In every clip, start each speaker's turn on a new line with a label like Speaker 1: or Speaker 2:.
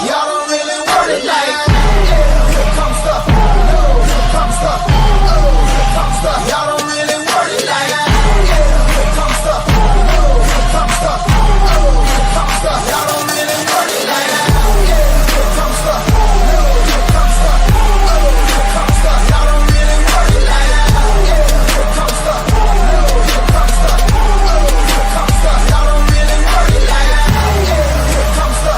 Speaker 1: y'all don't really want it like that. Here comes the, y'all don't really want it like that. Here comes the, y'all don't really want it like that. Here comes the, y'all don't really want it like that. Here comes the, y'all don't really want it like that. Here comes the, y'all don't really want it like that. Here comes the, y'all don't really want it like that. Here comes the,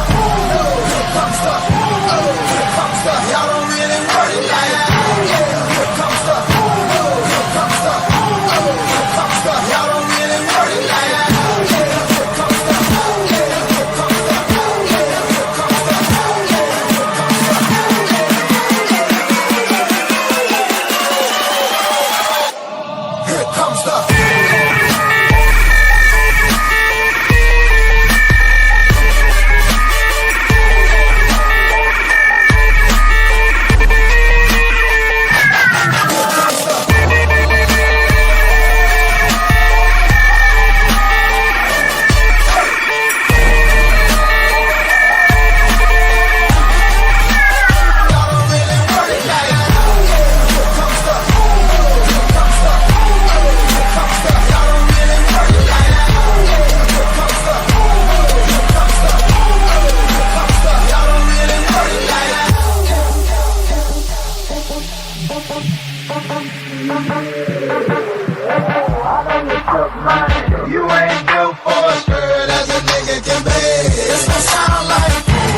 Speaker 1: you ain't built for a skirt as a nigga can be. It's gonna sound like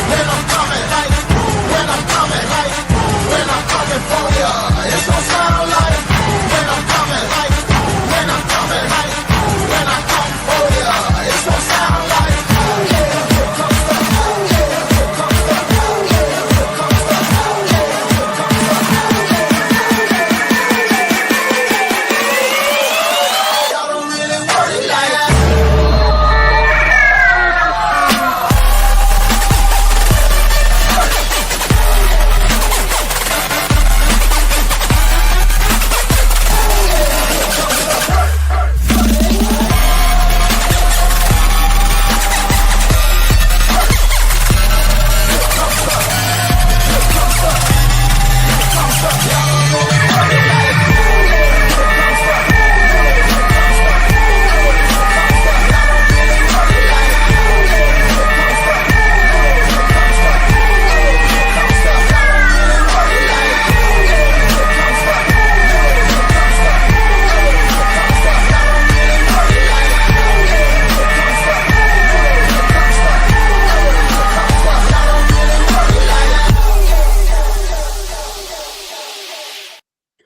Speaker 1: when I'm coming, like when I'm coming, like when I'm coming for ya. It's gonna sound like when I'm coming, like when I'm coming, like when I come for ya. It's gonna sound like here comes the, here comes the, here comes the, here comes the. Y'all don't really want it like that.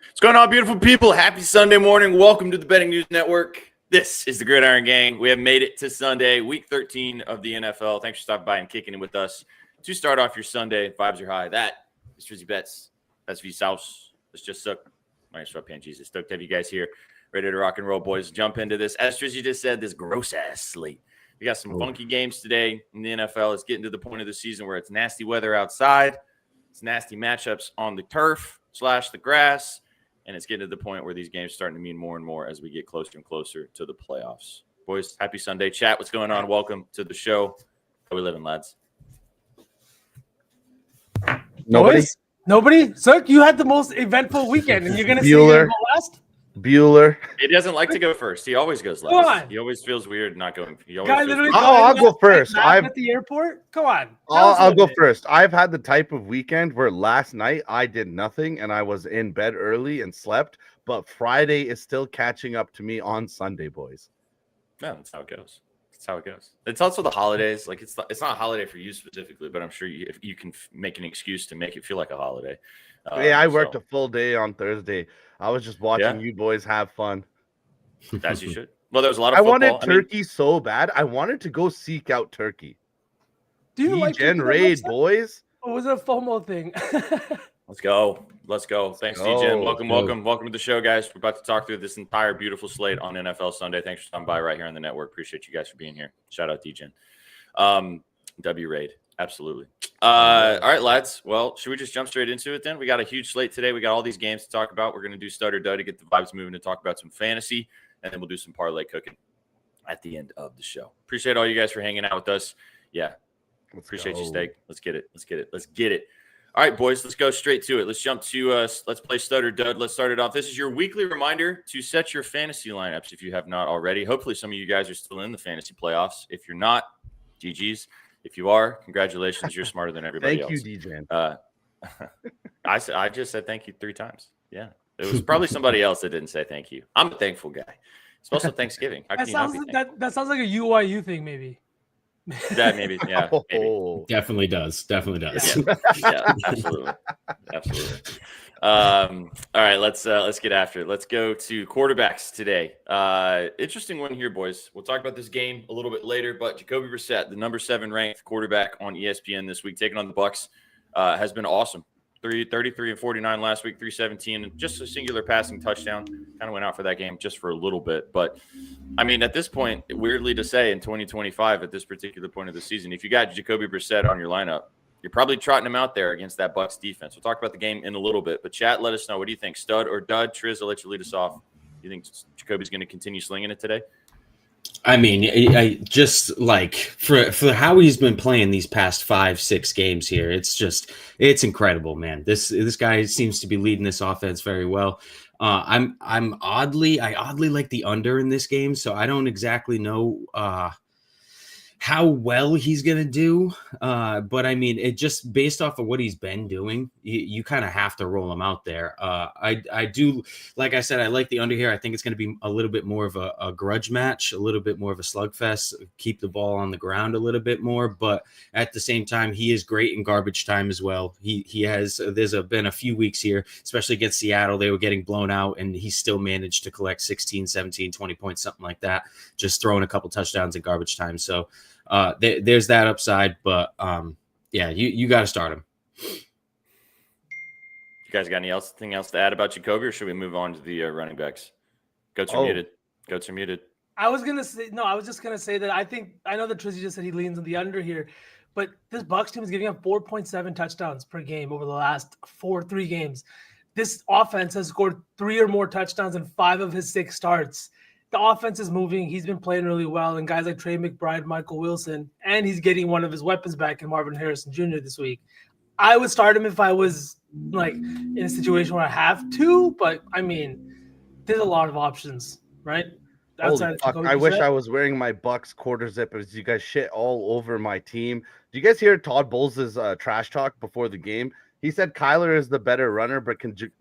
Speaker 2: What's going on, beautiful people? Happy Sunday morning. Welcome to the Betting News Network. This is the Gridiron Gang. We have made it to Sunday, week 13 of the NFL. Thanks for stopping by and kicking it with us to start off your Sunday. Vibes are high. That is Trizzy Betts. That's V South. That's just Sook. My name's Sweatpants Jesus. Stoked to have you guys here. Ready to rock and roll, boys. Jump into this. As Trizzy just said, this gross-ass slate. We got some funky games today in the NFL. It's getting to the point of the season where it's nasty weather outside. It's nasty matchups on the turf / the grass. And it's getting to the point where these games are starting to mean more and more as we get closer and closer to the playoffs. Boys, happy Sunday. Chat, what's going on? Welcome to the show. How we living, lads?
Speaker 3: Nobody? Sir, you had the most eventful weekend, and you're going to say you're gonna go last?
Speaker 4: Bueller.
Speaker 2: He doesn't like to go first. He always goes last. He always feels weird not going. He always
Speaker 4: I'll go first.
Speaker 3: At the airport? Come on.
Speaker 4: I'll go first. I've had the type of weekend where last night I did nothing and I was in bed early and slept, but Friday is still catching up to me on Sunday, boys.
Speaker 2: No, that's how it goes. That's how it goes. It's also the holidays. Like it's not a holiday for you specifically, but I'm sure if you can make an excuse to make it feel like a holiday.
Speaker 4: Yeah, I worked a full day on Thursday. I was just watching you boys have fun.
Speaker 2: As you should. Well, there was a lot of football.
Speaker 4: I wanted turkey so bad. I wanted to go seek out turkey.
Speaker 3: Do you like
Speaker 4: Gen Raid, boys?
Speaker 3: Or was it a FOMO thing?
Speaker 2: Let's go. Thanks, DJ. Welcome to the show, guys. We're about to talk through this entire beautiful slate on NFL Sunday. Thanks for stopping by right here on the network. Appreciate you guys for being here. Shout out, DJ. W Raid. Absolutely. All right, lads. Well, should we just jump straight into it then? We got a huge slate today. We got all these games to talk about. We're going to do Stud or Dud to get the vibes moving, to talk about some fantasy, and then we'll do some parlay cooking at the end of the show. Appreciate all you guys for hanging out with us. Yeah.
Speaker 4: Let's
Speaker 2: Appreciate you,
Speaker 4: go.
Speaker 2: Steak. Let's get it. All right, boys, let's go straight to it. Let's jump to let's play Stud or Dud. Let's start it off. This is your weekly reminder to set your fantasy lineups if you have not already. Hopefully, some of you guys are still in the fantasy playoffs. If you're not, GG's. If you are, congratulations. You're smarter than everybody
Speaker 4: Thank
Speaker 2: else.
Speaker 4: you, DJ.
Speaker 2: I just said thank you 3 times. Yeah. It was probably somebody else that didn't say thank you. I'm a thankful guy. It's also Thanksgiving. How can you not be thankful?
Speaker 3: That sounds like a UYU thing, maybe.
Speaker 2: That maybe, yeah. Maybe.
Speaker 4: Oh.
Speaker 5: Definitely does.
Speaker 2: Yeah, absolutely. All right, let's get after it. Let's go to quarterbacks today. Interesting one here, boys. We'll talk about this game a little bit later, but Jacoby Brissett, the number 7 ranked quarterback on ESPN this week, taking on the Bucs, has been awesome. 33 and 49 last week, 317, and just a singular passing touchdown. Kind of went out for that game just for a little bit. But, I mean, at this point, weirdly to say in 2025 at this particular point of the season, if you got Jacoby Brissett on your lineup, you're probably trotting him out there against that Bucs defense. We'll talk about the game in a little bit. But, chat, let us know. What do you think, stud or dud? Triz, I'll let you lead us off. You think Jacoby's going to continue slinging it today?
Speaker 5: I mean, I just like for how he's been playing these past 5-6 games here, it's incredible, man. This guy seems to be leading this offense very well. I oddly like the under in this game, so I don't exactly know how well he's going to do. But I mean, it just based off of what he's been doing, you kind of have to roll him out there. I do, like I said, I like the under here. I think it's going to be a little bit more of a grudge match, a little bit more of a slugfest, keep the ball on the ground a little bit more. But at the same time, he is great in garbage time as well. There's been a few weeks here, especially against Seattle, they were getting blown out and he still managed to collect 16, 17, 20 points, something like that, just throwing a couple touchdowns in garbage time. So, there's that upside, but yeah, you got to start him.
Speaker 2: You guys got anything else to add about Jacoby, or should we move on to the running backs? Goats are muted.
Speaker 3: I was just gonna say that I know that Trizzy just said he leans on the under here, but this Bucs team is giving up 4.7 touchdowns per game over the last 3 games. This offense has scored 3 or more touchdowns in 5 of his 6 starts. The offense is moving. He's been playing really well. And guys like Trey McBride, Michael Wilson, and he's getting one of his weapons back in Marvin Harrison Jr. this week. I would start him if I was like in a situation where I have to, but I mean, there's a lot of options, right?
Speaker 4: Holy fuck, I wish I was wearing my Bucs quarter zip as you guys shit all over my team. Do you guys hear Todd Bowles' trash talk before the game? He said Kyler is the better runner, but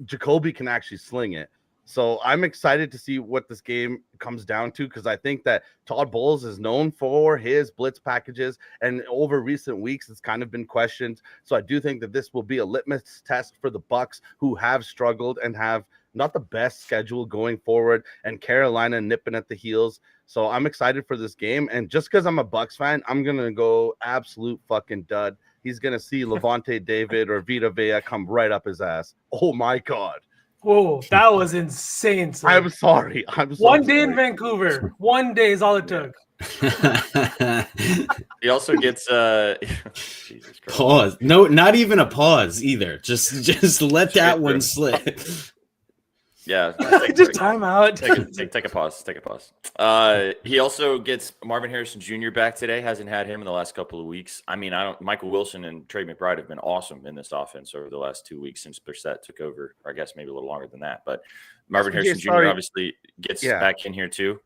Speaker 4: Jacoby can actually sling it. So I'm excited to see what this game comes down to, because I think that Todd Bowles is known for his blitz packages, and over recent weeks it's kind of been questioned. So I do think that this will be a litmus test for the Bucs, who have struggled and have not the best schedule going forward, and Carolina nipping at the heels. So I'm excited for this game, and just because I'm a Bucs fan, I'm gonna go absolute fucking dud. He's gonna see Levante David or Vita Vea come right up his ass. Oh my god.
Speaker 3: Whoa, that was insane. Sir.
Speaker 4: I'm sorry.
Speaker 3: One day in Vancouver. 1 day is all it took.
Speaker 2: He also gets Jesus Christ.
Speaker 5: Pause. No, not even a pause either. Just let that one slip.
Speaker 2: Yeah,
Speaker 3: just time out.
Speaker 2: Take a pause. He also gets Marvin Harrison Jr. back today. Hasn't had him in the last couple of weeks. I mean, Michael Wilson and Trey McBride have been awesome in this offense over the last 2 weeks since Brissett took over. Or I guess maybe a little longer than that. But Marvin Harrison Jr. obviously gets back in here too.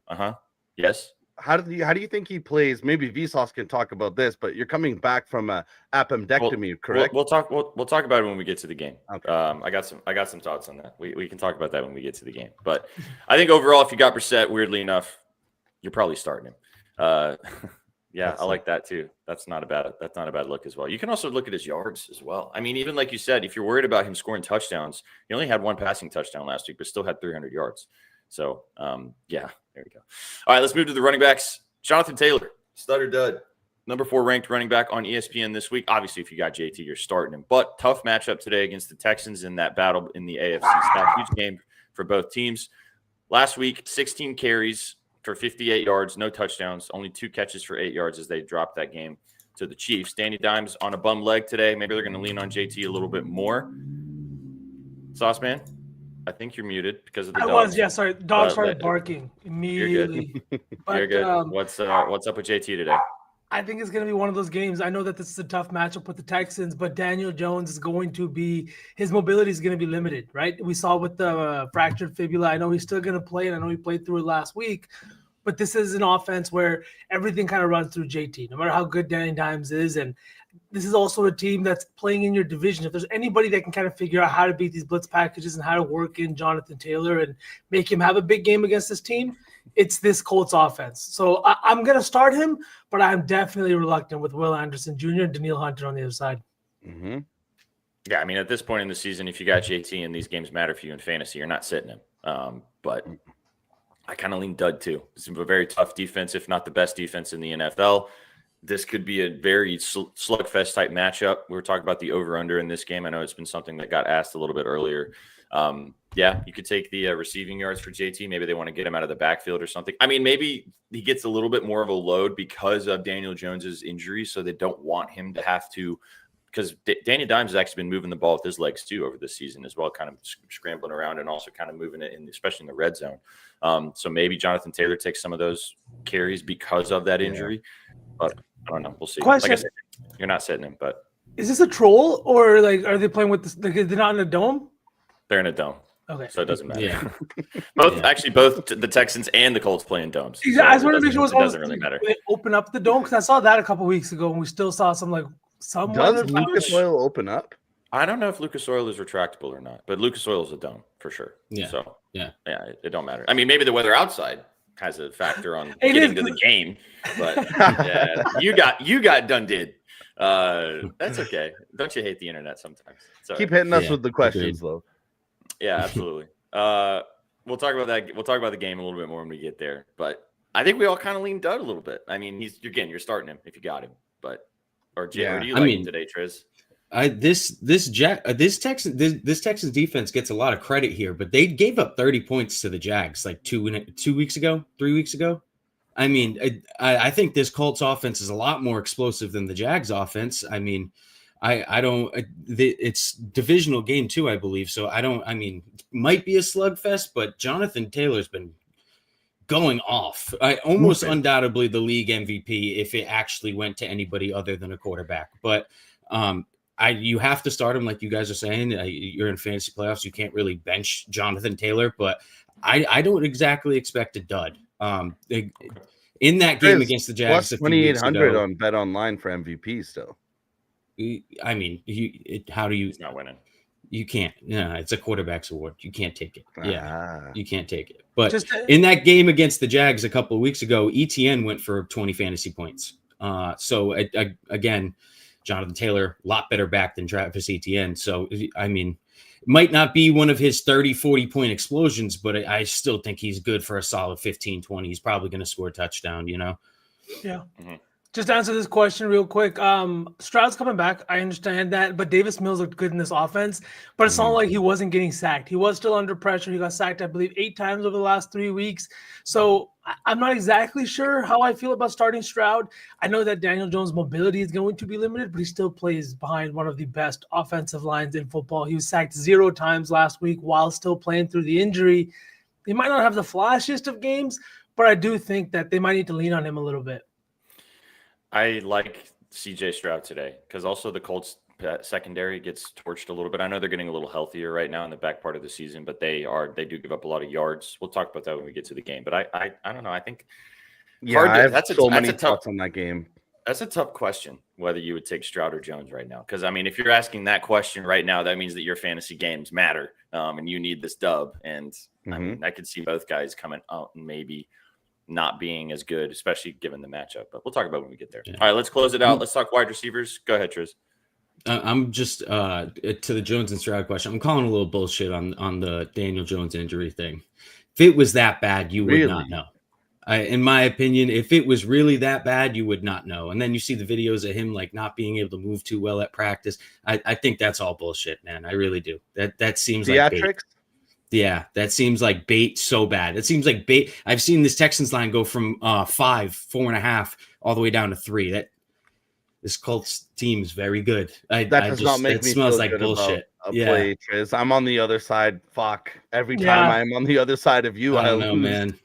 Speaker 2: Yes.
Speaker 4: How do you think he plays? Maybe Vsauce can talk about this, but you're coming back from a appendectomy, correct?
Speaker 2: We'll talk about it when we get to the game.
Speaker 4: Okay.
Speaker 2: I got some thoughts on that. We can talk about that when we get to the game. But I think overall, if you got Brissett, weirdly enough, you're probably starting him. Yeah, I like that too. That's not a bad look as well. You can also look at his yards as well. I mean, even like you said, if you're worried about him scoring touchdowns, he only had 1 passing touchdown last week, but still had 300 yards. So, yeah, there we go. All right, let's move to the running backs. Jonathan Taylor, stud or dud, number 4 ranked running back on ESPN this week. Obviously, if you got JT, you're starting him. But tough matchup today against the Texans in that battle in the AFC South. Huge game for both teams. Last week, 16 carries for 58 yards, no touchdowns, only 2 catches for 8 yards as they dropped that game to the Chiefs. Danny Dimes on a bum leg today. Maybe they're going to lean on JT a little bit more. Sauce Man? I think you're muted because of the dogs.
Speaker 3: Sorry. Dogs started barking immediately.
Speaker 2: You're good. What's up with JT today?
Speaker 3: I think it's going to be one of those games. I know that this is a tough matchup with the Texans, but Daniel Jones is going to be his mobility is going to be limited, right? We saw with the fractured fibula. I know he's still going to play, and I know he played through it last week. But this is an offense where everything kind of runs through JT, no matter how good Danny Dimes is. And this is also a team that's playing in your division. If there's anybody that can kind of figure out how to beat these blitz packages and how to work in Jonathan Taylor and make him have a big game against this team, it's this Colts offense. So I'm going to start him, but I'm definitely reluctant with Will Anderson Jr. and Daniil Hunter on the other side.
Speaker 4: Mm-hmm.
Speaker 2: Yeah, I mean, at this point in the season, if you got JT and these games matter for you in fantasy, you're not sitting him. But I kind of lean dud too. It's a very tough defense, if not the best defense in the NFL. This could be a very slugfest type matchup. We were talking about the over-under in this game. I know it's been something that got asked a little bit earlier. Yeah, you could take the receiving yards for JT. Maybe they want to get him out of the backfield or something. I mean, maybe he gets a little bit more of a load because of Daniel Jones's injury, so they don't want him to have to – because Danny Dimes has actually been moving the ball with his legs too over the season as well, kind of scrambling around and also kind of moving it, especially in the red zone. So maybe Jonathan Taylor takes some of those carries because of that injury. But I don't know. We'll see.
Speaker 3: Question.
Speaker 2: Like I said, you're not sitting him, but
Speaker 3: is this a troll or like are they playing with this? Like, they're not in a dome?
Speaker 2: They're in a dome.
Speaker 3: Okay.
Speaker 2: So it doesn't matter.
Speaker 5: Yeah.
Speaker 2: Both the Texans and the Colts play in domes.
Speaker 3: Exactly.
Speaker 2: So
Speaker 3: I just wanted to make sure
Speaker 2: it doesn't really matter.
Speaker 3: They open up the dome because I saw that a couple weeks ago and we still saw some
Speaker 4: Does Lucas Oil open up?
Speaker 2: I don't know if Lucas Oil is retractable or not, but Lucas Oil is a dome for sure.
Speaker 5: Yeah.
Speaker 2: So
Speaker 5: yeah,
Speaker 2: it don't matter. I mean, maybe the weather outside has a factor on getting to the game, but yeah, you got done did. That's okay. Don't you hate the internet sometimes?
Speaker 4: Keep hitting us with the questions, though.
Speaker 2: Yeah, absolutely. We'll talk about that. We'll talk about the game a little bit more when we get there. But I think we all kind of leaned dud a little bit. I mean, you're starting him if you got him. But or Jim, or do you like him today, Triz?
Speaker 5: This Texans defense gets a lot of credit here, but they gave up 30 points to the Jags like 3 weeks ago. I mean, I think this Colts offense is a lot more explosive than the Jags offense. I mean, it's divisional game too, I believe. So it might be a slugfest, but Jonathan Taylor's been going off. Undoubtedly the league MVP if it actually went to anybody other than a quarterback. But you have to start him, like you guys are saying. You're in fantasy playoffs. You can't really bench Jonathan Taylor, but I don't exactly expect a dud. In that game against the Jags,
Speaker 4: plus 2,800 on Bet Online for MVP still.
Speaker 5: I mean, how do you?
Speaker 2: He's not winning.
Speaker 5: You can't. No, it's a quarterback's award. You can't take it. Yeah, you can't take it. But
Speaker 3: in
Speaker 5: that game against the Jags a couple of weeks ago, ETN went for 20 fantasy points. So again, Jonathan Taylor, a lot better back than Travis Etienne. So, I mean, it might not be one of his 30, 40-point explosions, but I still think he's good for a solid 15, 20. He's probably going to score a touchdown, you know?
Speaker 3: Yeah. Mm-hmm. Just to answer this question real quick. Stroud's coming back. I understand that, but Davis Mills looked good in this offense, but it's not like he wasn't getting sacked. He was still under pressure. He got sacked, I believe, 8 times over the last 3 weeks. So I'm not exactly sure how I feel about starting Stroud. I know that Daniel Jones' mobility is going to be limited, but he still plays behind one of the best offensive lines in football. He was sacked 0 times last week while still playing through the injury. He might not have the flashiest of games, but I do think that they might need to lean on him a little bit.
Speaker 2: I like CJ Stroud today because also the Colts secondary gets torched a little bit. I know they're getting a little healthier right now in the back part of the season, but they do give up a lot of yards. We'll talk about that when we get to the game. But I don't know. I think
Speaker 4: that's so many thoughts on that game.
Speaker 2: That's a tough question whether you would take Stroud or Jones right now. Because I mean, if you're asking that question right now, that means that your fantasy games matter and you need this dub. And I mean, I could see both guys coming out and maybe not being as good, especially given the matchup. But we'll talk about it when we get there. Yeah. All right, let's close it out. Let's talk wide receivers. Go ahead, Triz.
Speaker 5: I'm just to the Jones and Stroud question. I'm calling a little bullshit on the Daniel Jones injury thing. If it was that bad, you would not know. In my opinion, if it was really that bad, you would not know. And then you see the videos of him like not being able to move too well at practice. I think that's all bullshit, man. I really do. That seems like bait. Yeah, that seems like bait so bad. It seems like bait. I've seen this Texans line go from 4.5, all the way down to 3. This Colts team is very good. That does not make me smells like bullshit.
Speaker 4: Play, Triz. I'm on the other side. Fuck. Every time I'm on the other side of you,
Speaker 5: I don't know, man.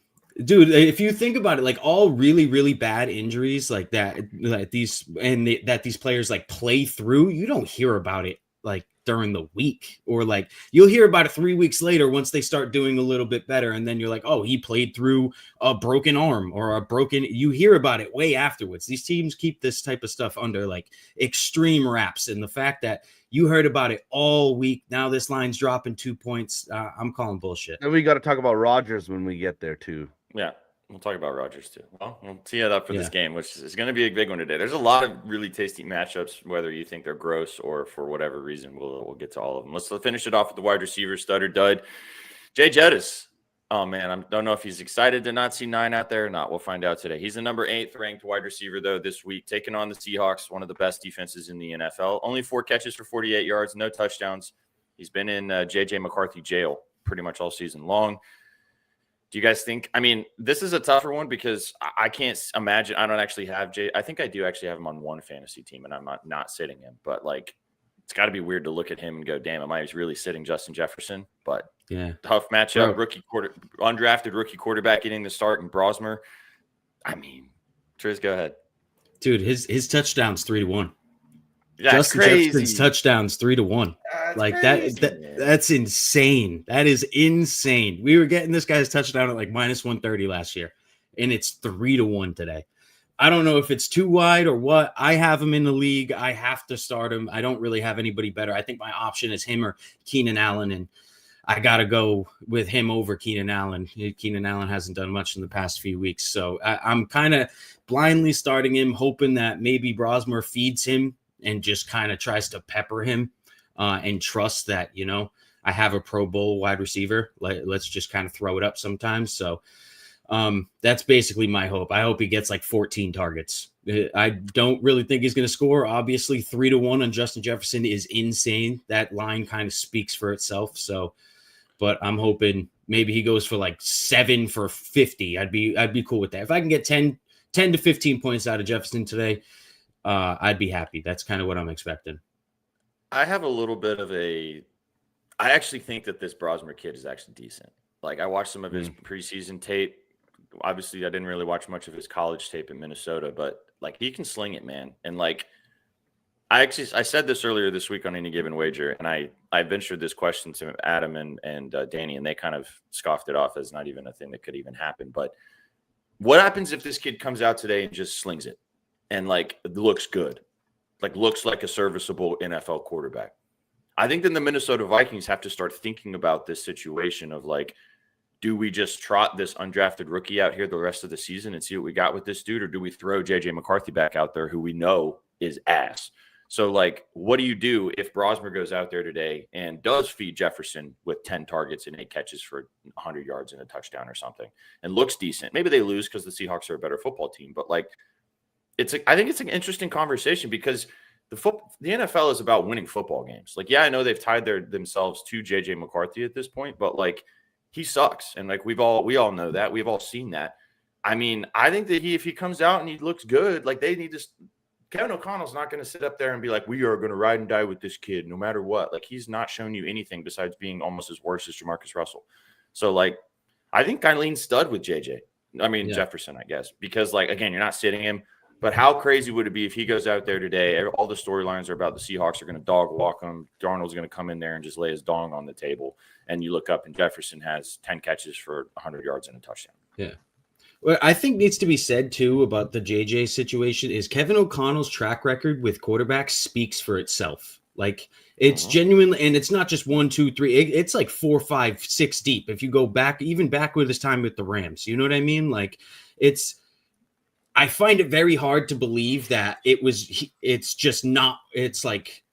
Speaker 5: Dude, if you think about it, like all really, really bad injuries like that, that these players like play through, you don't hear about it like during the week, or like you'll hear about it 3 weeks later once they start doing a little bit better, and then you're like, oh, he played through a broken arm or a broken. You hear about it way afterwards. These teams keep this type of stuff under like extreme wraps, and the fact that you heard about it all week, now this line's dropping 2 points. I'm calling bullshit.
Speaker 4: And we got to talk about Rodgers when we get there too.
Speaker 2: Yeah, we'll talk about Rodgers too. Well, we'll tee it up for this game, which is going to be a big one today. There's a lot of really tasty matchups, whether you think they're gross or for whatever reason. We'll get to all of them. Let's finish it off with the wide receiver stud or dud. Jay Jettis. Oh, man, I don't know if he's excited to not see 9 out there or not. We'll find out today. He's the number 8th ranked wide receiver, though, this week, taking on the Seahawks, one of the best defenses in the NFL. Only 4 catches for 48 yards, no touchdowns. He's been in J.J. McCarthy jail pretty much all season long. Do you guys think – I mean, this is a tougher one because I can't imagine – I don't actually have Jay – I think I do actually have him on one fantasy team, and I'm not sitting him. But, like, it's got to be weird to look at him and go, damn, am I really sitting Justin Jefferson? But
Speaker 5: yeah,
Speaker 2: tough matchup, undrafted rookie quarterback getting the start in Brosmer. I mean, Triz, go ahead.
Speaker 5: Dude, his touchdown's 3-1.
Speaker 2: Yeah,
Speaker 5: Justin Jefferson's touchdowns 3-1. Like
Speaker 2: crazy,
Speaker 5: that's insane. That is insane. We were getting this guy's touchdown at like -130 last year, and it's 3-1 today. I don't know if it's too wide or what. I have him in the league. I have to start him. I don't really have anybody better. I think my option is him or Keenan Allen, and I got to go with him over Keenan Allen. Keenan Allen hasn't done much in the past few weeks, so I'm kind of blindly starting him, hoping that maybe Brosmer feeds him and just kind of tries to pepper him and trust that, you know, I have a Pro Bowl wide receiver. Let's just kind of throw it up sometimes. So that's basically my hope. I hope he gets like 14 targets. I don't really think he's going to score. Obviously, 3-1 on Justin Jefferson is insane. That line kind of speaks for itself. So, but I'm hoping maybe he goes for like 7 for 50. I'd be cool with that. If I can get 10 to 15 points out of Jefferson today, I'd be happy. That's kind of what I'm expecting.
Speaker 2: I have a little bit of I actually think that this Brosmer kid is actually decent. Like, I watched some of his preseason tape. Obviously, I didn't really watch much of his college tape in Minnesota, but like, he can sling it, man. And like, I said this earlier this week on Any Given Wager, and I ventured this question to Adam and Danny, and they kind of scoffed it off as not even a thing that could even happen. But what happens if this kid comes out today and just slings it and like looks good, like looks like a serviceable NFL quarterback? I think then the Minnesota Vikings have to start thinking about this situation of like, do we just trot this undrafted rookie out here the rest of the season and see what we got with this dude? Or do we throw J.J. McCarthy back out there, who we know is ass? So, like, what do you do if Brosmer goes out there today and does feed Jefferson with 10 targets and 8 catches for 100 yards and a touchdown or something and looks decent? Maybe they lose because the Seahawks are a better football team. But, like, I think it's an interesting conversation because the NFL is about winning football games. Like, yeah, I know they've tied themselves to J.J. McCarthy at this point, but, like, he sucks. And like we all know that. We've all seen that. I mean, I think that if he comes out and he looks good, like they need to Kevin O'Connell's not going to sit up there and be like, we are going to ride and die with this kid no matter what. Like, he's not shown you anything besides being almost as worse as Jamarcus Russell. So like, I think I lean stud with Jefferson, I guess, because like, again, you're not sitting him. But how crazy would it be if he goes out there today? All the storylines are about the Seahawks are going to dog walk him. Darnold's going to come in there and just lay his dong on the table. And you look up and Jefferson has 10 catches for 100 yards and a touchdown.
Speaker 5: Yeah. What I think needs to be said, too, about the JJ situation is Kevin O'Connell's track record with quarterbacks speaks for itself. Like, it's genuinely, and it's not just 1, 2, 3. It's like 4, 5, 6 deep. If you go back, even back with his time with the Rams, you know what I mean? Like, I find it very hard to believe that it's just not, it's like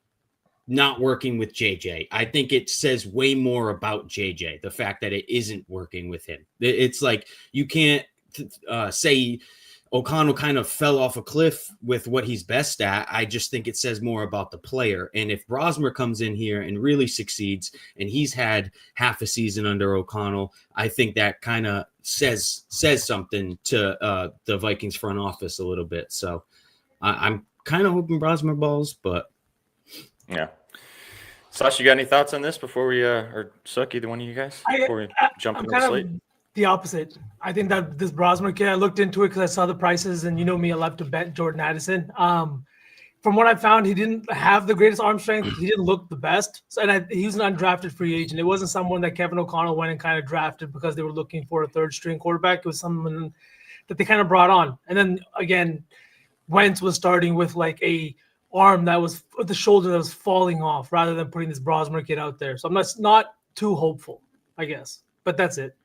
Speaker 5: not working with JJ. I think it says way more about JJ, the fact that it isn't working with him. It's like, you can't say O'Connell kind of fell off a cliff with what he's best at. I just think it says more about the player. And if Brosmer comes in here and really succeeds, and he's had half a season under O'Connell, I think that kind of says something to the Vikings front office a little bit. So I'm kind of hoping Brosmer balls, but
Speaker 2: yeah. Sash, you got any thoughts on this before we or Suck, either one of you guys, before we jump into the slate?
Speaker 3: The opposite. I think that this Brosmer kid, I looked into it because I saw the prices, and you know me, I love to bet Jordan Addison. From what I found, he didn't have the greatest arm strength. He didn't look the best. So, he was an undrafted free agent. It wasn't someone that Kevin O'Connell went and kind of drafted because they were looking for a third string quarterback. It was someone that they kind of brought on. And then again, Wentz was starting with like a arm that was the shoulder that was falling off rather than putting this Brosmer kid out there. So I'm not too hopeful, I guess. But that's it.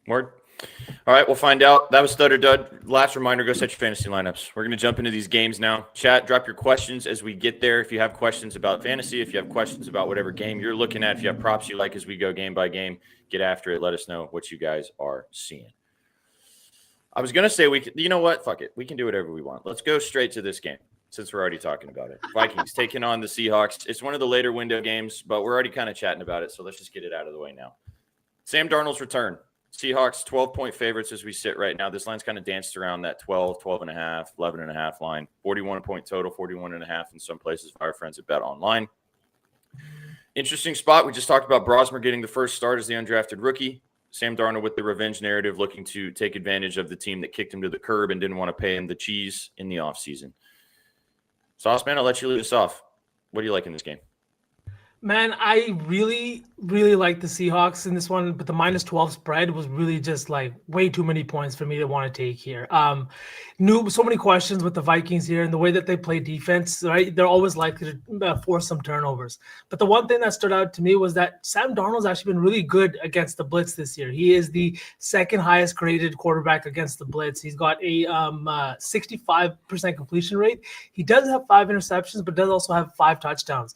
Speaker 2: Word. All right, we'll find out. That was Stud or Dud. Last reminder, go set your fantasy lineups. We're going to jump into these games now. Chat, drop your questions as we get there. If you have questions about fantasy, if you have questions about whatever game you're looking at, if you have props you like as we go game by game, get after it. Let us know what you guys are seeing. I was going to say, you know what? Fuck it. We can do whatever we want. Let's go straight to this game since we're already talking about it. Vikings taking on the Seahawks. It's one of the later window games, but we're already kind of chatting about it, so let's just get it out of the way now. Sam Darnold's return. Seahawks 12-point favorites as we sit right now. This line's kind of danced around that 12, 12.5, 11.5 line. 41-point total, 41.5 in some places. Our friends at Bet Online. Interesting spot. We just talked about Brosmer getting the first start as the undrafted rookie. Sam Darnold with the revenge narrative, looking to take advantage of the team that kicked him to the curb and didn't want to pay him the cheese in the offseason. Sauce, man, I'll let you lead us off. What do you like in this game?
Speaker 3: Man, I really, really like the Seahawks in this one, but the -12 spread was really just like way too many points for me to want to take here. So many questions with the Vikings here and the way that they play defense, right? They're always likely to force some turnovers. But the one thing that stood out to me was that Sam Darnold's actually been really good against the blitz this year. He is the second highest graded quarterback against the blitz. He's got a 65% completion rate. He does have 5 interceptions, but does also have 5 touchdowns.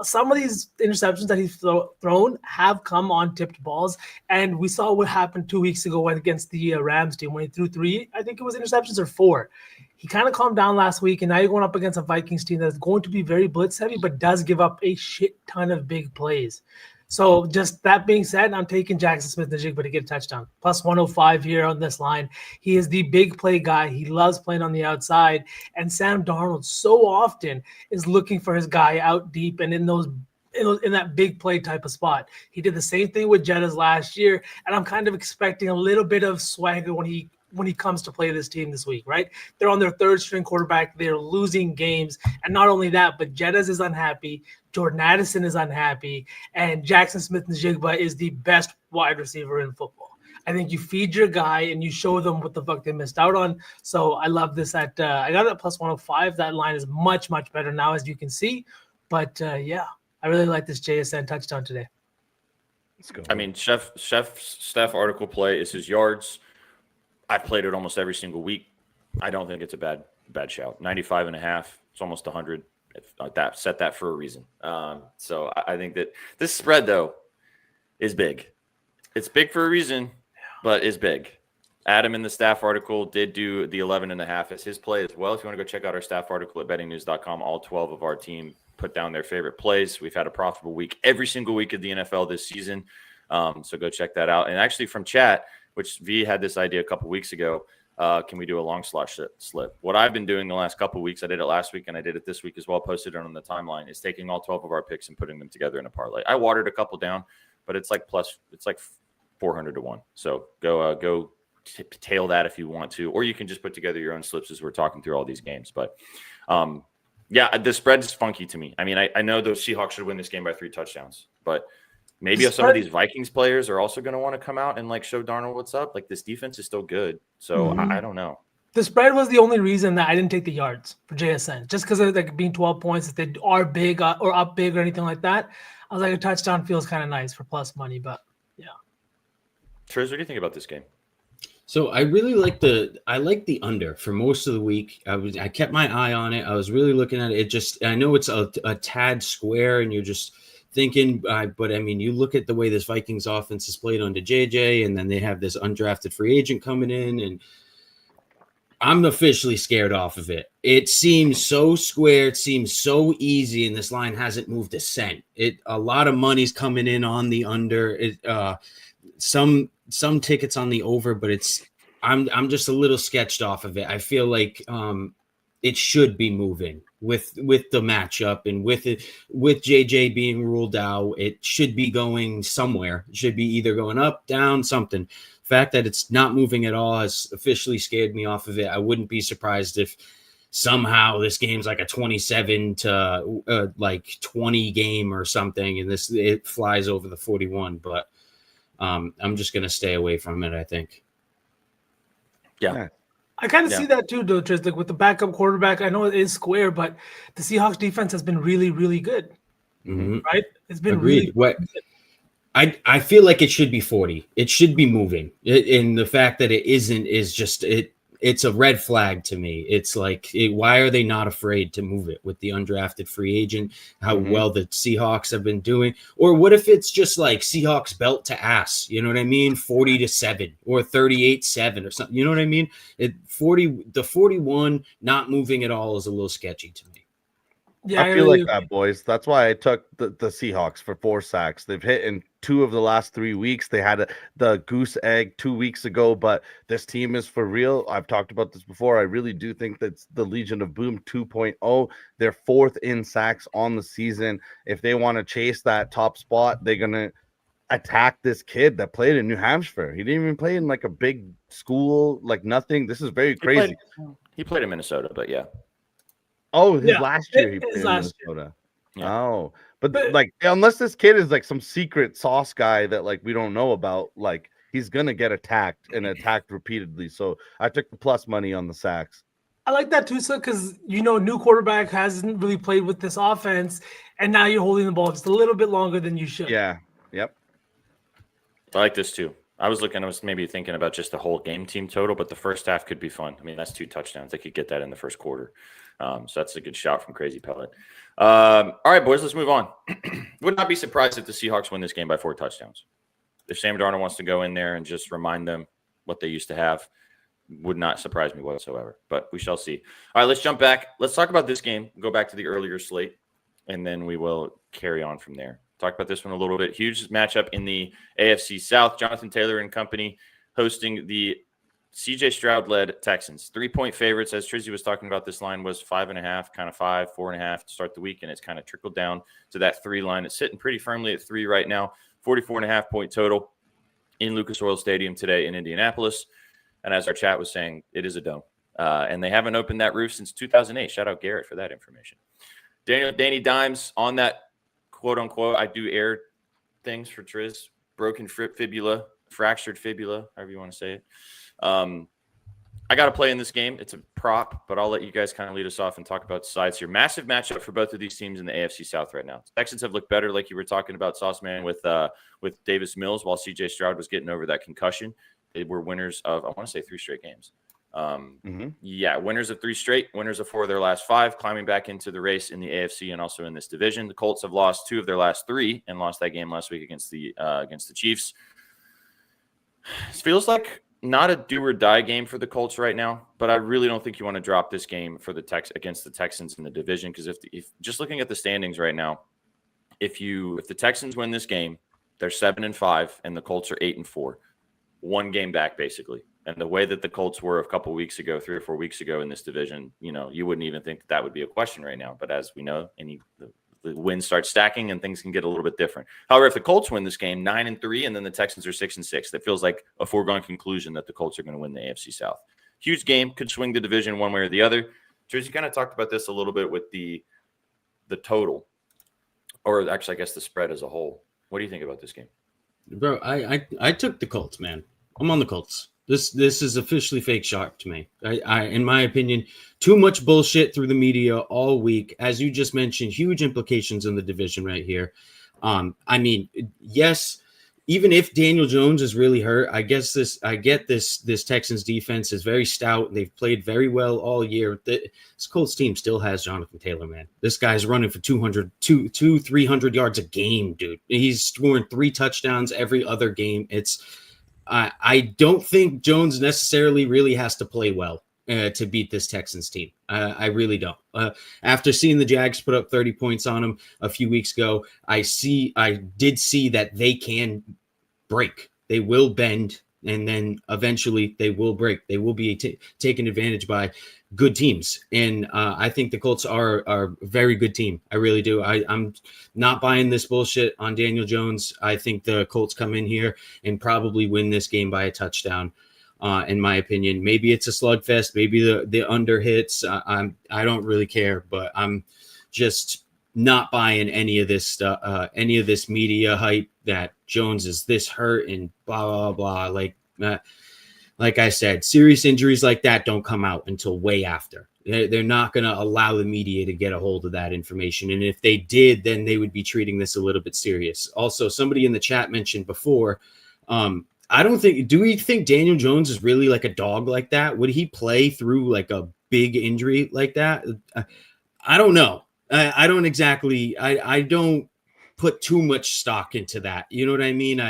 Speaker 3: Some of these interceptions that he's thrown have come on tipped balls, and we saw what happened 2 weeks ago against the Rams team when he threw 3, I think it was interceptions, or 4. He kind of calmed down last week, and now you're going up against a Vikings team that's going to be very blitz heavy, but does give up a shit ton of big plays. So just that being said, I'm taking Jackson Smith-Njigba to get a touchdown. Plus 105 here on this line. He is the big play guy. He loves playing on the outside. And Sam Darnold so often is looking for his guy out deep and in that big play type of spot. He did the same thing with Jettas last year, and I'm kind of expecting a little bit of swagger when he comes to play this team this week, right? They're on their third string quarterback. They're losing games. And not only that, but Jettas is unhappy. Jordan Addison is unhappy. And Jackson Smith-Njigba is the best wide receiver in football. I think you feed your guy and you show them what the fuck they missed out on. So I love this I got it at plus 105. That line is much, much better now, as you can see. But yeah, I really like this JSN touchdown today.
Speaker 4: Let's go.
Speaker 2: I mean, Steph article play is his yards. I've played it almost every single week. I don't think it's a bad shout. 95.5. It's almost 100. Set that for a reason. So I think that this spread, though, is big. It's big for a reason, but is big. Adam in the staff article did do the 11.5 as his play as well. If you want to go check out our staff article at bettingnews.com, all 12 of our team put down their favorite plays. We've had a profitable week every single week of the NFL this season. So go check that out. And actually from chat, which V had this idea a couple weeks ago, can we do a long slot slip? What I've been doing the last couple weeks, I did it last week and I did it this week as well, posted it on the timeline, is taking all 12 of our picks and putting them together in a parlay. I watered a couple down, but it's like 400 to 1. So go tail that if you want to, or you can just put together your own slips as we're talking through all these games. But yeah, the spread is funky to me. I mean, I know those Seahawks should win this game by 3 touchdowns, but maybe some of these Vikings players are also going to want to come out and like show Darnold what's up. Like, this defense is still good. So I don't know.
Speaker 3: The spread was the only reason that I didn't take the yards for JSN, just because of like being 12 points. If they are big or up big or anything like that, I was like, a touchdown feels kind of nice for plus money. But yeah.
Speaker 2: Triz, what do you think about this game?
Speaker 5: So I really like the under for most of the week. I kept my eye on it. I was really looking at it. I know it's a tad square, and you're just thinking, but I mean, you look at the way this Vikings offense is played under JJ, and then they have this undrafted free agent coming in, and I'm officially scared off of it. It seems so square. It seems so easy, and this line hasn't moved a cent. A lot of money's coming in on the under. Some tickets on the over, but I'm just a little sketched off of it. I feel like it should be moving with the matchup and with JJ being ruled out. It should be going somewhere. It should be either going up, down, something. The fact that it's not moving at all has officially scared me off of it. I wouldn't be surprised if somehow this game's like a 27 to 20 game or something, and it flies over the 41. But I'm just gonna stay away from it, I think.
Speaker 2: Yeah.
Speaker 3: I kind of see that too, though, Triz. Like with the backup quarterback, I know it is square, but the Seahawks defense has been really, really good.
Speaker 5: Mm-hmm.
Speaker 3: Right? It's been
Speaker 5: Agreed.
Speaker 3: really good.
Speaker 5: I feel like it should be 40. It should be moving. And the fact that it isn't is just it's a red flag to me. It's like, why are they not afraid to move it with the undrafted free agent, how well the Seahawks have been doing? Or what if it's just like Seahawks belt to ass, you know what I mean? 40-7 or 38-7 or something, you know what I mean? The 41 not moving at all is a little sketchy to me.
Speaker 3: Yeah,
Speaker 4: I feel like that, boys. That's why I took the Seahawks for 4 sacks. They've hit in 2 of the last 3 weeks. They had the goose egg 2 weeks ago, but this team is for real. I've talked about this before. I really do think that's the Legion of Boom 2.0. They're 4th in sacks on the season. If they want to chase that top spot, they're going to attack this kid that played in New Hampshire. He didn't even play in like a big school, like nothing. This is very crazy.
Speaker 2: He played in Minnesota, but yeah.
Speaker 4: Oh, last year he played in Minnesota.
Speaker 2: Yeah.
Speaker 4: Oh, but like, unless this kid is like some secret sauce guy that like we don't know about, like he's gonna get attacked and attacked repeatedly. So I took the plus money on the sacks.
Speaker 3: I like that too, sir, because new quarterback hasn't really played with this offense, and now you're holding the ball just a little bit longer than you should.
Speaker 4: Yeah. Yep.
Speaker 2: I like this too. I was maybe thinking about just the whole game team total, but the first half could be fun. I mean, that's 2 touchdowns. They could get that in the first quarter. So that's a good shot from Crazy Pellet. All right, boys, let's move on. Would not be surprised if the Seahawks win this game by 4 touchdowns. If Sam Darnold wants to go in there and just remind them what they used to have, would not surprise me whatsoever. But we shall see. All right, let's jump back. Let's talk about this game. Go back to the earlier slate, and then we will carry on from there. Talk about this one a little bit. Huge matchup in the AFC South. Jonathan Taylor and company hosting the CJ Stroud-led Texans. 3-point favorites, as Trizzy was talking about, this line was 5.5, kind of 5, 4.5 to start the week, and it's kind of trickled down to that 3 line. It's sitting pretty firmly at 3 right now. 44.5 point total in Lucas Oil Stadium today in Indianapolis. And as our chat was saying, it is a dome. And they haven't opened that roof since 2008. Shout out Garrett for that information. Danny Dimes on that quote-unquote, I do air things for Triz, broken fibula, fractured fibula, however you want to say it. I got to play in this game. It's a prop, but I'll let you guys kind of lead us off and talk about the sides here. Massive matchup for both of these teams in the AFC South right now. The Texans have looked better, like you were talking about, Sauce Man, with Davis Mills, while CJ Stroud was getting over that concussion. They were winners of, I want to say, 3 straight games. Yeah, winners of 3 straight, winners of 4 of their last 5, climbing back into the race in the AFC and also in this division. The Colts have lost 2 of their last 3 and lost that game last week against the Chiefs. This feels like not a do or die game for the Colts right now, but I really don't think you want to drop this game for against the Texans in the division, because if just looking at the standings right now, if the Texans win this game, they're 7-5 and the Colts are 8-4, 1 game back basically. And the way that the Colts were a couple weeks ago, 3 or 4 weeks ago in this division, you wouldn't even think that would be a question right now. But as we know, the wins start stacking and things can get a little bit different. However, if the Colts win this game 9-3 and then the Texans are 6-6, that feels like a foregone conclusion that the Colts are going to win the AFC South. Huge game, could swing the division one way or the other. Jersey kind of talked about this a little bit with the total, or actually, I guess the spread as a whole. What do you think about this game,
Speaker 5: bro? I took the Colts, man. I'm on the Colts. This is officially fake shark to me. I in my opinion, too much bullshit through the media all week. As you just mentioned, huge implications in the division right here. I mean, yes, even if Daniel Jones is really hurt, I get this Texans defense is very stout. They've played very well all year. This Colts team still has Jonathan Taylor, man. This guy's running for 300 yards a game, dude. He's scoring 3 touchdowns every other game. I don't think Jones necessarily really has to play well to beat this Texans team. I really don't. After seeing the Jags put up 30 points on them a few weeks ago, I did see that they can break. They will bend. and then eventually they will break. They will be taken advantage by good teams, and I think the Colts are a very good team. I really do. I'm not buying this bullshit on Daniel Jones. I think the Colts come in here and probably win this game by a touchdown. In my opinion, maybe it's a slugfest. Maybe the under hits. I don't really care, but I'm just not buying any of this stuff, any of this media hype that Jones is this hurt and blah blah blah. Like I said, serious injuries like that don't come out until way after. They're not going to allow the media to get a hold of that information, and if they did, then they would be treating this a little bit serious. Also, somebody in the chat mentioned before. I don't think. Do we think Daniel Jones is really like a dog like that? Would he play through like a big injury like that? I don't know. I don't exactly. I don't put too much stock into that. You know what I mean?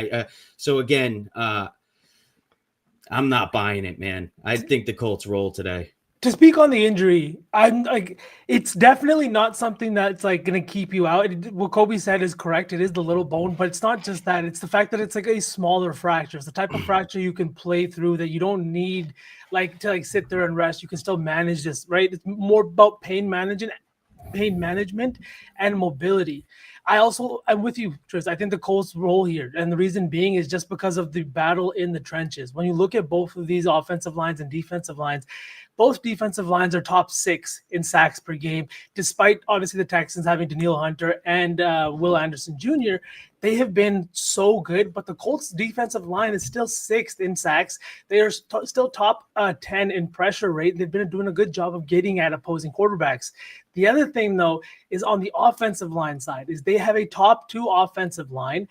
Speaker 5: So again, I'm not buying it, man. I think the Colts roll today.
Speaker 3: To speak on the injury, I'm like, it's definitely not something that's like going to keep you out. What Kobe said is correct. It is the little bone, but it's not just that. It's the fact that it's like a smaller fracture. It's the type of fracture you can play through that you don't need like to like sit there and rest. You can still manage this, right? It's more about pain management and mobility. I'm with you, Tris. I think the Colts roll here. And the reason being is just because of the battle in the trenches. When you look at both of these offensive lines and defensive lines, both defensive lines are top 6 in sacks per game, despite obviously the Texans having Danielle Hunter and Will Anderson Jr. They have been so good, but the Colts defensive line is still 6th in sacks. They are still top 10 in pressure rate. They've been doing a good job of getting at opposing quarterbacks. The other thing, though, is on the offensive line side, is they have a top 2 offensive line,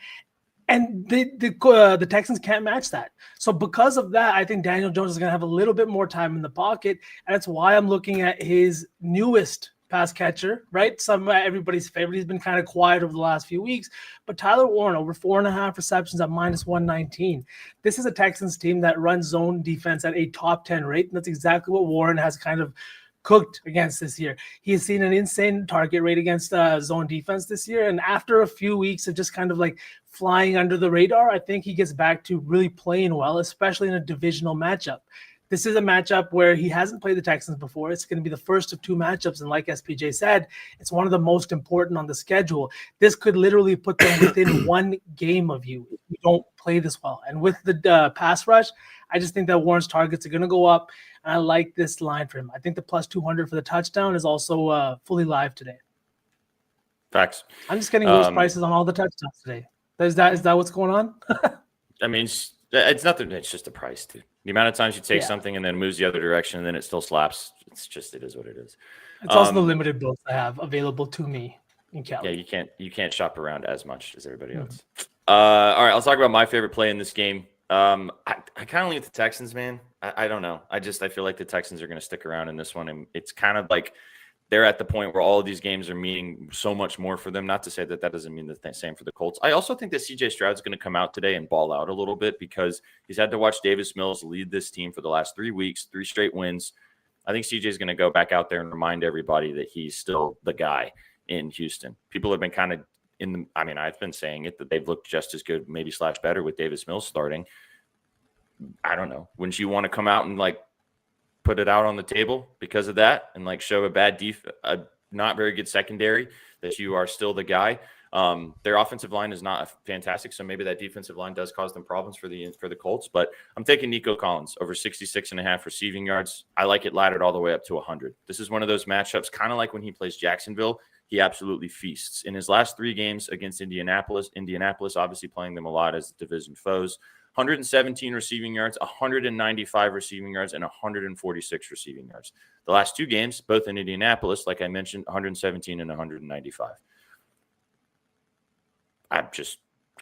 Speaker 3: and the Texans can't match that. So because of that, I think Daniel Jones is going to have a little bit more time in the pocket, and that's why I'm looking at his newest pass catcher, right? Everybody's favorite. He's been kind of quiet over the last few weeks, but Tyler Warren over 4.5 receptions at -119. This is a Texans team that runs zone defense at a top 10 rate, and that's exactly what Warren has kind of cooked against this year. He has seen an insane target rate against zone defense this year, and after a few weeks of just kind of like flying under the radar, I think he gets back to really playing well, especially in a divisional matchup. This is a matchup where he hasn't played the Texans before. It's going to be the first of 2 matchups, and like SPJ said, it's one of the most important on the schedule. This could literally put them within 1 game of you if you don't play this well. And with the pass rush, I just think that Warren's targets are going to go up, and I like this line for him. I think the +200 for the touchdown is also fully live today.
Speaker 2: Facts.
Speaker 3: I'm just getting those prices on all the touchdowns today. Is that what's going on?
Speaker 2: I mean, it's nothing. It's just a price, dude. The amount of times you take something and then moves the other direction and then it still slaps. It is what it is.
Speaker 3: It's also the limited builds I have available to me in Cali.
Speaker 2: Yeah, you can't shop around as much as everybody else. All right, I'll talk about my favorite play in this game. I kind of lean with the Texans, man. I don't know. I feel like the Texans are going to stick around in this one, and it's kind of like they're at the point where all of these games are meaning so much more for them. Not to say that doesn't mean the same for the Colts. I also think that CJ Stroud's going to come out today and ball out a little bit because he's had to watch Davis Mills lead this team for the last 3 weeks, 3 straight wins. I think CJ's going to go back out there and remind everybody that he's still the guy in Houston. People have been kind of I've been saying it, that they've looked just as good, maybe / better with Davis Mills starting. I don't know. Wouldn't you want to come out and like put it out on the table because of that and like show a not very good secondary that you are still the guy? Their offensive line is not fantastic, so maybe that defensive line does cause them problems for the Colts. But I'm taking Nico Collins over 66.5 receiving yards. I like it laddered all the way up to 100. This is one of those matchups, kind of like when he plays Jacksonville. He absolutely feasts. In his last 3 games against Indianapolis obviously playing them a lot as division foes, 117 receiving yards, 195 receiving yards, and 146 receiving yards. The last 2 games, both in Indianapolis, like I mentioned, 117 and 195.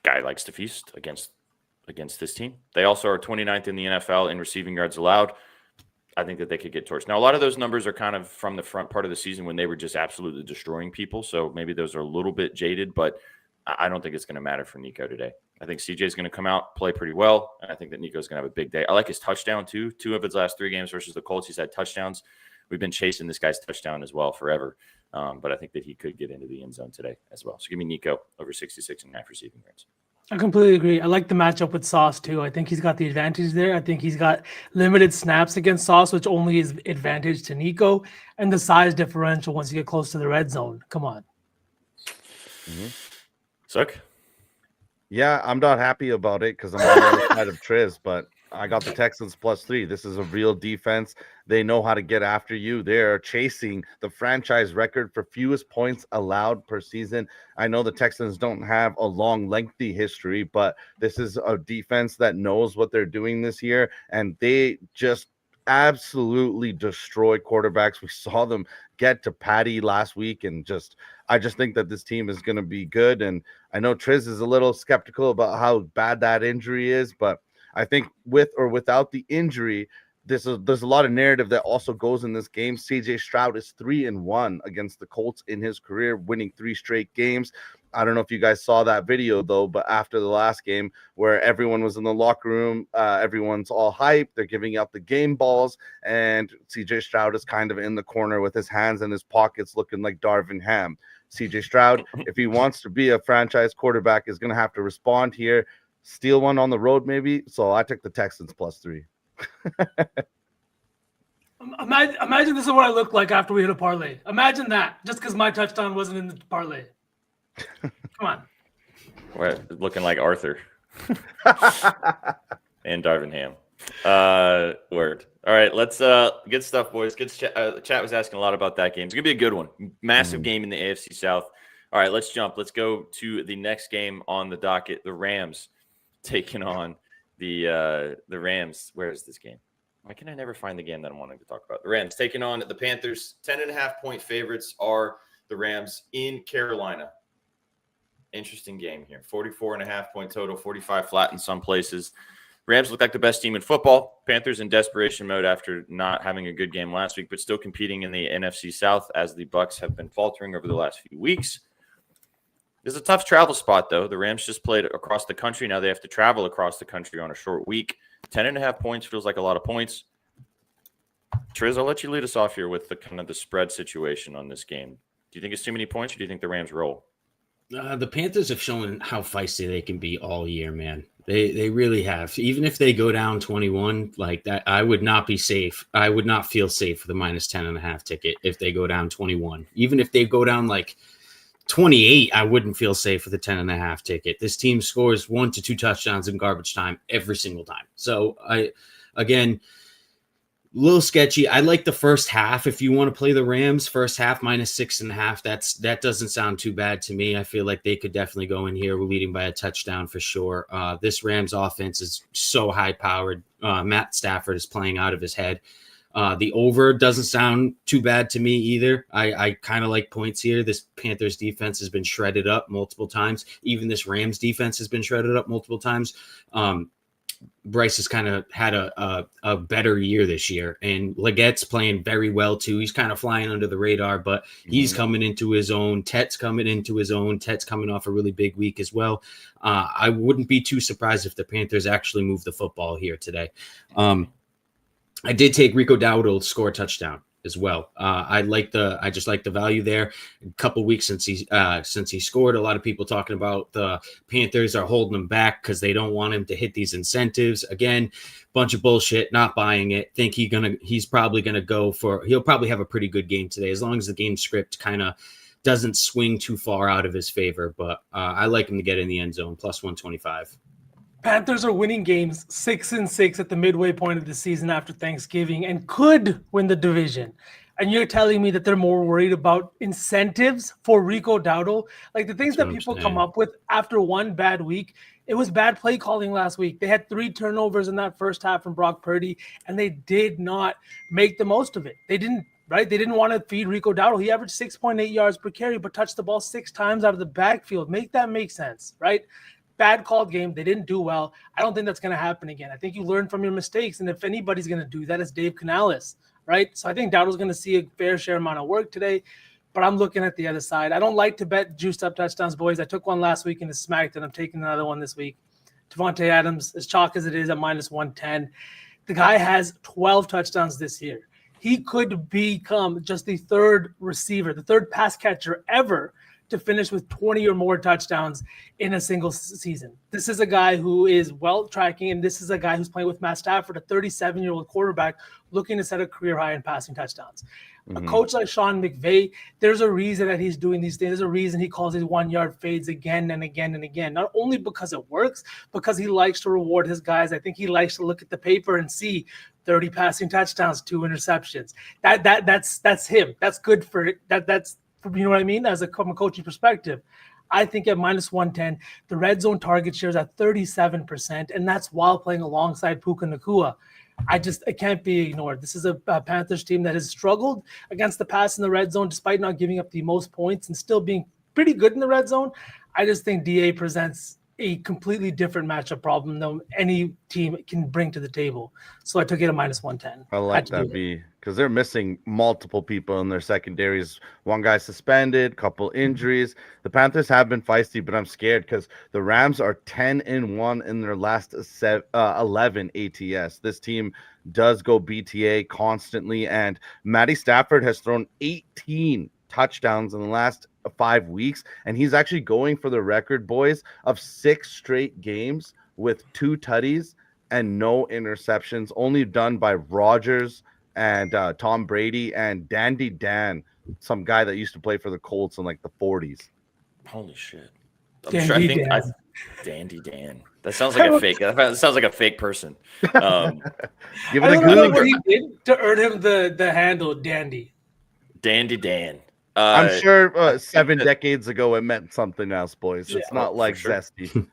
Speaker 2: Guy likes to feast against this team. They also are 29th in the NFL in receiving yards allowed. I think that they could get torched. Now, a lot of those numbers are kind of from the front part of the season when they were just absolutely destroying people. So maybe those are a little bit jaded, but I don't think it's going to matter for Nico today. I think CJ is going to come out, play pretty well, and I think that Nico's going to have a big day. I like his touchdown, too. 2 of his last 3 games versus the Colts, he's had touchdowns. We've been chasing this guy's touchdown as well forever, but I think that he could get into the end zone today as well. So give me Nico over 66.5 receiving yards.
Speaker 3: I completely agree. I like the matchup with Sauce too. I think he's got the advantage there. I think he's got limited snaps against Sauce, which only is advantage to Nico, and the size differential once you get close to the red zone. Come on.
Speaker 2: Suck.
Speaker 4: Yeah, I'm not happy about it because I'm on the other side of Triz, but I got the Texans +3. This is a real defense. They know how to get after you. They're chasing the franchise record for fewest points allowed per season. I know the Texans don't have a long, lengthy history, but this is a defense that knows what they're doing this year, and they just absolutely destroy quarterbacks. We saw them get to Patty last week, and I just think that this team is going to be good. And I know Triz is a little skeptical about how bad that injury is, but I think with or without the injury, there's a lot of narrative that also goes in this game. CJ Stroud is 3-1 against the Colts in his career, winning 3 straight games. I don't know if you guys saw that video though, but after the last game where everyone was in the locker room, everyone's all hyped. They're giving out the game balls, and CJ Stroud is kind of in the corner with his hands in his pockets looking like Darvin Ham. CJ Stroud, if he wants to be a franchise quarterback, is going to have to respond here, steal one on the road maybe. So I took the Texans +3.
Speaker 3: Imagine this is what I looked like after we hit a parlay. Imagine that, just because my touchdown wasn't in the parlay. Come on.
Speaker 2: We're looking like Arthur and Darvin Ham. Word. All right, let's good stuff, boys. Good chat was asking a lot about that game. It's gonna be a good one. Massive game in the AFC South. All right, let's jump. Let's go to the next game on the docket. The Rams taking on the Rams. Where is this game? Why can I never find the game that I'm wanting to talk about? The Rams taking on the Panthers. 10.5-point favorites are the Rams in Carolina. Interesting game here. 44.5-point total, 45 flat in some places. Rams look like the best team in football. Panthers in desperation mode after not having a good game last week, but still competing in the NFC South as the Bucs have been faltering over the last few weeks. This is a tough travel spot, though. The Rams just played across the country. Now they have to travel across the country on a short week. 10.5 points feels like a lot of points. Triz, I'll let you lead us off here with the kind of the spread situation on this game. Do you think it's too many points, or do you think the Rams roll?
Speaker 5: The Panthers have shown how feisty they can be all year, man. They really have. Even if they go down 21 like that, I would not be safe. I would not feel safe with a -10.5 ticket if they go down 21. Even if they go down like 28, I wouldn't feel safe with a 10.5 ticket. This team scores 1 to 2 touchdowns in garbage time every single time. So again, a little sketchy. I like the first half. If you want to play the Rams, first half -6.5, that doesn't sound too bad to me. I feel like they could definitely go in here. We're leading by a touchdown for sure. This Rams offense is so high powered. Matt Stafford is playing out of his head. The over doesn't sound too bad to me either. I kind of like points here. This Panthers defense has been shredded up multiple times. Even this Rams defense has been shredded up multiple times. Bryce has kind of had a better year this year, and Leggette's playing very well too. He's kind of flying under the radar, but he's coming into his own. Tet's coming into his own. Tet's coming off a really big week as well. I wouldn't be too surprised if the Panthers actually move the football here today. I did take Rico Dowdle to score a touchdown as well. I just like the value there. A couple weeks since he scored, a lot of people talking about the Panthers are holding him back because they don't want him to hit these incentives. Again, bunch of bullshit. Not buying it. Think he's probably gonna he'll probably have a pretty good game today as long as the game script kind of doesn't swing too far out of his favor. But I like him to get in the end zone +125.
Speaker 3: Panthers are winning games 6-6 at the midway point of the season after Thanksgiving and could win the division. And you're telling me that they're more worried about incentives for Rico Dowdle? Like the things that people come up with after one bad week. It was bad play calling last week. They had 3 turnovers in that first half from Brock Purdy, and they did not make the most of it. They didn't, right? They didn't want to feed Rico Dowdle. He averaged 6.8 yards per carry, but touched the ball 6 times out of the backfield. Make that make sense, right? Bad called game. They didn't do well. I don't think that's going to happen again. I think you learn from your mistakes. And if anybody's going to do that, it's Dave Canales, right? So I think Dowdle's going to see a fair share amount of work today, but I'm looking at the other side. I don't like to bet juiced up touchdowns, boys. I took one last week and it smacked, and I'm taking another one this week. Devontae Adams, as chalk as it is at -110. The guy has 12 touchdowns this year. He could become just the third receiver, the third pass catcher ever to finish with 20 or more touchdowns in a single season. This is a guy who is well tracking, and this is a guy who's playing with Matt Stafford, a 37-year-old quarterback looking to set a career high in passing touchdowns. A coach like Sean McVay, there's a reason that he's doing these things. There's a reason he calls these 1-yard fades again and again and again. Not only because it works, because he likes to reward his guys. I think he likes to look at the paper and see 30 passing touchdowns, 2 interceptions. That's him. That's good for it. That's you know what I mean? From a coaching perspective. I think at -110, the red zone target share is at 37%, and that's while playing alongside Puka Nacua. It can't be ignored. This is a Panthers team that has struggled against the pass in the red zone, despite not giving up the most points and still being pretty good in the red zone. I just think DA presents a completely different matchup problem than any team can bring to the table. So I took it at -110.
Speaker 4: I like that, B, because they're missing multiple people in their secondaries. One guy suspended, couple injuries. The Panthers have been feisty, but I'm scared because the Rams are 10-1 in their last 11 ATS. This team does go BTA constantly, and Matty Stafford has thrown 18 touchdowns in the last 5 weeks, and he's actually going for the record, boys, of 6 straight games with 2 tutties and no interceptions, only done by Rodgers and Tom Brady and Dandy Dan, some guy that used to play for the Colts in like the 40s.
Speaker 2: Holy shit!
Speaker 3: Dandy
Speaker 2: Dandy Dan. That sounds like a fake. That sounds like a fake person.
Speaker 4: Give it
Speaker 3: I
Speaker 4: a
Speaker 3: don't know
Speaker 4: Google.
Speaker 3: what he did to earn him the handle Dandy.
Speaker 2: Dandy Dan.
Speaker 4: I'm sure 7 decades ago it meant something else, boys. It's
Speaker 3: Yeah,
Speaker 4: not like
Speaker 2: sure.
Speaker 4: Zesty.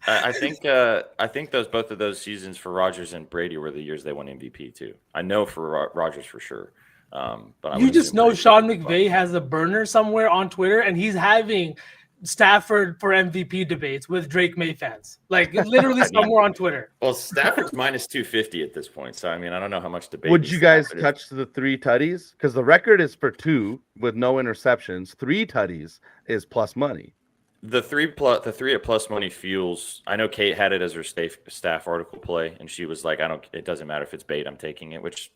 Speaker 2: I think both of those seasons for Rodgers and Brady were the years they won MVP too. I know for Rodgers for sure. But
Speaker 3: You just know Sean McVay has a burner somewhere on Twitter, and he's having Stafford for MVP debates with Drake May fans, like literally somewhere on Twitter.
Speaker 2: Well, Stafford's -250 at this point, so I mean, I don't know how much debate.
Speaker 4: Would you guys
Speaker 2: Stafford is.
Speaker 4: touch the 3 tutties? Because the record is for 2 with no interceptions. 3 tutties is plus money.
Speaker 2: The 3 at plus money feels. I know Kate had it as her staff article play, and she was like, It doesn't matter if it's bait, I'm taking it," which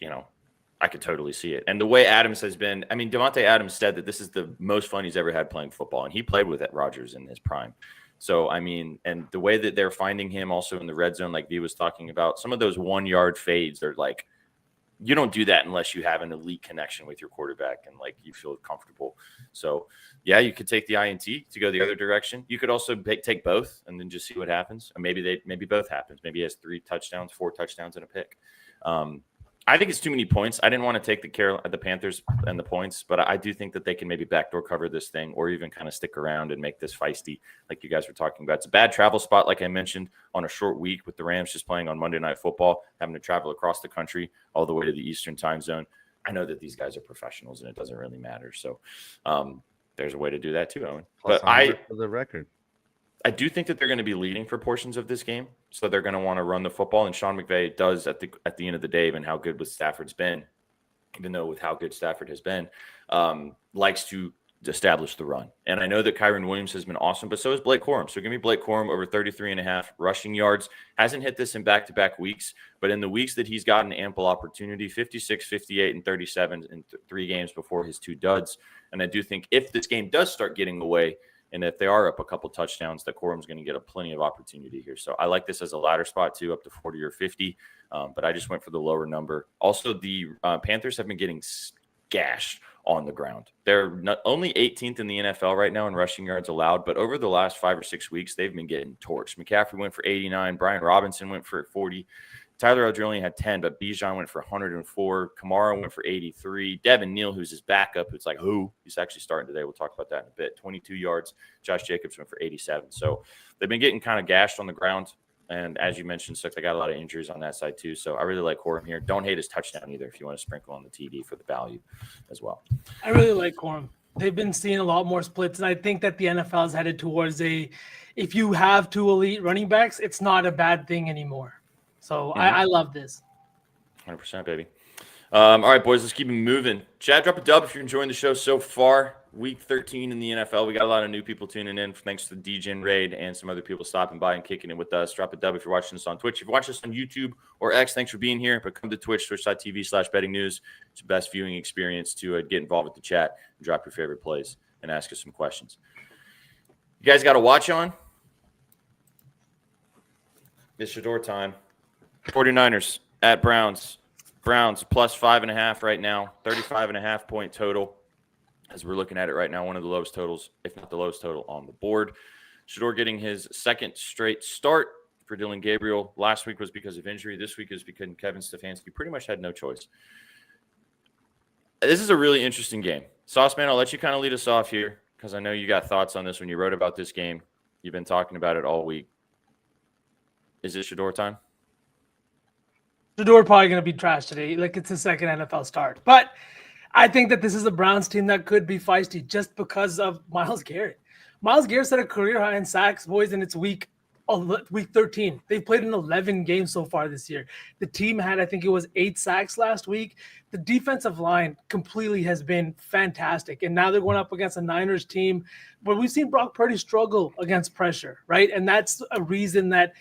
Speaker 2: I could totally see it. And the way Adams has been, I mean, Devontae Adams said that this is the most fun he's ever had playing football, and he played with Rodgers in his prime. So, I mean, and the way that they're finding him also in the red zone, like V was talking about, some of those 1-yard fades, they're like, you don't do that unless you have an elite connection with your quarterback and like you feel comfortable. So, yeah, you could take the INT to go the other direction. You could also take both and then just see what happens. Or maybe both happens. Maybe he has 3 touchdowns, 4 touchdowns, and a pick. I think it's too many points. I didn't want to take the Panthers and the points, but I do think that they can maybe backdoor cover this thing or even kind of stick around and make this feisty like you guys were talking about. It's a bad travel spot, like I mentioned, on a short week with the Rams just playing on Monday Night Football, having to travel across the country all the way to the Eastern time zone. I know that these guys are professionals and it doesn't really matter. So there's a way to do that too, Owen.
Speaker 4: Plus
Speaker 2: But
Speaker 4: for the record.
Speaker 2: I do think that they're going to be leading for portions of this game, so they're going to want to run the football. And Sean McVay does at the end of the day, even how good Stafford's been, even though with how good Stafford has been, likes to establish the run. And I know that Kyron Williams has been awesome, but so is Blake Corum. So give me Blake Corum over 33.5 rushing yards. Hasn't hit this in back-to-back weeks, but in the weeks that he's gotten ample opportunity, 56, 58, and 37 in 3 games before his 2 duds. And I do think if this game does start getting away, and if they are up a couple touchdowns, that Corum's going to get plenty of opportunity here. So I like this as a ladder spot too, up to 40 or 50. But I just went for the lower number. Also, the Panthers have been getting gashed on the ground. They're not only 18th in the NFL right now in rushing yards allowed, but over the last 5 or 6 weeks, they've been getting torched. McCaffrey went for 89. Brian Robinson went for 40. Tyler Algier only had 10, but Bijan went for 104. Kamara went for 83. Devin Neal, who's his backup, who's like, he's actually starting today. We'll talk about that in a bit. 22 yards. Josh Jacobs went for 87. So they've been getting kind of gashed on the ground. And as you mentioned, Six, they got a lot of injuries on that side too. So I really like Corum here. Don't hate his touchdown either if you want to sprinkle on the TD for the value as well.
Speaker 3: I really like Corum. They've been seeing a lot more splits, and I think that the NFL is headed towards if you have 2 elite running backs, it's not a bad thing anymore. So I love this.
Speaker 2: 100%, baby. All right, boys, let's keep it moving. Chad, drop a dub if you're enjoying the show so far. Week 13 in the NFL. We got a lot of new people tuning in thanks to the DGen Raid and some other people stopping by and kicking it with us. Drop a dub if you're watching us on Twitch. If you're watching us on YouTube or X, thanks for being here. But come to Twitch, twitch.tv/bettingnews. It's the best viewing experience to get involved with the chat and drop your favorite plays and ask us some questions. You guys got a watch on? It's Shador time. 49ers at Browns. Browns plus 5.5 right now. 35.5 point total. As we're looking at it right now, one of the lowest totals, if not the lowest total on the board. Shador getting his second straight start for Dylan Gabriel. Last week was because of injury. This week is because Kevin Stefanski pretty much had no choice. This is a really interesting game. Sauceman, I'll let you kind of lead us off here because I know you got thoughts on this when you wrote about this game. You've been talking about it all week. Is it Shador time?
Speaker 3: Shador probably going to be trash today. Like, it's his second NFL start. But I think that this is a Browns team that could be feisty just because of Myles Garrett. Myles Garrett set a career high in sacks, boys, and it's week 13. They've played in 11 games so far this year. The team had, I think it was 8 sacks last week. The defensive line completely has been fantastic. And now they're going up against a Niners team where we've seen Brock Purdy struggle against pressure, right? And that's a reason that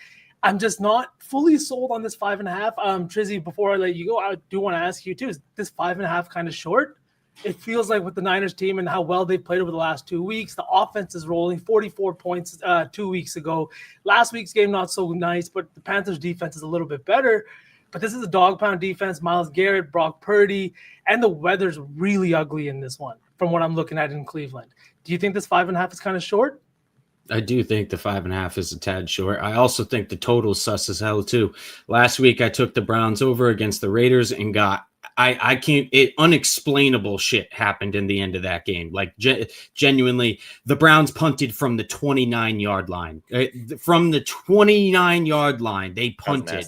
Speaker 3: I'm just not fully sold on this 5.5. Trizzy, before I let you go, I do want to ask you too, is this 5.5 kind of short? It feels like with the Niners team and how well they've played over the last 2 weeks, the offense is rolling 44 points 2 weeks ago. Last week's game, not so nice, but the Panthers defense is a little bit better. But this is a dog pound defense. Myles Garrett, Brock Purdy, and the weather's really ugly in this one from what I'm looking at in Cleveland. Do you think this 5.5 is kind of short?
Speaker 5: I do think the 5.5 is a tad short. I also think the total's sus as hell too. Last week I took the Browns over against the Raiders and got unexplainable shit happened in the end of that game. Like genuinely, the Browns punted from the 29-yard line. From the 29-yard line, they punted.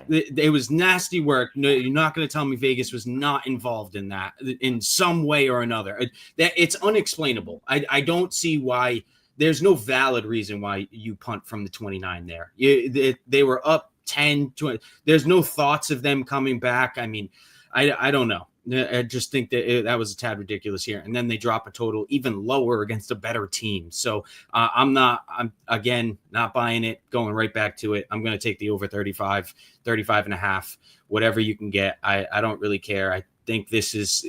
Speaker 5: It was nasty work. No, you're not going to tell me Vegas was not involved in that in some way or another. It's unexplainable. I don't see why. There's no valid reason why you punt from the 29 there. They were up 10, 20. There's no thoughts of them coming back. I mean, I don't know. I just think that was a tad ridiculous here. And then they drop a total even lower against a better team. So I'm again not buying it, going right back to it. I'm going to take the over 35.5, whatever you can get. I don't really care. I think this is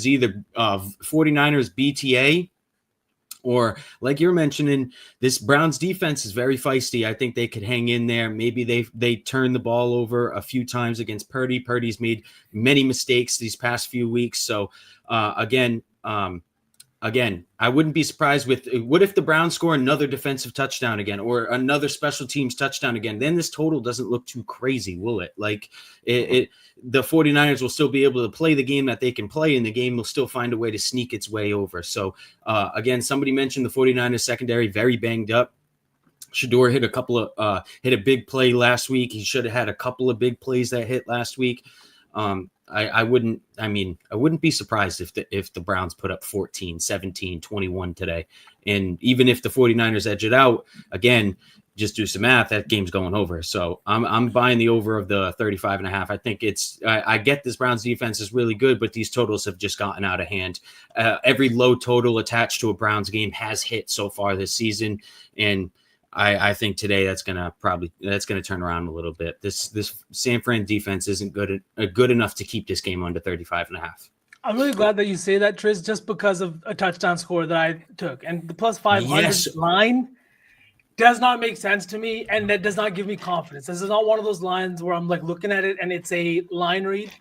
Speaker 5: either 49ers BTA, or like you're mentioning, this Browns defense is very feisty. I think they could hang in there. Maybe they turn the ball over a few times against Purdy. Purdy's made many mistakes these past few weeks. So again, I wouldn't be surprised with what if the Browns score another defensive touchdown again or another special teams touchdown again. Then this total doesn't look too crazy, will it? Like the 49ers will still be able to play the game that they can play, and the game will still find a way to sneak its way over. So again, somebody mentioned the 49ers secondary very banged up. Shador hit a big play last week. He should have had a couple of big plays that hit last week. I wouldn't be surprised if the Browns put up 14, 17, 21 today. And even if the 49ers edge it out, again, just do some math, that game's going over. So I'm buying the over of the 35.5. I think I get this Browns defense is really good, but these totals have just gotten out of hand. Every low total attached to a Browns game has hit so far this season. And I think today that's gonna turn around a little bit. This San Fran defense isn't good enough to keep this game under 35.5.
Speaker 3: I'm really glad that you say that, Triz, just because of a touchdown score that I took. And the plus 500 line does not make sense to me, and that does not give me confidence. This is not one of those lines where I'm like looking at it and it's a line read.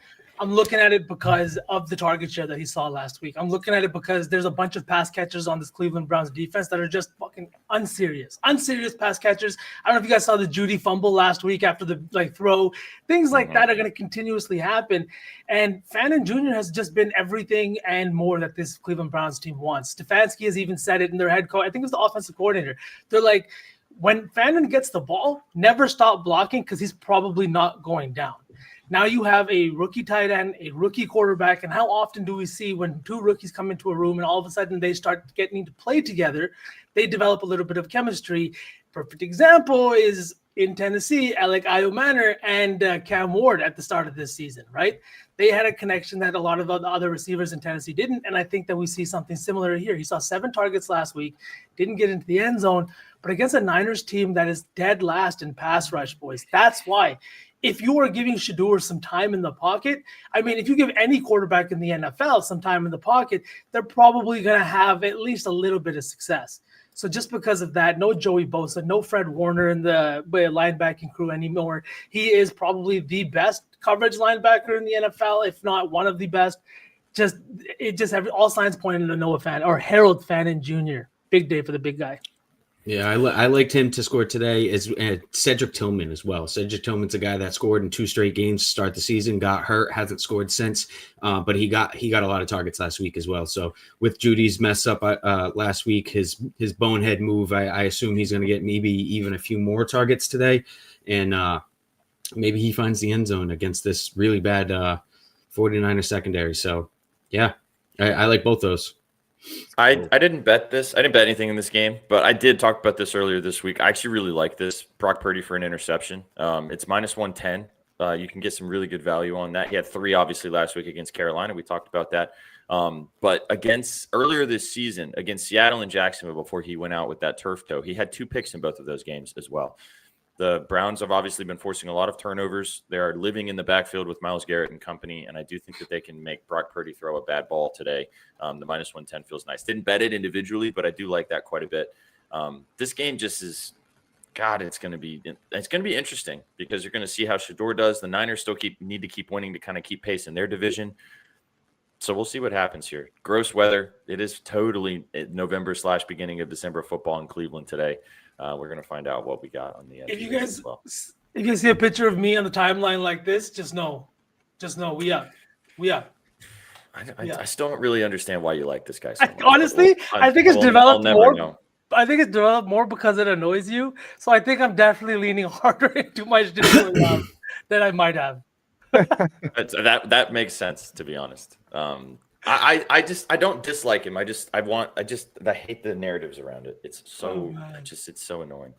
Speaker 3: I'm looking at it because of the target share that he saw last week. I'm looking at it because there's a bunch of pass catchers on this Cleveland Browns defense that are just fucking unserious pass catchers. I don't know if you guys saw the Judy fumble last week after the throw. Things like that are going to continuously happen. And Fannin Jr. has just been everything and more that this Cleveland Browns team wants. Stefanski has even said it in their head coach. I think it was the offensive coordinator. They're like, when Fannin gets the ball, never stop blocking because he's probably not going down. Now you have a rookie tight end, a rookie quarterback, and how often do we see when two rookies come into a room and all of a sudden they start getting to play together, they develop a little bit of chemistry. Perfect example is in Tennessee, Alec Manor and Cam Ward at the start of this season, right? They had a connection that a lot of the other receivers in Tennessee didn't, and I think that we see something similar here. He saw 7 targets last week, didn't get into the end zone, but against a Niners team that is dead last in pass rush, boys. That's why. if you are giving Shador some time in the pocket, I mean, if you give any quarterback in the NFL some time in the pocket, they're probably going to have at least a little bit of success. So just because of that, no Joey Bosa, no Fred Warner in the linebacking crew anymore. He is probably the best coverage linebacker in the NFL, if not one of the best. All signs pointing to Noah Fan or Harold Fannin Jr. Big day for the big guy.
Speaker 5: Yeah, I liked him to score today as Cedric Tillman as well. Cedric Tillman's a guy that scored in 2 straight games to start the season, got hurt, hasn't scored since, but he got a lot of targets last week as well. So with Judy's mess up last week, his bonehead move, I assume he's going to get maybe even a few more targets today, and maybe he finds the end zone against this really bad 49er secondary. So yeah, I like both those.
Speaker 2: I didn't bet this. I didn't bet anything in this game, but I did talk about this earlier this week. I actually really like this. Brock Purdy for an interception. It's minus 110. You can get some really good value on that. He had 3 obviously last week against Carolina. We talked about that. But earlier this season against Seattle and Jacksonville before he went out with that turf toe, he had 2 picks in both of those games as well. The Browns have obviously been forcing a lot of turnovers. They are living in the backfield with Myles Garrett and company, and I do think that they can make Brock Purdy throw a bad ball today. The minus 110 feels nice. Didn't bet it individually, but I do like that quite a bit. This game just is – God, it's going to be interesting because you're going to see how Shador does. The Niners still need to keep winning to kind of keep pace in their division. So we'll see what happens here. Gross weather. It is totally November/beginning of December football in Cleveland today. We're going to find out what we got on the end.
Speaker 3: If you guys see a picture of me on the timeline like this, just know we up.
Speaker 2: I still don't really understand why you like this guy so much.
Speaker 3: Honestly, I think it's developed more.
Speaker 2: Know.
Speaker 3: I think it's developed more because it annoys you. So I think I'm definitely leaning harder into my Shador than I might have.
Speaker 2: That makes sense, to be honest. I don't dislike him. I hate the narratives around it. It's so it's so annoying.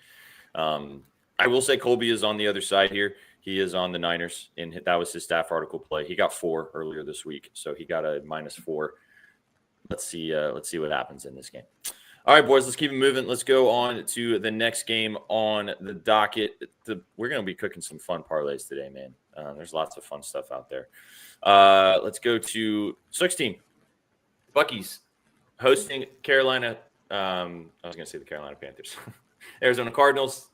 Speaker 2: I will say Colby is on the other side here. He is on the Niners, and that was his staff article play. He got 4 earlier this week, so he got a -4. Let's see what happens in this game. All right, boys, let's keep it moving. Let's go on to the next game on the docket. We're going to be cooking some fun parlays today, man. There's lots of fun stuff out there. Let's go to 16. Bucky's hosting Carolina. I was going to say the Carolina Panthers. Arizona Cardinals.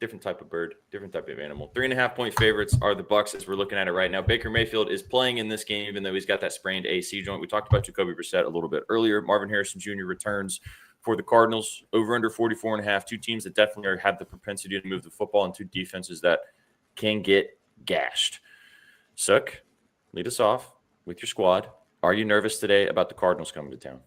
Speaker 2: Different type of bird, different type of animal. 3.5-point favorites are the Bucs as we're looking at it right now. Baker Mayfield is playing in this game, even though he's got that sprained AC joint. We talked about Jacoby Brissett a little bit earlier. Marvin Harrison Jr. returns for the Cardinals. Over under 44.5. 2 teams that definitely have the propensity to move the football, and 2 defenses that can get gashed. Suk, lead us off with your squad. Are you nervous today about the Cardinals coming to town?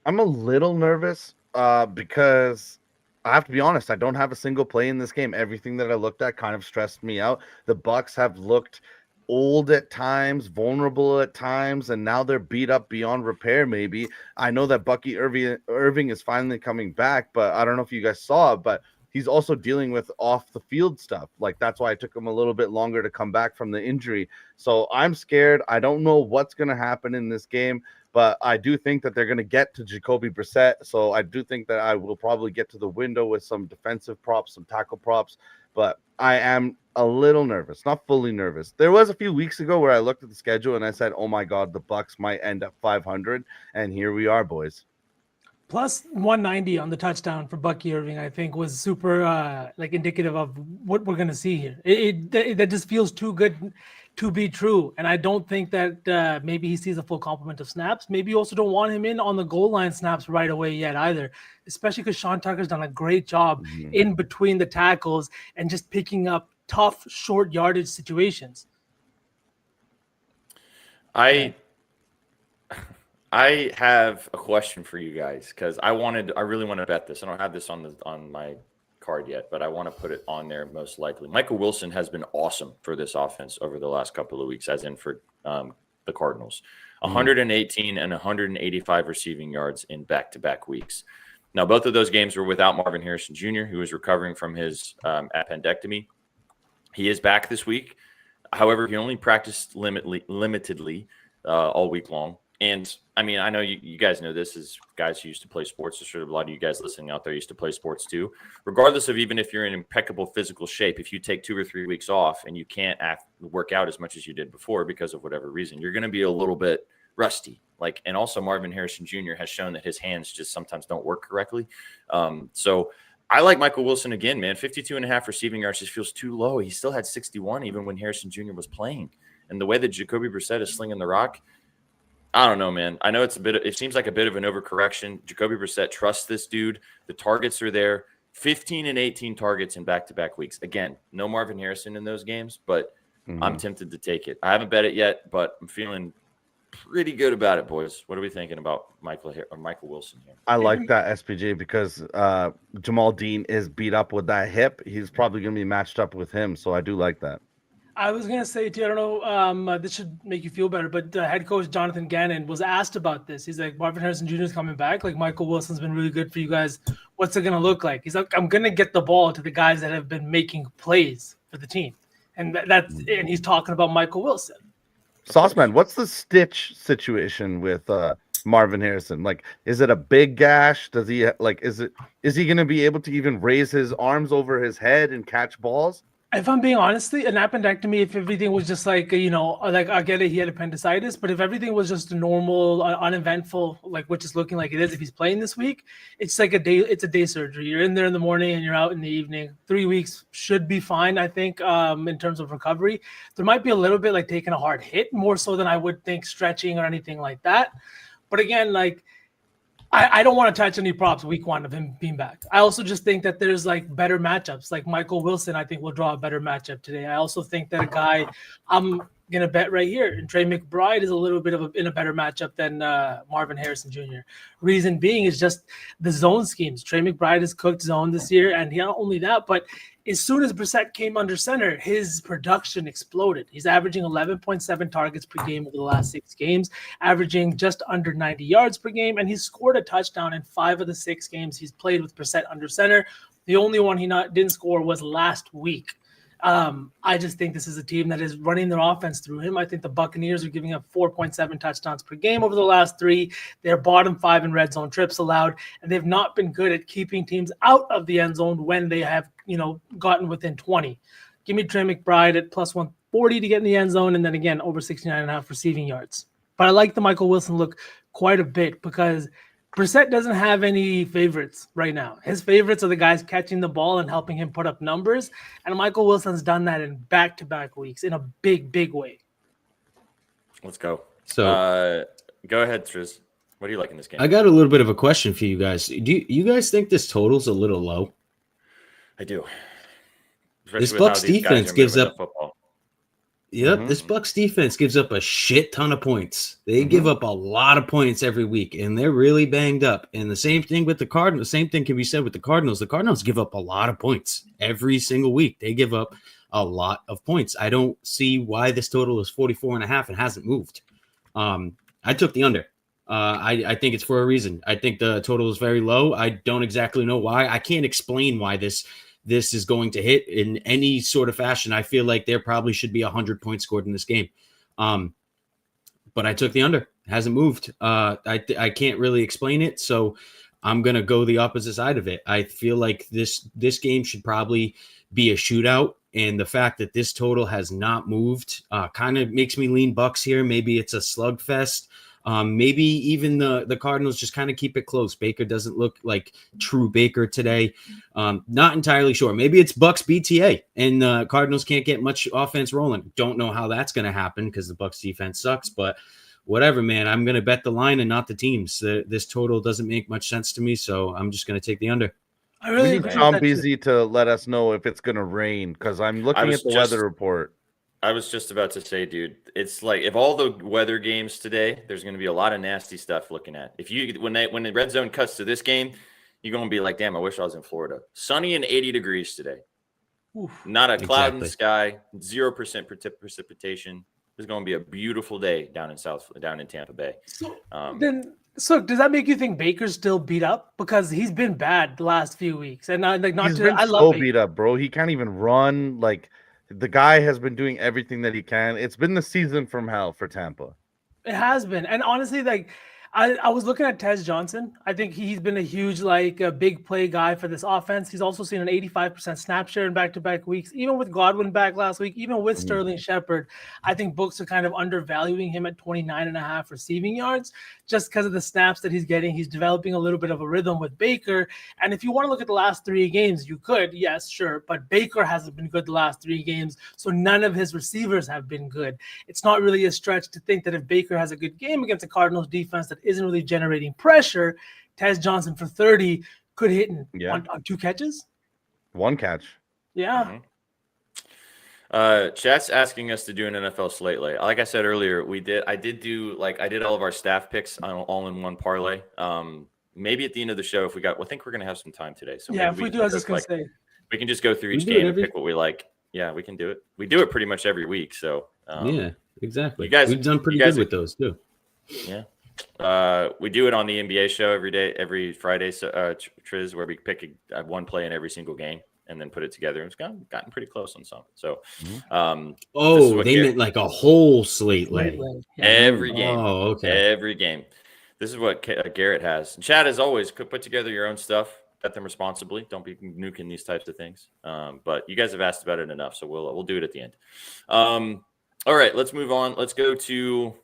Speaker 4: I'm a little nervous because I have to be honest, I don't have a single play in this game. Everything that I looked at kind of stressed me out. The Bucs have looked old at times, vulnerable at times, and now they're beat up beyond repair maybe. I know that Bucky Irving is finally coming back, but I don't know if you guys saw it, but he's also dealing with off the field stuff. Like, that's why it took him a little bit longer to come back from the injury. So I'm scared. I don't know what's going to happen in this game, but I do think that they're going to get to Jacoby Brissett. So I do think that I will probably get to the window with some defensive props, some tackle props, but I am a little nervous, not fully nervous. There was a few weeks ago where I looked at the schedule and I said, oh my God, the Bucs might end up 500. And here we are, boys.
Speaker 3: Plus 190 on the touchdown for Bucky Irving, I think, was super indicative of what we're going to see here. That just feels too good to be true. And I don't think that maybe he sees a full complement of snaps. Maybe you also don't want him in on the goal line snaps right away yet either, especially because Sean Tucker's done a great job in between the tackles and just picking up tough, short yardage situations.
Speaker 2: I have a question for you guys because I really want to bet this. I don't have this on my card yet, but I want to put it on there most likely. Michael Wilson has been awesome for this offense over the last couple of weeks, as in for the Cardinals. 118 and 185 receiving yards in back-to-back weeks. Now, both of those games were without Marvin Harrison Jr., who was recovering from his appendectomy. He is back this week. However, he only practiced limitedly all week long. And I mean, I know you guys know this as guys who used to play sports. There's sort of a lot of you guys listening out there used to play sports too. Regardless of even if you're in impeccable physical shape, if you take 2 or 3 weeks off and you can't work out as much as you did before because of whatever reason, you're going to be a little bit rusty. Like, and also Marvin Harrison Jr. has shown that his hands just sometimes don't work correctly. So I like Michael Wilson again, man. 52.5 receiving yards just feels too low. He still had 61 even when Harrison Jr. was playing. And the way that Jacoby Brissett is slinging the rock, I don't know, man. I know it seems like a bit of an overcorrection. Jacoby Brissett trusts this dude. The targets are there. 15 and 18 targets in back-to-back weeks. Again, no Marvin Harrison in those games, but I'm tempted to take it. I haven't bet it yet, but I'm feeling pretty good about it, boys. What are we thinking about Michael Wilson here?
Speaker 4: I like that SPJ because Jamal Dean is beat up with that hip. He's probably going to be matched up with him, so I do like that.
Speaker 3: I was going to say to you, I don't know, this should make you feel better, but head coach Jonathan Gannon was asked about this. He's like, Marvin Harrison Jr. is coming back. Like, Michael Wilson's been really good for you guys. What's it going to look like? He's like, I'm going to get the ball to the guys that have been making plays for the team. And and he's talking about Michael Wilson.
Speaker 4: Sauceman, what's the stitch situation with Marvin Harrison? Like, is it a big gash? Does he is he going to be able to even raise his arms over his head and catch balls?
Speaker 3: If I'm being honest, an appendectomy, if everything was just like, like I get it, he had appendicitis, but if everything was just normal, uneventful, like which is looking like it is if he's playing this week, it's like it's a day surgery. You're in there in the morning and you're out in the evening. 3 weeks should be fine, I think, in terms of recovery. There might be a little bit like taking a hard hit, more so than I would think stretching or anything like that. But again, like, I don't want to touch any props week 1 of him being back. I also just think that there's like better matchups. Like Michael Wilson, I think will draw a better matchup today. I also think that a guy I'm going to bet right here, and Trey McBride is a little bit in a better matchup than Marvin Harrison Jr. Reason being is just the zone schemes. Trey McBride has cooked zone this year, and not only that, but as soon as Brissett came under center, his production exploded. He's averaging 11.7 targets per game over the last 6 games, averaging just under 90 yards per game, and he's scored a touchdown in 5 of the 6 games he's played with Brissett under center. The only one he didn't score was last week. I just think this is a team that is running their offense through him. I think the Buccaneers are giving up 4.7 touchdowns per game over the last 3. They're bottom 5 in red zone trips allowed, and they've not been good at keeping teams out of the end zone when they have, gotten within 20. Give me Trey McBride at plus 140 to get in the end zone, and then again, over 69.5 receiving yards. But I like the Michael Wilson look quite a bit because Brissett doesn't have any favorites right now. His favorites are the guys catching the ball and helping him put up numbers. And Michael Wilson's done that in back-to-back weeks in a big, big way.
Speaker 2: Let's go.
Speaker 5: So
Speaker 2: go ahead, Triz. What do you like in this game?
Speaker 5: I got a little bit of a question for you guys. Do you guys think this total's a little low?
Speaker 2: I do.
Speaker 5: This Bucs defense gives up football. Yep, this Bucs defense gives up a shit ton of points. They give up a lot of points every week, and they're really banged up. And the same thing with the Cardinals. The same thing can be said with the Cardinals. The Cardinals give up a lot of points every single week. They give up a lot of points. I don't see why this total is 44.5 and hasn't moved. I took the under. I think it's for a reason. I think the total is very low. I don't exactly know why. I can't explain why this is going to hit in any sort of fashion. I feel like there probably should be 100 points scored in this game. But I took the under. It hasn't moved. I can't really explain it, so I'm going to go the opposite side of it. I feel like this game should probably be a shootout, and the fact that this total has not moved kind of makes me lean Bucks here. Maybe it's a slugfest. Maybe even the Cardinals just kind of keep it close. Baker doesn't look like true Baker today. Not entirely sure. Maybe it's Bucks BTA and the Cardinals can't get much offense rolling. Don't know how that's going to happen because the Bucks defense sucks, but whatever, man. I'm going to bet the line and not the teams. This total doesn't make much sense to me, so I'm just going to take the under.
Speaker 3: I really
Speaker 4: need Sean Beasley to let us know if it's going to rain because I'm looking at the weather report.
Speaker 2: I was just about to say, dude, it's like if all the weather games today, there's going to be a lot of nasty stuff looking at. If you when the red zone cuts to this game, you're going to be like, damn, I wish I was in Florida. Sunny and 80 degrees today. Oof. Not a cloud in the sky, 0% precipitation. It's going to be a beautiful day down in Tampa Bay.
Speaker 3: So does that make you think Baker's still beat up because he's been bad the last few weeks? And I love
Speaker 4: beat up, bro. He can't even run. Like the guy has been doing everything that he can. It's been the season from hell for Tampa.
Speaker 3: It has been. And honestly, like I was looking at Tez Johnson. I think he's been a huge, like a big play guy for this offense. He's also seen an 85% snap share in back-to-back weeks, even with Godwin back last week, even with Sterling Shepard. I think books are kind of undervaluing him at 29.5 receiving yards just because of the snaps that he's getting. He's developing a little bit of a rhythm with Baker. And if you want to look at the last 3 games, you could, yes, sure. But Baker hasn't been good the last 3 games, so none of his receivers have been good. It's not really a stretch to think that if Baker has a good game against the Cardinals defense that isn't really generating pressure, Tez Johnson for 30 could hit on 2 catches.
Speaker 4: 1 catch.
Speaker 3: Yeah.
Speaker 2: Chat's asking us to do an NFL slate late. Like I said earlier, I did all of our staff picks all in one parlay. Maybe at the end of the show, if I think we're gonna have some time today. So
Speaker 3: yeah, if we do, I was just gonna say
Speaker 2: we can just go through each game and pick what we like. Yeah, we can do it. We do it pretty much every week. So
Speaker 5: yeah, exactly. We've done pretty good with those too.
Speaker 2: Yeah. We do it on the NBA show every Friday, Triz, where we pick one play in every single game and then put it together. It's gotten pretty close on some. So,
Speaker 5: they meant like a whole slate lay.
Speaker 2: Every game.
Speaker 5: Oh, okay.
Speaker 2: Every game. This is what Garrett has. Chad, as always, could put together your own stuff. Bet them responsibly. Don't be nuking these types of things. But you guys have asked about it enough, so we'll do it at the end. All right, let's move on. Let's go to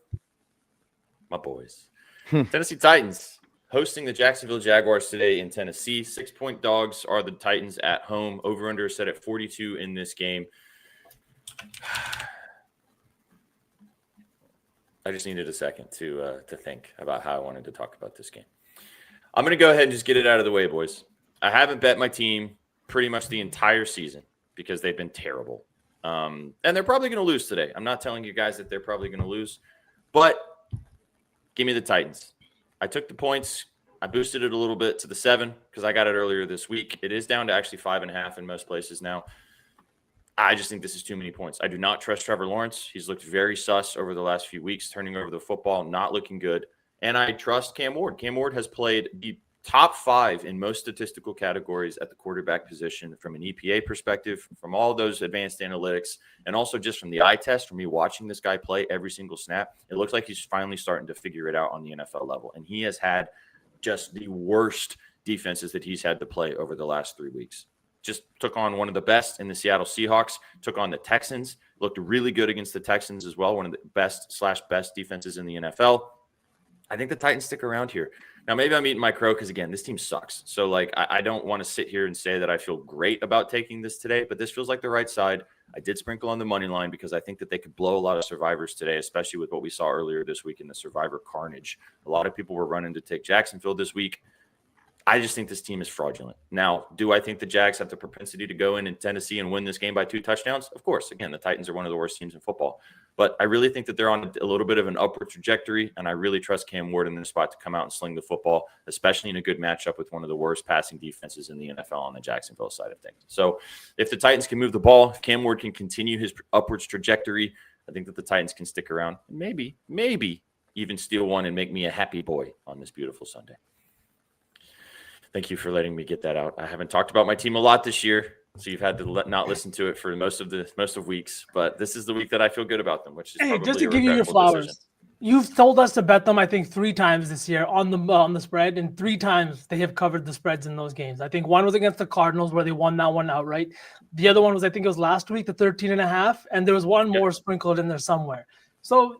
Speaker 2: my boys. Tennessee Titans hosting the Jacksonville Jaguars today in Tennessee. 6-point dogs are the Titans at home. Over-under set at 42 in this game. I just needed a second to think about how I wanted to talk about this game. I'm going to go ahead and just get it out of the way, boys. I haven't bet my team pretty much the entire season because they've been terrible. And they're probably going to lose today. I'm not telling you guys that they're probably going to lose, but give me the Titans. I took the points. I boosted it a little bit to the 7 because I got it earlier this week. It is down to actually 5.5 in most places now. I just think this is too many points. I do not trust Trevor Lawrence. He's looked very sus over the last few weeks, turning over the football, not looking good. And I trust Cam Ward. Cam Ward has played the top 5 in most statistical categories at the quarterback position from an EPA perspective, from all those advanced analytics, and also just from the eye test, from me watching this guy play every single snap. It looks like he's finally starting to figure it out on the NFL level. And he has had just the worst defenses that he's had to play over the last 3 weeks. Just took on one of the best in the Seattle Seahawks, took on the Texans, looked really good against the Texans as well, one of the best defenses in the NFL. I think the Titans stick around here. Now, maybe I'm eating my crow because, again, this team sucks. So, I don't want to sit here and say that I feel great about taking this today, but this feels like the right side. I did sprinkle on the money line because I think that they could blow a lot of survivors today, especially with what we saw earlier this week in the survivor carnage. A lot of people were running to take Jacksonville this week. I just think this team is fraudulent. Now, do I think the Jags have the propensity to go in Tennessee and win this game by 2 touchdowns? Of course. Again, the Titans are one of the worst teams in football. But I really think that they're on a little bit of an upward trajectory, and I really trust Cam Ward in their spot to come out and sling the football, especially in a good matchup with one of the worst passing defenses in the NFL on the Jacksonville side of things. So if the Titans can move the ball, if Cam Ward can continue his upwards trajectory, I think that the Titans can stick around and maybe even steal one and make me a happy boy on this beautiful Sunday. Thank you for letting me get that out. I haven't talked about my team a lot this year, so you've had to not listen to it for most of weeks. But this is the week that I feel good about them, which is probably
Speaker 3: just to give you your flowers. Decision. You've told us to bet them, I think, 3 times this year on the spread, and 3 times they have covered the spreads in those games. I think one was against the Cardinals where they won that one outright. The other one was, I think it was last week, the 13.5, and there was one more sprinkled in there somewhere. So,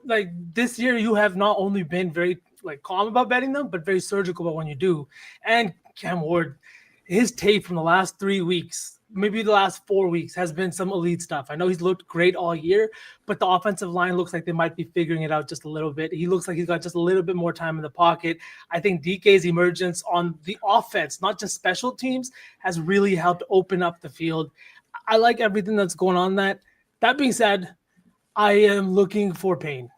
Speaker 3: this year, you have not only been very calm about betting them, but very surgical about when you do. And Cam Ward, his tape from the last 3 weeks, maybe the last 4 weeks, has been some elite stuff. I know he's looked great all year, but the offensive line looks like they might be figuring it out just a little bit. He looks like he's got just a little bit more time in the pocket. I think DK's emergence on the offense, not just special teams, has really helped open up the field. I like everything that's going on that. That being said, I am looking for pain.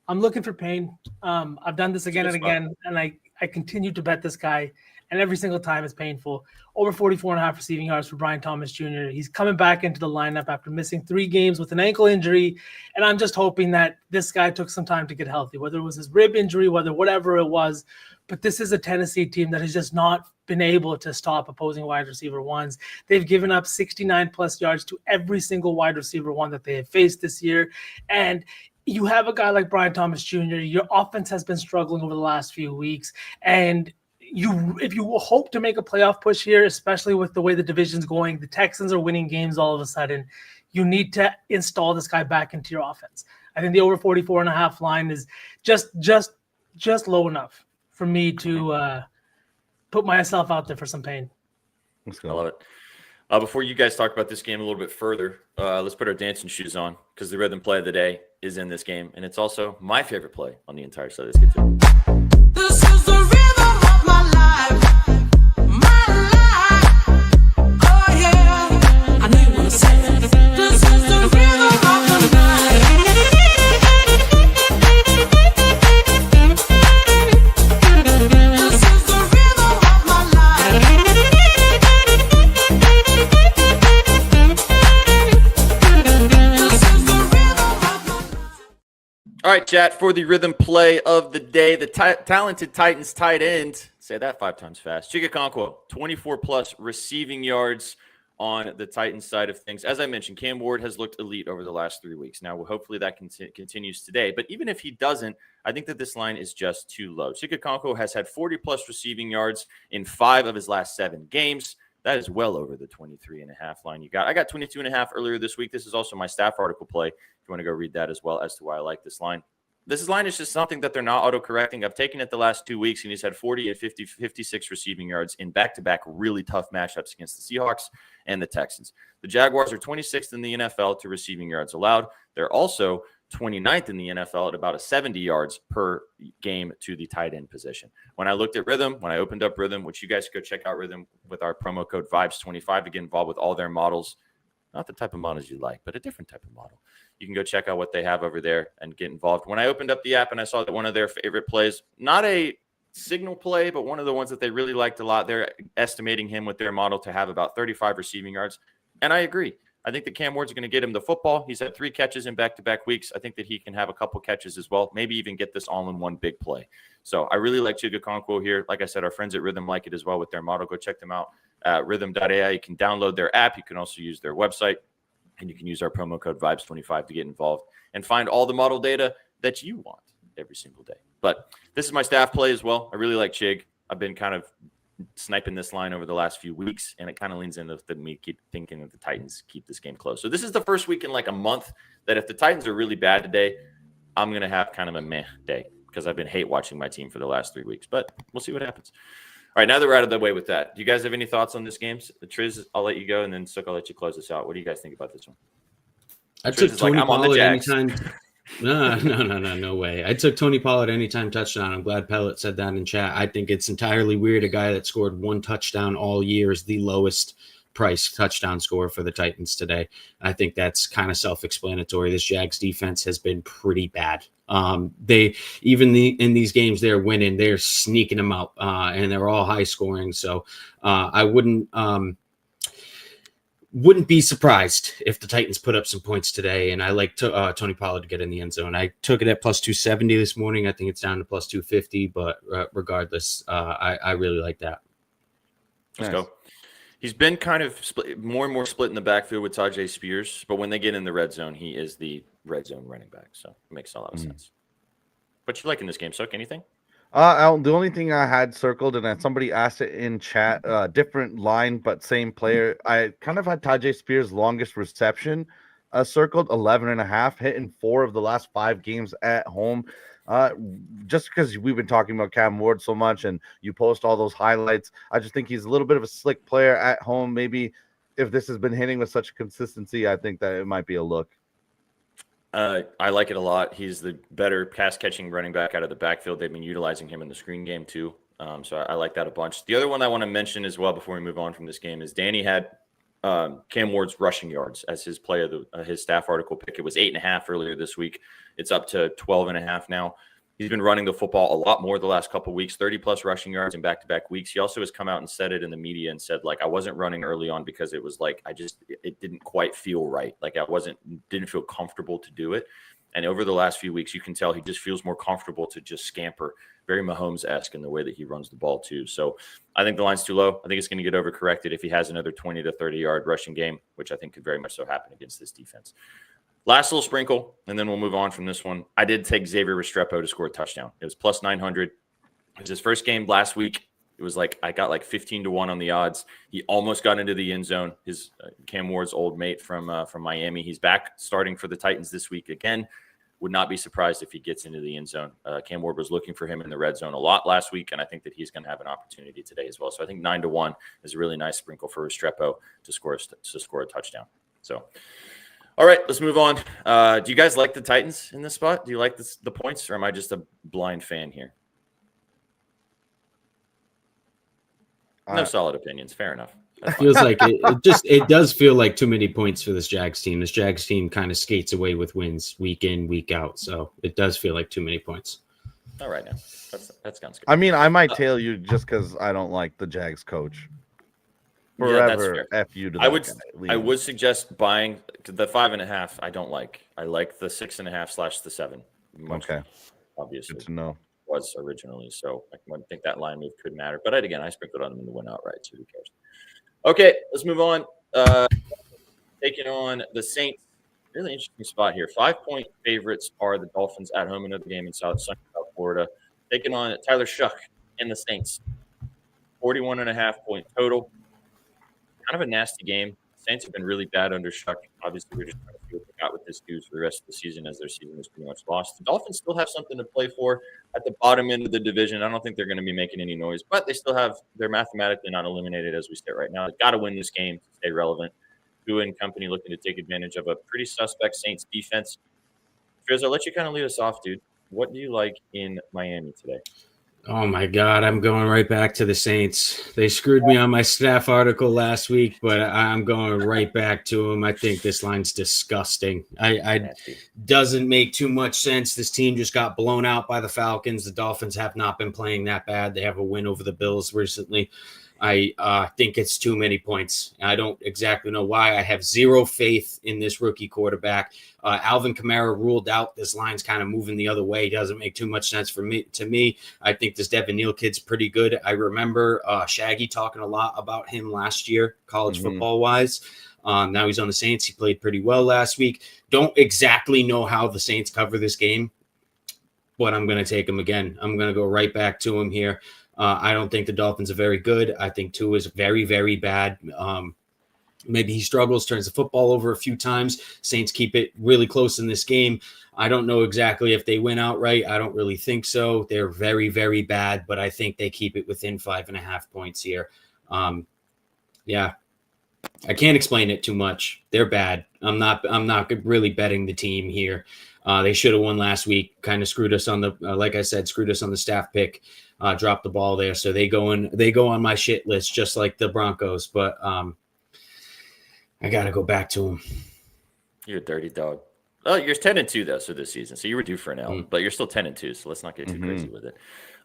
Speaker 3: I'm looking for pain. I've done this again and again, and I continue to bet this guy. And every single time it's painful. Over 44.5 receiving yards for Brian Thomas Jr. He's coming back into the lineup after missing 3 games with an ankle injury. And I'm just hoping that this guy took some time to get healthy, whether it was his rib injury, whatever it was. But this is a Tennessee team that has just not been able to stop opposing wide receiver ones. They've given up 69 plus yards to every single wide receiver one that they have faced this year. And you have a guy like Brian Thomas Jr., your offense has been struggling over the last few weeks. And if you hope to make a playoff push here, especially with the way the division's going, the Texans are winning games all of a sudden, you need to install this guy back into your offense. I think the over 44.5 line is just low enough for me to put myself out there for some pain.
Speaker 4: Let's go.
Speaker 2: I love it. Before you guys talk about this game a little bit further, let's put our dancing shoes on because the Rithmm play of the day is in this game, and it's also my favorite play on the entire slate. Let's get to it.
Speaker 1: This is the rhythm of my life. My life. Oh, yeah. I know you want to say it. This is the rhythm of my life. This is the rhythm of my life.
Speaker 2: All right, chat, for the Rithmm play of the day, the talented Titans tight end, say that 5 times fast, Chigakonkwo, 24-plus receiving yards on the Titans side of things. As I mentioned, Cam Ward has looked elite over the last 3 weeks. Now, hopefully that continues today. But even if he doesn't, I think that this line is just too low. Chigakonkwo has had 40-plus receiving yards in 5 of his last 7 games. That is well over the 23.5 line you got. I got 22.5 earlier this week. This is also my staff article play. If you want to go read that as well as to why I like this line. This line is just something that they're not auto-correcting. I've taken it the last 2 weeks, and he's had 40 and 56 receiving yards in back-to-back really tough matchups against the Seahawks and the Texans. The Jaguars are 26th in the NFL to receiving yards allowed. They're also 29th in the NFL at about a 70 yards per game to the tight end position. When I looked at Rithmm, when I opened up Rithmm, which you guys go check out Rithmm with our promo code VIBES25 to get involved with all their models, not the type of models you like, but a different type of model. You can go check out what they have over there and get involved. When I opened up the app and I saw that one of their favorite plays, not a signal play, but one of the ones that they really liked a lot, they're estimating him with their model to have about 35 receiving yards. And I agree. I think that Cam Ward's going to get him the football. He's had 3 catches in back-to-back weeks. I think that he can have a couple catches as well, maybe even get this all in one big play. So I really like Chigakonkwo here. Like I said, our friends at Rithmm like it as well with their model. Go check them out at rithmm.ai. You can download their app. You can also use their website. And you can use our promo code VIBES25 to get involved and find all the model data that you want every single day. But this is my staff play as well. I really like Chig. I've been kind of sniping this line over the last few weeks, and it kind of leans into me keep thinking that the Titans keep this game close. So this is the first week in like a month that if the Titans are really bad today, I'm going to have kind of a meh day because I've been hate watching my team for the last 3 weeks. But we'll see what happens. All right, now that we're out of the way with that, do you guys have any thoughts on this game? Triz, I'll let you go, and then Sook, I'll let you close this out. What do you guys think about this one?
Speaker 5: I took Tony Pollard anytime. No way. I took Tony Pollard anytime touchdown. I'm glad Pellet said that in chat. I think it's entirely weird. A guy that scored 1 touchdown all year is the lowest price touchdown score for the Titans today. I think that's kind of self-explanatory. This Jags defense has been pretty bad. They even in these games they're winning, they're sneaking them out, and they're all high scoring. So I wouldn't be surprised if the Titans put up some points today. And I like Tony Pollard to get in the end zone. I took it at plus 270 this morning. I think it's down to plus 250, but regardless, I really like that.
Speaker 2: Let's go. He's been kind of more and more split in the backfield with Tajay Spears, but when they get in the red zone, he is the red zone running back. So it makes a lot of sense. What you like in this game, Sook? Anything?
Speaker 4: The only thing I had circled, and then somebody asked it in chat, different line, but same player. I kind of had Tajay Spears' longest reception circled, 11.5, hitting 4 of the last 5 games at home. Just because we've been talking about Cam Ward so much and you post all those highlights, I just think he's a little bit of a slick player at home. Maybe if this has been hitting with such consistency, I think that it might be a look.
Speaker 2: I like it a lot. He's the better pass-catching running back out of the backfield. They've been utilizing him in the screen game too. So I like that a bunch. The other one I want to mention as well before we move on from this game is Danny had Cam Ward's rushing yards as his play of his staff article pick. It was 8.5 earlier this week. It's up to 12.5 now. He's been running the football a lot more the last couple of weeks, 30-plus rushing yards in back-to-back weeks. He also has come out and said it in the media and said, like, I wasn't running early on because it was like it didn't quite feel right. Like didn't feel comfortable to do it. And over the last few weeks, you can tell he just feels more comfortable to just scamper, very Mahomes-esque in the way that he runs the ball too. So I think the line's too low. I think it's going to get overcorrected if he has another 20 to 30-yard rushing game, which I think could very much so happen against this defense. Last little sprinkle, and then we'll move on from this one. I did take Xavier Restrepo to score a touchdown. It was plus 900. It was his first game last week. It was like I got like 15-1 on the odds. He almost got into the end zone. His Cam Ward's old mate from Miami. He's back starting for the Titans this week again. Would not be surprised if he gets into the end zone. Cam Ward was looking for him in the red zone a lot last week, and I think that he's going to have an opportunity today as well. So I think 9-1 is a really nice sprinkle for Restrepo to score a touchdown. So, all right, let's move on. Do you guys like the Titans in this spot? Do you like the points, or am I just a blind fan here? No solid opinions. Fair enough.
Speaker 5: Feels like it does feel like too many points for this Jags team. This Jags team kind of skates away with wins week in, week out. So it does feel like too many points.
Speaker 2: All right, now that sounds good.
Speaker 4: I mean, I might tail you just because I don't like the Jags coach. Forever,
Speaker 2: yeah, that's fair.
Speaker 4: F you to that
Speaker 2: I would suggest buying the 5.5. I don't like. I like the 6.5 / the 7.
Speaker 4: Okay,
Speaker 2: obviously.
Speaker 4: Good to know.
Speaker 2: Was originally, so I think that line move could matter. But I sprinkled on them in the win outright, so who cares? Okay, let's move on. Taking on the Saints. Really interesting spot here. 5-point favorites are the Dolphins at home in the game in sunny South Florida. Taking on Tyler Shuck and the Saints. 41.5-point total. Kind of a nasty game. Saints have been really bad under Shuck. Obviously, we're just trying to see what they got with this dude for the rest of the season, as their season is pretty much lost. The Dolphins still have something to play for at the bottom end of the division. I don't think they're going to be making any noise, but they're mathematically not eliminated as we sit right now. They've got to win this game to stay relevant. Tua and company looking to take advantage of a pretty suspect Saints defense. Frizz, I'll let you kind of lead us off, dude. What do you like in Miami today?
Speaker 5: Oh my God, I'm going right back to the Saints. They screwed me on my staff article last week, but I'm going right back to them. I think this line's disgusting. I doesn't make too much sense. This team just got blown out by the Falcons. The Dolphins have not been playing that bad. They have a win over the Bills recently. I think it's too many points. I don't exactly know why. I have zero faith in this rookie quarterback. Alvin Kamara ruled out. This line's kind of moving the other way. It doesn't make too much sense to me. I think this Devin Neal kid's pretty good. I remember Shaggy talking a lot about him last year, college football wise. Now he's on the Saints. He played pretty well last week. Don't exactly know how the Saints cover this game, but I'm going to take him again. I'm going to go right back to him here. I don't think the Dolphins are very good. I think Tua is very, very bad. Maybe he struggles, turns the football over a few times. Saints keep it really close in this game. I don't know exactly if they win outright. I don't really think so. They're very, very bad, but I think they keep it within 5.5 points here. Yeah, I can't explain it too much. They're bad. I'm not really betting the team here. They should have won last week. Kind of screwed us on the, like I said, screwed us on the staff pick. Dropped the ball there, so they go on my shit list just like the Broncos. But I gotta go back to them.
Speaker 2: You're a dirty dog. Oh, you're 10-2 though, so this season, so you were due for an L, but you're still 10-2. So let's not get too crazy with it.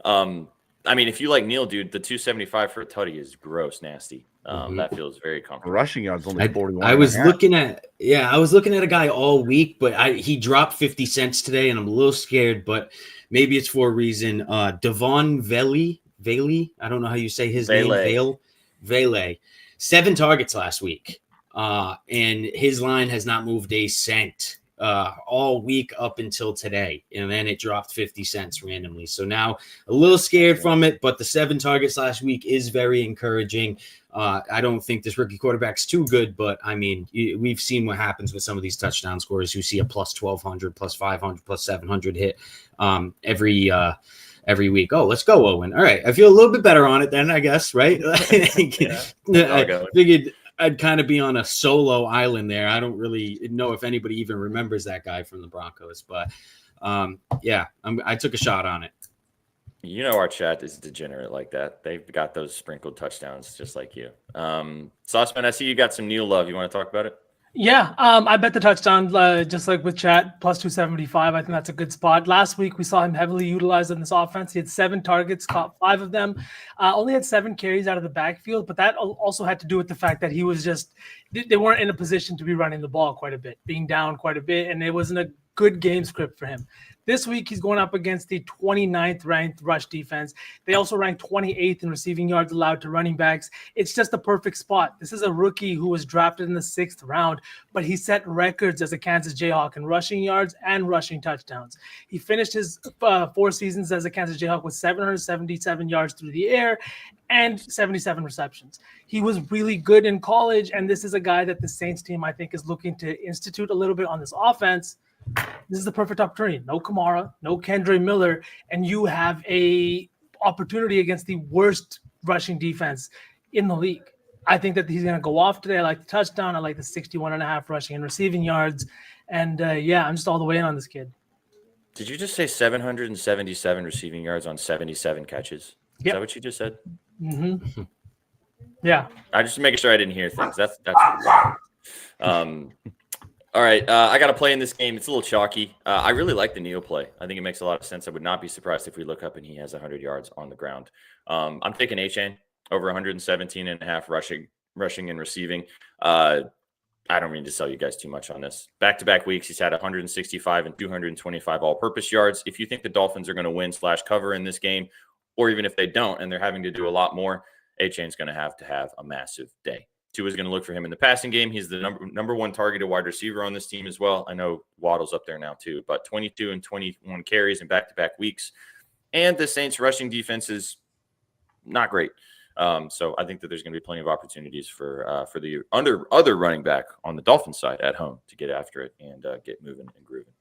Speaker 2: I mean, if you like Neal, dude, the 275 for a tutty is gross, nasty. That feels very comfortable.
Speaker 4: Rushing yards only 41.
Speaker 5: I was looking at a guy all week, but he dropped 50 cents today, and I'm a little scared, but maybe it's for a reason. Devon Vele, I don't know how you say his name. Vele, 7 targets last week, and his line has not moved a cent all week up until today, and then it dropped 50 cents randomly. So now a little scared from it, but the 7 targets last week is very encouraging. I don't think this rookie quarterback's too good, but I mean, we've seen what happens with some of these touchdown scorers who see a plus 1,200, plus 500, plus 700 hit every week. Oh, let's go, Owen. All right. I feel a little bit better on it then, I guess, right? I figured I'd kind of be on a solo island there. I don't really know if anybody even remembers that guy from the Broncos, but I took a shot on it.
Speaker 2: You know, our chat is degenerate like that. They've got those sprinkled touchdowns just like you. Sauceman, I see you got some Neal love. You want to talk about it?
Speaker 3: Yeah, I bet the touchdown, just like with chat, plus 275. I think that's a good spot. Last week, we saw him heavily utilized in this offense. He had 7 targets, caught 5 of them, only had 7 carries out of the backfield. But that also had to do with the fact that he was they weren't in a position to be running the ball quite a bit, being down quite a bit. And it wasn't a good game script for him. This week, he's going up against the 29th ranked rush defense. They also rank 28th in receiving yards allowed to running backs. It's just a perfect spot. This is a rookie who was drafted in the 6th round, but he set records as a Kansas Jayhawk in rushing yards and rushing touchdowns. He finished his 4 seasons as a Kansas Jayhawk with 777 yards through the air and 77 receptions. He was really good in college, and this is a guy that the Saints team, I think, is looking to institute a little bit on this offense. This is the perfect opportunity. No Kamara, no Kendre Miller, and you have a opportunity against the worst rushing defense in the league. I think that he's going to go off today. I like the touchdown. I like the 61.5 rushing and receiving yards. And I'm just all the way in on this kid.
Speaker 2: Did you just say 777 receiving yards on 77 catches? Is that what you just said?
Speaker 3: Mm-hmm. Yeah.
Speaker 2: I just making sure I didn't hear things. That's all right, I got to play in this game. It's a little chalky. I really like the Neo play. I think it makes a lot of sense. I would not be surprised if we look up and he has 100 yards on the ground. I'm taking A-Chain over 117.5 rushing and receiving. I don't mean to sell you guys too much on this. Back-to-back weeks, he's had 165 and 225 all-purpose yards. If you think the Dolphins are going to win/cover in this game, or even if they don't and they're having to do a lot more, A-Chain's going to have a massive day. Tua is going to look for him in the passing game. He's the number one targeted wide receiver on this team as well. I know Waddle's up there now too, but 22 and 21 carries in back-to-back weeks. And the Saints rushing defense is not great. So I think that there's going to be plenty of opportunities for the other running back on the Dolphins side at home to get after it and get moving and grooving.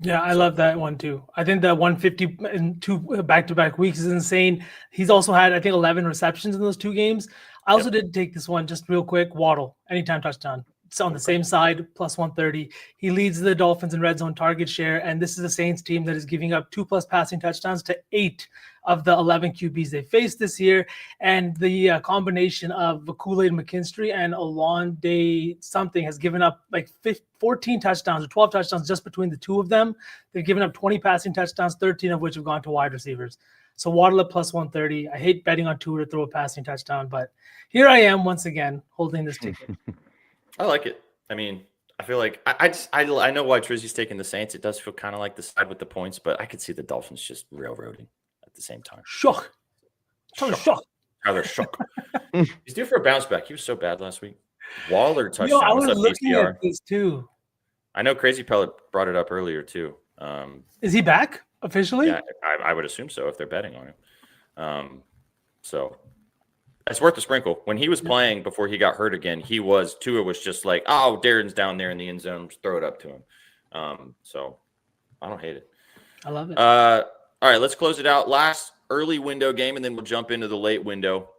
Speaker 3: Yeah, I love that one too. I think that 150 in 2 back-to-back weeks is insane. He's also had, I think, 11 receptions in those 2 games. I also did take this one just real quick. Waddle, anytime touchdown. It's on the same side, plus 130. He leads the Dolphins in red zone target share, and this is a Saints team that is giving up 2+ passing touchdowns to 8 of the 11 QBs they faced this year. And the combination of Kool-Aid McKinstry and Alonde something has given up like 14 touchdowns or 12 touchdowns just between the 2 of them. They've given up 20 passing touchdowns, 13 of which have gone to wide receivers. So Waddle at plus 130. I hate betting on Tua to throw a passing touchdown, but here I am once again holding this ticket.
Speaker 2: I like it. I mean, I feel like I know why Trizzy's taking the Saints. It does feel kind of like the side with the points, but I could see the Dolphins just railroading at the same time.
Speaker 3: Shock.
Speaker 2: Rather shock. He's due for a bounce back. He was so bad last week. Waller touchdown.
Speaker 3: I was looking at this too.
Speaker 2: I know Crazy Pellet brought it up earlier too.
Speaker 3: Is he back officially?
Speaker 2: Yeah, I would assume so if they're betting on him. So it's worth a sprinkle. When he was playing before he got hurt again, Tua was just like, oh, Darren's down there in the end zone, just throw it up to him. So I don't hate it.
Speaker 3: I love it.
Speaker 2: All right, let's close it out. Last early window game, and then we'll jump into the late window.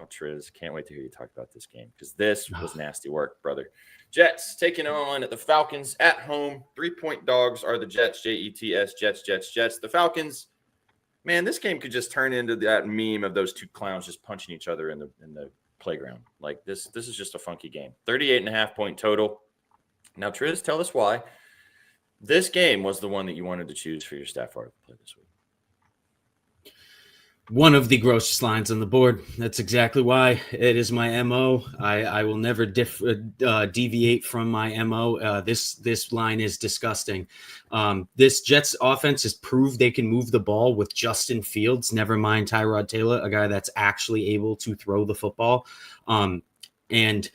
Speaker 2: Oh, Triz, can't wait to hear you talk about this game because this was nasty work, brother. Jets taking on the Falcons at home. 3-point dogs are the Jets, Jets, Jets. The Falcons, man, this game could just turn into that meme of those 2 clowns just punching each other in the playground. Like this is just a funky game. 38.5-point total. Now, Triz, tell us why this game was the one that you wanted to choose for your staff art play this week.
Speaker 5: One of the grossest lines on the board. That's exactly why it is my MO. I will never deviate from my MO. This line is disgusting. This Jets offense has proved they can move the ball with Justin Fields, never mind Tyrod Taylor, a guy that's actually able to throw the football. And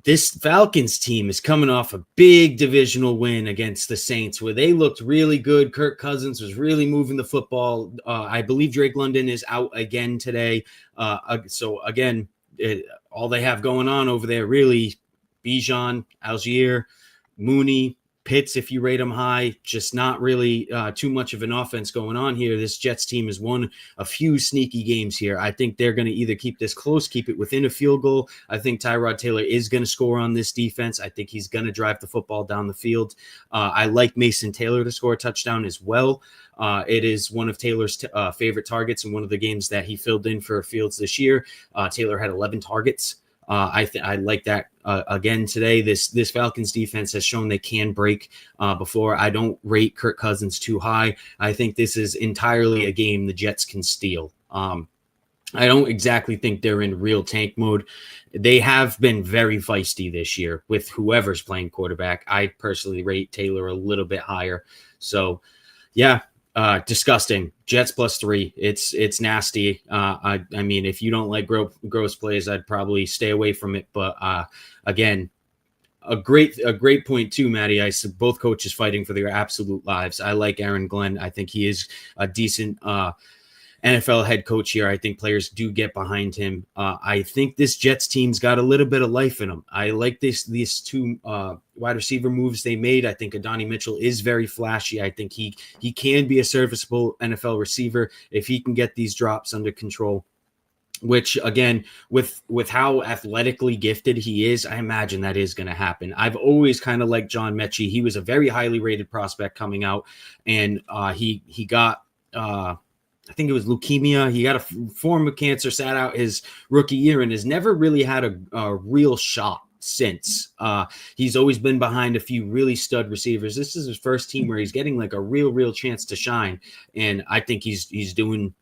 Speaker 5: this Falcons team is coming off a big divisional win against the Saints where they looked really good. Kirk Cousins was really moving the football. I believe Drake London is out again today. So, again, all they have going on over there, really, Bijan, Algier, Mooney, Pitts, if you rate them high, just not really too much of an offense going on here. This Jets team has won a few sneaky games here. I think they're going to either keep this close, keep it within a field goal. I think Tyrod Taylor is going to score on this defense. I think he's going to drive the football down the field. I like Mason Taylor to score a touchdown as well. It is one of Taylor's favorite targets in one of the games that he filled in for Fields this year. Taylor had 11 targets. I like that again today. This Falcons defense has shown they can break before. I don't rate Kirk Cousins too high. I think this is entirely a game the Jets can steal. I don't exactly think they're in real tank mode. They have been very feisty this year with whoever's playing quarterback. I personally rate Taylor a little bit higher. So, Yeah, disgusting. Jets +3. It's nasty. I mean, if you don't like gross plays, I'd probably stay away from it. But again, a great point too, Maddie. I said both coaches fighting for their absolute lives. I like Aaron Glenn. I think he is a decent NFL head coach here. I think players do get behind him. I think this Jets team's got a little bit of life in them. I like these two wide receiver moves they made. I think Adonai Mitchell is very flashy. I think he can be a serviceable NFL receiver if he can get these drops under control. Which again, with how athletically gifted he is, I imagine that is going to happen. I've always kind of liked John Mechie. He was a very highly rated prospect coming out, and he got I think it was leukemia. He got a form of cancer, sat out his rookie year, and has never really had a real shot since. He's always been behind a few really stud receivers. This is his first team where he's getting like a real chance to shine, and I think he's doing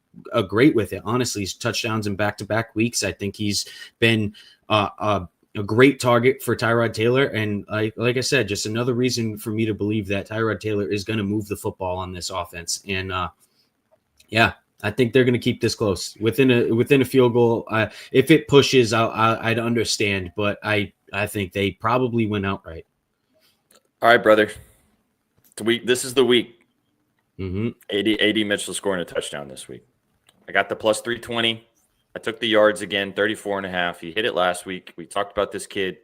Speaker 5: great with it. Honestly, he's touchdowns in back-to-back weeks. I think he's been a great target for Tyrod Taylor, and like I said, just another reason for me to believe that Tyrod Taylor is going to move the football on this offense. And yeah, I think they're going to keep this close within a field goal. If it pushes, I'd understand, but I think they probably win outright.
Speaker 2: All right, brother. This is the week.
Speaker 5: Mm-hmm.
Speaker 2: AD Mitchell scoring a touchdown this week. I got the +320. I took the yards again, 34.5. He hit it last week. We talked about this kid,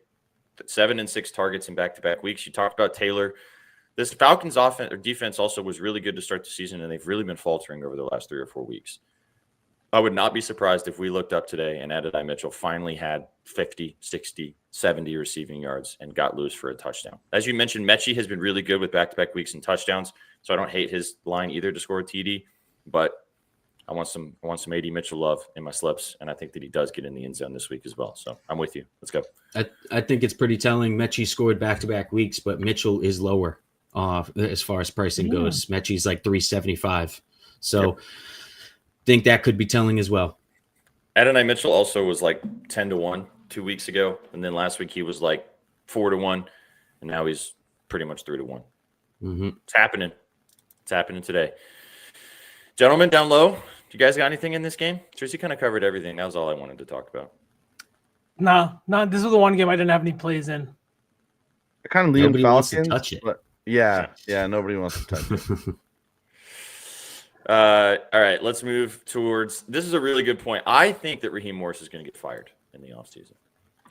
Speaker 2: 7 and 6 targets in back-to-back weeks. You talked about Taylor. This Falcons offense or defense also was really good to start the season, and they've really been faltering over the last 3 or 4 weeks. I would not be surprised if we looked up today and Adonai Mitchell finally had 50, 60, 70 receiving yards and got loose for a touchdown. As you mentioned, Mechie has been really good with back-to-back weeks and touchdowns, so I don't hate his line either to score a TD, but I want some AD Mitchell love in my slips, and I think that he does get in the end zone this week as well. So I'm with you. Let's go.
Speaker 5: I think it's pretty telling. Mechie scored back-to-back weeks, but Mitchell is lower as far as pricing goes. Mechie's like $375. So think that could be telling as well.
Speaker 2: Adonai Mitchell also was like 10-1 2 weeks ago, and then last week he was like 4-1, and now he's pretty much 3-1.
Speaker 5: Mm-hmm.
Speaker 2: It's happening. It's happening today. Gentlemen, down low, you guys got anything in this game? Tracy kind of covered everything. That was all I wanted to talk about.
Speaker 3: No, this was the one game I didn't have any plays in.
Speaker 4: I kind of lean
Speaker 5: Nobody wants to
Speaker 4: Falcons,
Speaker 5: touch it.
Speaker 4: but yeah, nobody wants to touch it.
Speaker 2: All right, let's move towards – this is a really good point. I think that Raheem Morris is going to get fired in the offseason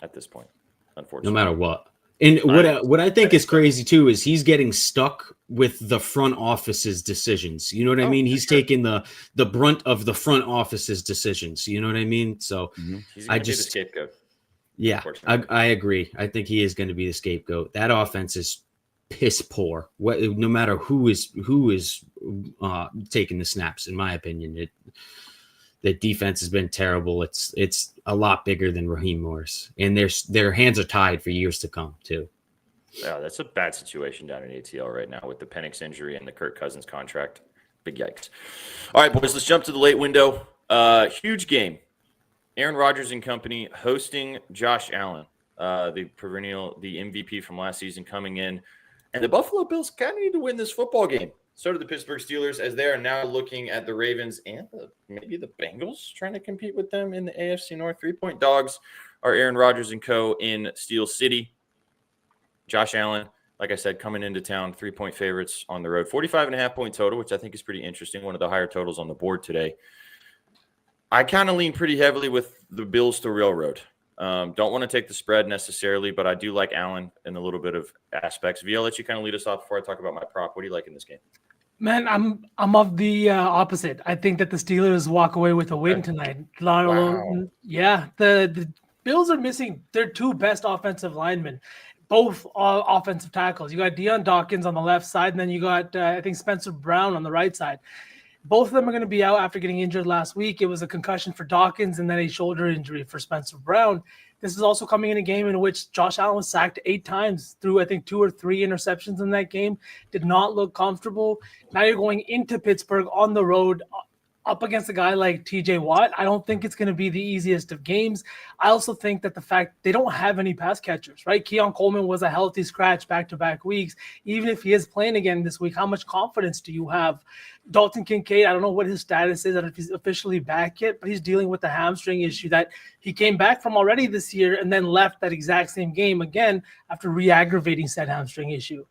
Speaker 2: at this point, unfortunately.
Speaker 5: No matter what. And what I think is crazy, too, is he's getting stuck with the front office's decisions. You know what I mean? He's taking the brunt of the front office's decisions. You know what I mean? So
Speaker 2: he's going to be the scapegoat.
Speaker 5: Yeah, I agree. I think he is going to be the scapegoat. That offense is piss poor. No matter who is taking the snaps, in my opinion, the defense has been terrible. It's a lot bigger than Raheem Morris, and their hands are tied for years to come too.
Speaker 2: Yeah, that's a bad situation down in ATL right now with the Penix injury and the Kirk Cousins contract. Big yikes. All right, boys, let's jump to the late window. Huge game. Aaron Rodgers and company hosting Josh Allen, the MVP from last season, coming in. And the Buffalo Bills kind of need to win this football game. So do the Pittsburgh Steelers, as they are now looking at the Ravens and maybe the Bengals trying to compete with them in the AFC North. 3-point dogs are Aaron Rodgers and co. in Steel City. Josh Allen, like I said, coming into town, 3-point favorites on the road. 45.5-point total, which I think is pretty interesting. One of the higher totals on the board today. I kind of lean pretty heavily with the Bills to railroad. Don't want to take the spread necessarily, but I do like Allen in a little bit of aspects. V, I'll let you kind of lead us off before I talk about my prop. What do you like in this game?
Speaker 3: Man, I'm of the opposite. I think that the Steelers walk away with a win tonight.
Speaker 2: Wow.
Speaker 3: Yeah, the Bills are missing their 2 best offensive linemen, both offensive tackles. You got Deion Dawkins on the left side, and then you got I think Spencer Brown on the right side. Both of them are going to be out after getting injured last week. It was a concussion for Dawkins and then a shoulder injury for Spencer Brown. This is also coming in a game in which Josh Allen was sacked 8 times, threw I think 2 or 3 interceptions in that game, did not look comfortable. Now you're going into Pittsburgh on the road. up against a guy like TJ Watt, I don't think it's going to be the easiest of games. I also think that the fact they don't have any pass catchers, right? Keon Coleman was a healthy scratch back-to-back weeks. Even if he is playing again this week, how much confidence do you have? Dalton Kincaid, I don't know what his status is, I don't know if he's officially back yet, but he's dealing with the hamstring issue that he came back from already this year and then left that exact same game again after re-aggravating said hamstring issue.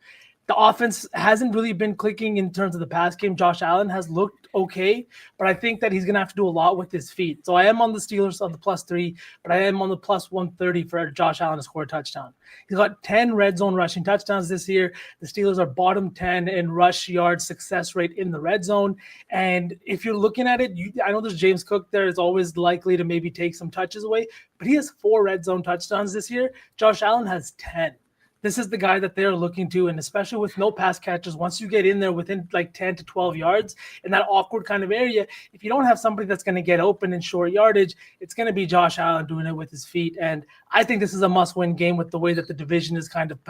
Speaker 3: The offense hasn't really been clicking in terms of the pass game. Josh Allen has looked okay, but I think that he's going to have to do a lot with his feet. So I am on the Steelers on the +3, but I am on the +130 for Josh Allen to score a touchdown. He's got 10 red zone rushing touchdowns this year. The Steelers are bottom 10 in rush yard success rate in the red zone. And if you're looking at it, I know there's James Cook there is always likely to maybe take some touches away, but he has 4 red zone touchdowns this year. Josh Allen has 10. This is the guy that they're looking to, and especially with no pass catchers, once you get in there within like 10 to 12 yards in that awkward kind of area, if you don't have somebody that's going to get open in short yardage, it's going to be Josh Allen doing it with his feet. And I think this is a must-win game with the way that the division is kind of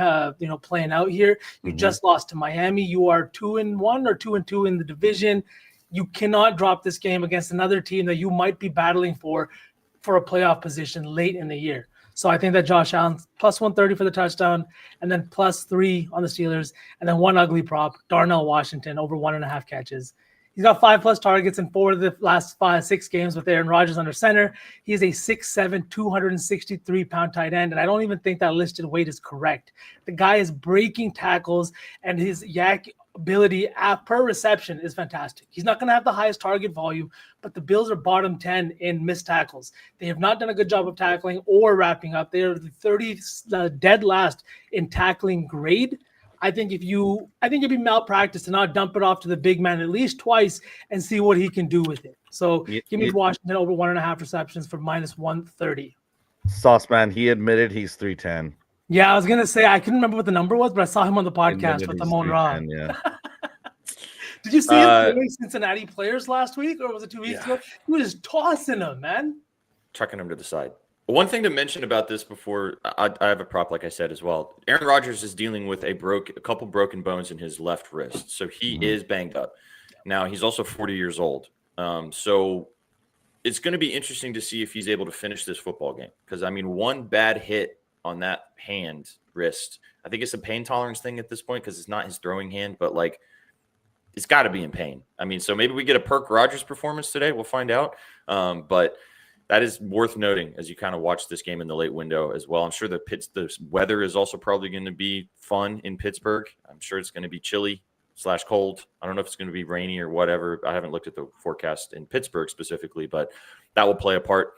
Speaker 3: playing out here. You just lost to Miami. You are 2-1 or 2-2 in the division. You cannot drop this game against another team that you might be battling for a playoff position late in the year. So I think that Josh Allen +130 for the touchdown, and then +3 on the Steelers, and then one ugly prop, Darnell Washington over 1.5 catches. He's got 5+ targets in 4 of the last 6 games with Aaron Rodgers under center. He is a 6'7", 263-pound tight end, and I don't even think that listed weight is correct. The guy is breaking tackles, and his yak ability per reception is fantastic. He's not going to have the highest target volume, but the Bills are bottom 10 in missed tackles. They have not done a good job of tackling or wrapping up. They are the 30th dead last in tackling grade. I think it'd be malpractice to not dump it off to the big man at least twice and see what he can do with it. So give me Washington over 1.5 receptions for -130.
Speaker 4: Sauce man, he admitted he's 310.
Speaker 3: Yeah, I was gonna say I couldn't remember what the number was, but I saw him on the podcast with Amon Ra.
Speaker 4: Yeah.
Speaker 3: Did you see him playing Cincinnati players last week, or was it 2 weeks ago? He was tossing them, man.
Speaker 2: Chucking them to the side. One thing to mention about this before I have a prop, like I said as well. Aaron Rodgers is dealing with a couple broken bones in his left wrist, so he is banged up. Now he's also 40 years old, so it's going to be interesting to see if he's able to finish this football game. Because I mean, one bad hit on that wrist, I think it's a pain tolerance thing at this point because it's not his throwing hand, but like it's got to be in pain. I mean, so maybe we get a Perk Rodgers performance today. We'll find out. But that is worth noting as you kind of watch this game in the late window as well. I'm sure the weather is also probably going to be fun in Pittsburgh. I'm sure it's going to be chilly/cold. I don't know if it's going to be rainy or whatever. I haven't looked at the forecast in Pittsburgh specifically, but that will play a part.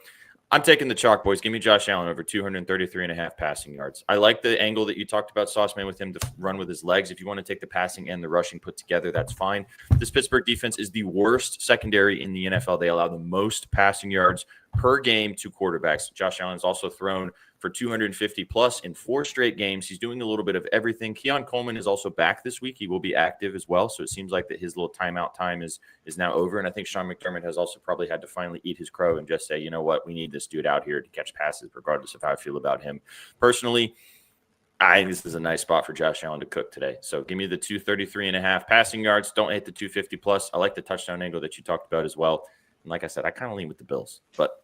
Speaker 2: I'm taking the chalk, boys. Give me Josh Allen over 233.5 passing yards. I like the angle that you talked about, Sauceman, with him to run with his legs. If you want to take the passing and the rushing put together, that's fine. This Pittsburgh defense is the worst secondary in the NFL. They allow the most passing yards per game to quarterbacks. Josh Allen's also thrown for 250 plus in 4 straight games. He's doing a little bit of everything. Keon Coleman is also back this week. He will be active as well. So it seems like that his little timeout time is now over. And I think Sean McDermott has also probably had to finally eat his crow and just say, you know what, we need this dude out here to catch passes, regardless of how I feel about him. Personally, I think this is a nice spot for Josh Allen to cook today. So give me the 233.5 passing yards. Don't hit the 250 plus. I like the touchdown angle that you talked about as well. And like I said, I kind of lean with the Bills, but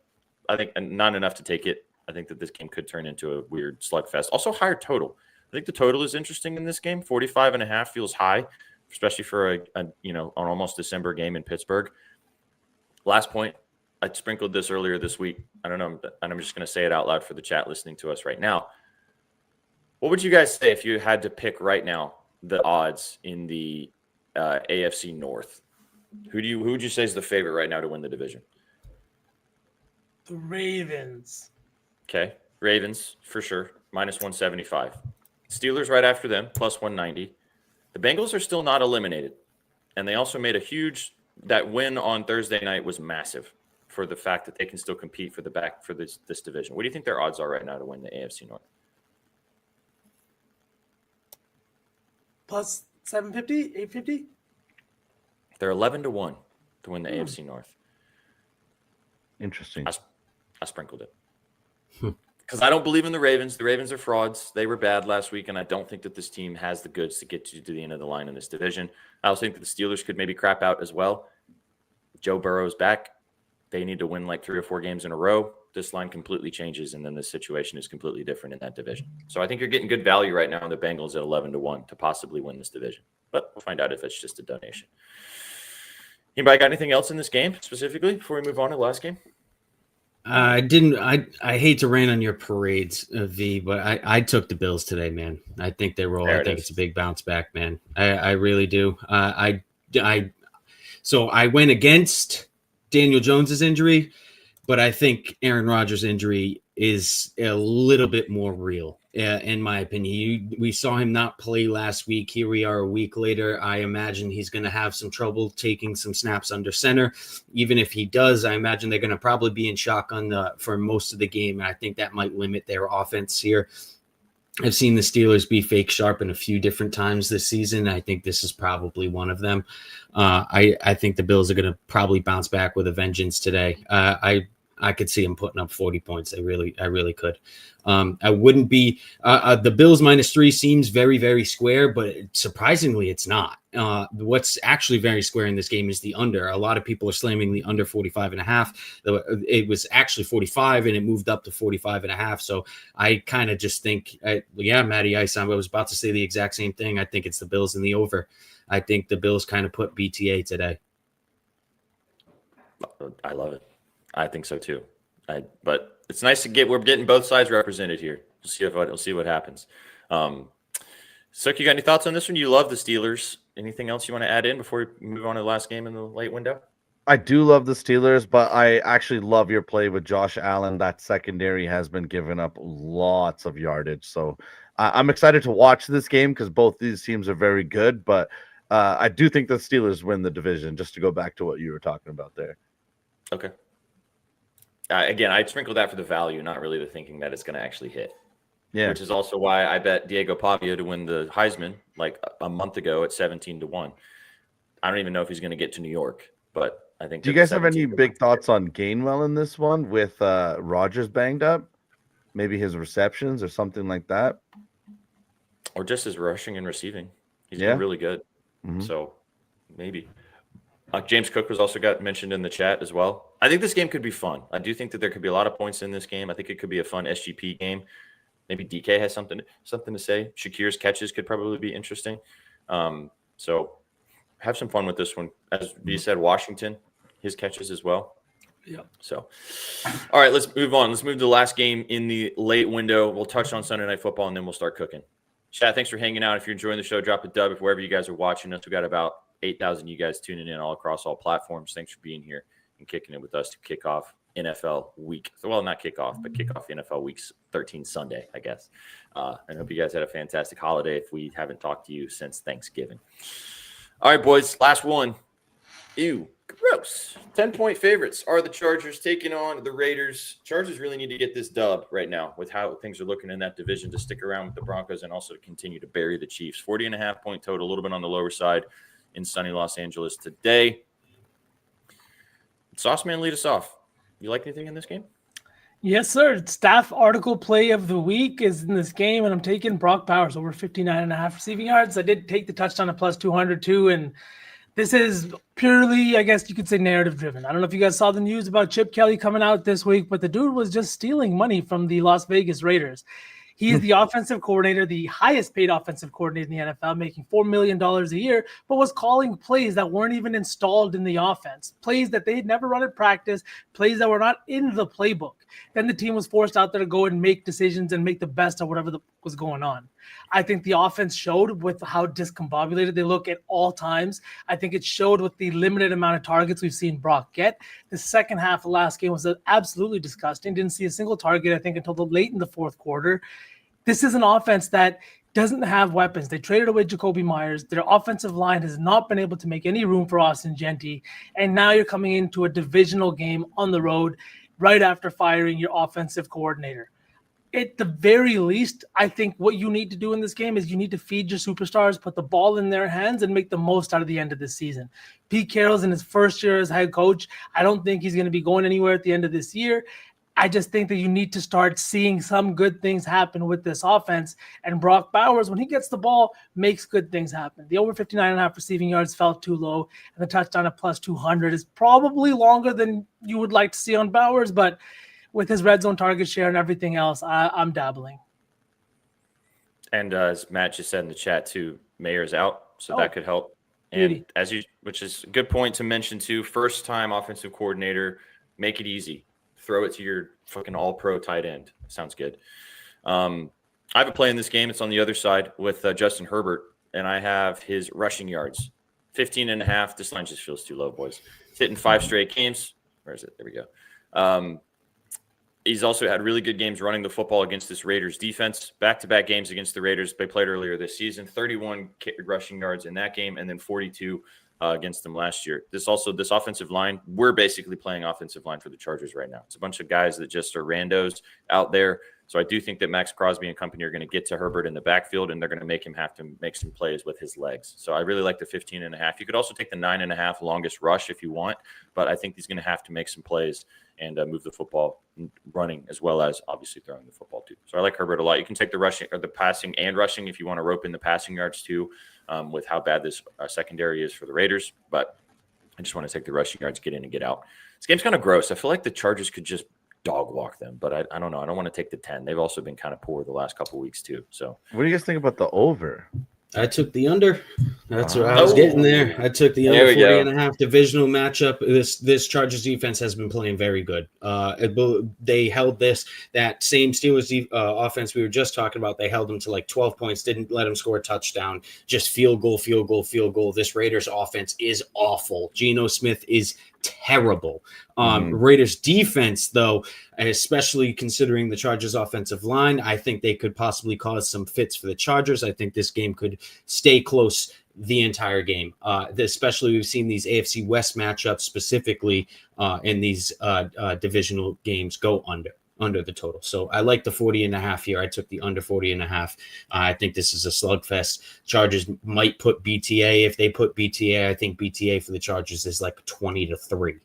Speaker 2: I think not enough to take it. I think that this game could turn into a weird slugfest. Also, higher total. I think the total is interesting in this game. 45.5 feels high, especially for an almost December game in Pittsburgh. Last point, I sprinkled this earlier this week. I don't know, and I'm just going to say it out loud for the chat listening to us right now. What would you guys say if you had to pick right now the odds in the AFC North? Who would you say is the favorite right now to win the division?
Speaker 3: The Ravens.
Speaker 2: Okay, Ravens for sure, -175. Steelers right after them, +190. The Bengals are still not eliminated, and they also made that win on Thursday night was massive for the fact that they can still compete for this division. What do you think their odds are right now to win the AFC North?
Speaker 3: +750, 850.
Speaker 2: They're 11-1 to win the AFC North.
Speaker 4: Interesting.
Speaker 2: I sprinkled it. Because I don't believe in the Ravens. The Ravens are frauds. They were bad last week, and I don't think that this team has the goods to get to the end of the line in this division. I also think that the Steelers could maybe crap out as well. Joe Burrow's back, they need to win like 3 or 4 games in a row. This line completely changes, and then the situation is completely different in that division. So I think you're getting good value right now on the Bengals at 11-1 to possibly win this division. But we'll find out if it's just a donation. Anybody got anything else in this game specifically before we move on to the last game?
Speaker 5: I hate to rain on your parades, V, but I took the Bills today, man. I think they roll. I think it's a big bounce back, man. I really do. So I went against Daniel Jones's injury, but I think Aaron Rodgers' injury is a little bit more real, in my opinion. We saw him not play last week. Here we are a week later. I imagine he's going to have some trouble taking some snaps under center. Even if he does, I imagine they're going to probably be in shotgun for most of the game, and I think that might limit their offense here. I've seen the Steelers be fake sharp in a few different times this season. I think this is probably one of them. I think the Bills are going to probably bounce back with a vengeance today. I could see them putting up 40 points. I really could. I wouldn't be the Bills -3 seems very, very square, but surprisingly it's not. What's actually very square in this game is the under. A lot of people are slamming the under 45.5. It was actually 45 and it moved up to 45.5. So I kind of just think, Matty Ice, I was about to say the exact same thing. I think it's the Bills and the over. I think the Bills kind of put BTA today.
Speaker 2: I love it. I think so too. But it's nice to we're getting both sides represented here. We'll see what happens. Sook, you got any thoughts on this one? You love the Steelers. Anything else you want to add in before we move on to the last game in the late window?
Speaker 4: I do love the Steelers, but I actually love your play with Josh Allen. That secondary has been giving up lots of yardage. So I'm excited to watch this game because both these teams are very good. But I do think the Steelers win the division, just to go back to what you were talking about there.
Speaker 2: Okay. Again, I sprinkled that for the value, not really the thinking that it's going to actually hit. Yeah. Which is also why I bet Diego Pavia to win the Heisman like a month ago at 17-1. I don't even know if he's going to get to New York, but I think.
Speaker 4: Do you guys have any big thoughts on Gainwell in this one with Rodgers banged up? Maybe his receptions or something like that?
Speaker 2: Or just his rushing and receiving. He's been really good. Mm-hmm. So maybe. James Cook was also got mentioned in the chat as well. I think this game could be fun. I do think that there could be a lot of points in this game. I think it could be a fun SGP game. Maybe DK has something to say. Shakir's catches could probably be interesting. So have some fun with this one. As you said, Washington, his catches as well. Yeah. So, all right, let's move on. Let's move to the last game in the late window. We'll touch on Sunday Night Football, and then we'll start cooking. Chat, thanks for hanging out. If you're enjoying the show, drop a dub. If wherever you guys are watching us, we got about 8,000 you guys tuning in all across all platforms. Thanks for being here and kicking it with us to kick off NFL week. Well, not kick off, but kick off NFL week's 13 Sunday, I guess. I hope you guys had a fantastic holiday if we haven't talked to you since Thanksgiving. All right, boys, last one. Ew, gross. 10-point favorites are the Chargers taking on the Raiders. Chargers really need to get this dub right now with how things are looking in that division to stick around with the Broncos and also to continue to bury the Chiefs. 40.5-point total, a little bit on the lower side in sunny Los Angeles today. Sauceman, lead us off. You like anything in this game?
Speaker 3: Yes, sir. Staff article play of the week is in this game, and I'm taking Brock Bowers over 59.5 receiving yards. I did take the touchdown at plus 200 too, and this is purely, I guess you could say, narrative driven. I don't know if you guys saw the news about Chip Kelly coming out this week, but the dude was just stealing money from the Las Vegas Raiders. He is the offensive coordinator, the highest paid offensive coordinator in the NFL, making $4 million a year, but was calling plays that weren't even installed in the offense, plays that they had never run at practice, plays that were not in the playbook. Then the team was forced out there to go and make decisions and make the best of whatever was going on. I think the offense showed with how discombobulated they look at all times. I think it showed with the limited amount of targets we've seen Brock get. The second half of last game was absolutely disgusting. Didn't see a single target, I think, until late in the fourth quarter. This is an offense that doesn't have weapons. They traded away Jacoby Myers. Their offensive line has not been able to make any room for Austin Genty. And now you're coming into a divisional game on the road right after firing your offensive coordinator. At the very least, I think what you need to do in this game is you need to feed your superstars, put the ball in their hands, and make the most out of the end of this season. Pete Carroll's in his first year as head coach. I don't think he's going to be going anywhere at the end of this year. I just think that you need to start seeing some good things happen with this offense. And Brock Bowers, when he gets the ball, makes good things happen. The over 59.5 receiving yards felt too low, and the touchdown at plus 200 is probably longer than you would like to see on Bowers. But with his red zone target share and everything else, I'm dabbling.
Speaker 2: And as Matt just said in the chat too, Mayer's out, so that could help. And which is a good point to mention too, first time offensive coordinator, make it easy. Throw it to your fucking all-pro tight end. Sounds good. I have a play in this game. It's on the other side with Justin Herbert, and I have his rushing yards, 15.5. This line just feels too low, boys. He's hitting 5 straight games. Where is it? There we go. He's also had really good games running the football against this Raiders defense. Back-to-back games against the Raiders they played earlier this season. 31 rushing yards in that game, and then 42 against them last year. This offensive line, we're basically playing offensive line for the Chargers right now. It's a bunch of guys that just are randos out there. So I do think that Max Crosby and company are going to get to Herbert in the backfield, and they're going to make him have to make some plays with his legs. So I really like the 15.5. You could also take the 9.5 longest rush if you want, but I think he's going to have to make some plays and move the football running as well as obviously throwing the football too. So I like Herbert a lot. You can take the rushing or the passing and rushing if you want to rope in the passing yards too, with how bad this secondary is for the Raiders. But I just want to take the rushing yards, get in and get out. This game's kind of gross. I feel like the Chargers could just dog walk them, but I don't know. I don't want to take the 10. They've also been kind of poor the last couple of weeks too. So what
Speaker 4: do you guys think about the over?
Speaker 5: I took the under. That's where I was getting there. I took the under 40.5 divisional matchup. This Chargers defense has been playing very good. They held that same Steelers offense we were just talking about. They held them to like 12 points, didn't let them score a touchdown, just field goal. This Raiders offense is awful. Geno Smith is terrible. Raiders defense, though, especially considering the Chargers offensive line, I think they could possibly cause some fits for the Chargers. I think this game could stay close the entire game. Especially we've seen these AFC West matchups specifically in these divisional games go under the total. So I like the 40.5 here. I took the under 40.5. I think this is a slugfest. Chargers might put BTA. If they put BTA, I think BTA for the Chargers is like 20-3.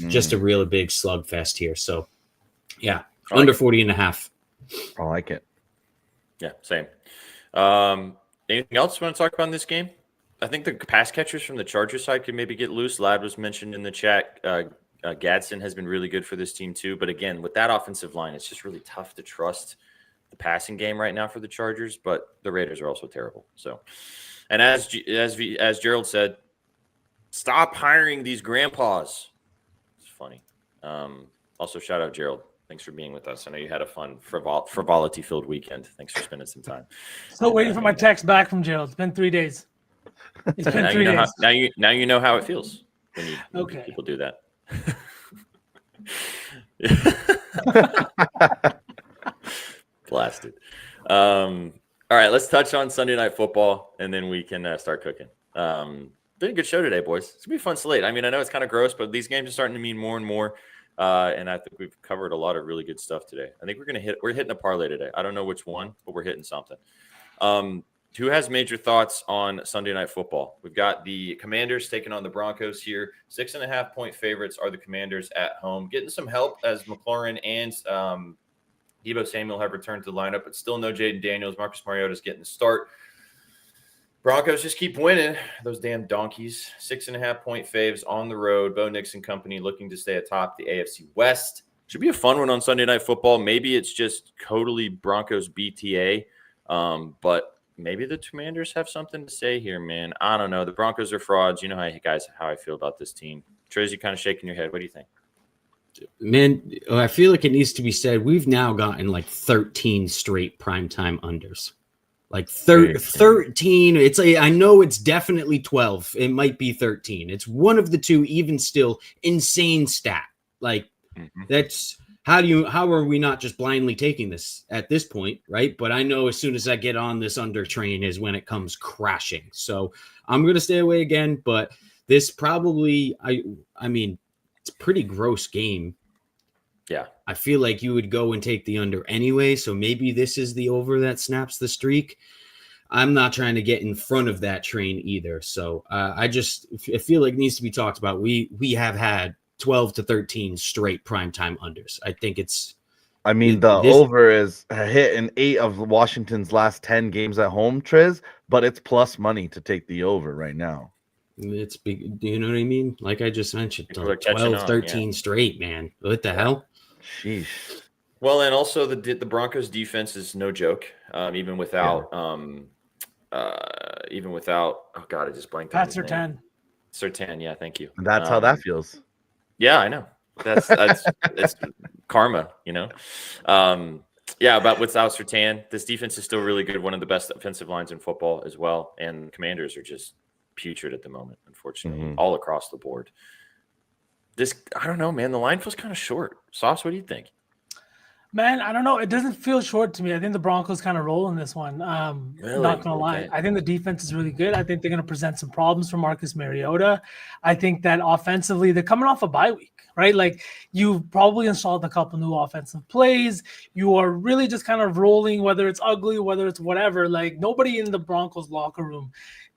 Speaker 5: Just a really big slugfest here. So yeah, under 40.5.
Speaker 4: I like it.
Speaker 2: Yeah, same. Anything else you want to talk about in this game? I think the pass catchers from the Chargers side could maybe get loose. Ladd was mentioned in the chat. Gadsden has been really good for this team too. But again, with that offensive line, it's just really tough to trust the passing game right now for the Chargers. But the Raiders are also terrible. So, and as Gerald said, stop hiring these grandpas. It's funny. Also, shout out Gerald. Thanks for being with us. I know you had a fun frivolity-filled weekend. Thanks for spending some time.
Speaker 3: Still waiting for my text back from Gerald. It's been 3 days. It's been 3 days.
Speaker 2: Now you know how it feels when people do that. Blasted. All right, let's touch on Sunday Night Football, and then we can start cooking. Been a good show today, boys. It's gonna be a fun slate. I mean, I know it's kind of gross, but these games are starting to mean more and more. And I think we've covered a lot of really good stuff today. I think we're hitting a parlay today. I don't know which one, but we're hitting something. Who has major thoughts on Sunday Night Football? We've got the Commanders taking on the Broncos here. 6.5-point favorites are the Commanders at home. Getting some help as McLaurin and Deebo Samuel have returned to the lineup, but still no Jaden Daniels. Marcus Mariota's getting the start. Broncos just keep winning. Those damn donkeys. 6.5-point faves on the road. Bo Nix and company looking to stay atop the AFC West. Should be a fun one on Sunday Night Football. Maybe it's just totally Broncos BTA, but maybe the Commanders have something to say here, man. I don't know. The Broncos are frauds. You know how I feel about this team. Trez, you kind of shaking your head. What do you think?
Speaker 5: Man, I feel like it needs to be said. We've now gotten like 13 straight primetime unders. Like 13. It's I know it's definitely 12. It might be 13. It's one of the two, even still insane stat. Like that's how are we not just blindly taking this at this point, right? But I know as soon as I get on this under train is when it comes crashing. So I'm going to stay away again, but this probably, I mean, it's a pretty gross game.
Speaker 2: Yeah.
Speaker 5: I feel like you would go and take the under anyway. So maybe this is the over that snaps the streak. I'm not trying to get in front of that train either. So I feel like it needs to be talked about. We have had 12 to 13 straight primetime unders. I think it's.
Speaker 4: I mean, the over is a hit in 8 of Washington's last 10 games at home, Triz, but it's plus money to take the over right now.
Speaker 5: It's big. Do you know what I mean? Like I just mentioned,
Speaker 2: People are
Speaker 5: 12,
Speaker 2: on,
Speaker 5: 13 straight, man. What the hell?
Speaker 4: Sheesh.
Speaker 2: Well, and also the Broncos defense is no joke. Even without oh God, I just blanked on his name. Surtain, yeah, thank you.
Speaker 4: And that's how that feels.
Speaker 2: Yeah, I know. That's it's karma, you know. Yeah, but without Surtain, this defense is still really good. One of the best offensive lines in football as well. And Commanders are just putrid at the moment, unfortunately, all across the board. I don't know, man. The line feels kind of short. Sauce, what do you think?
Speaker 3: Man, I don't know. It doesn't feel short to me. I think the Broncos kind of roll in this one.
Speaker 2: Really?
Speaker 3: Not going to lie. I think the defense is really good. I think they're going to present some problems for Marcus Mariota. I think that offensively, they're coming off a bye week, right? Like you've probably installed a couple new offensive plays. You are really just kind of rolling, whether it's ugly, whether it's whatever. Like nobody in the Broncos locker room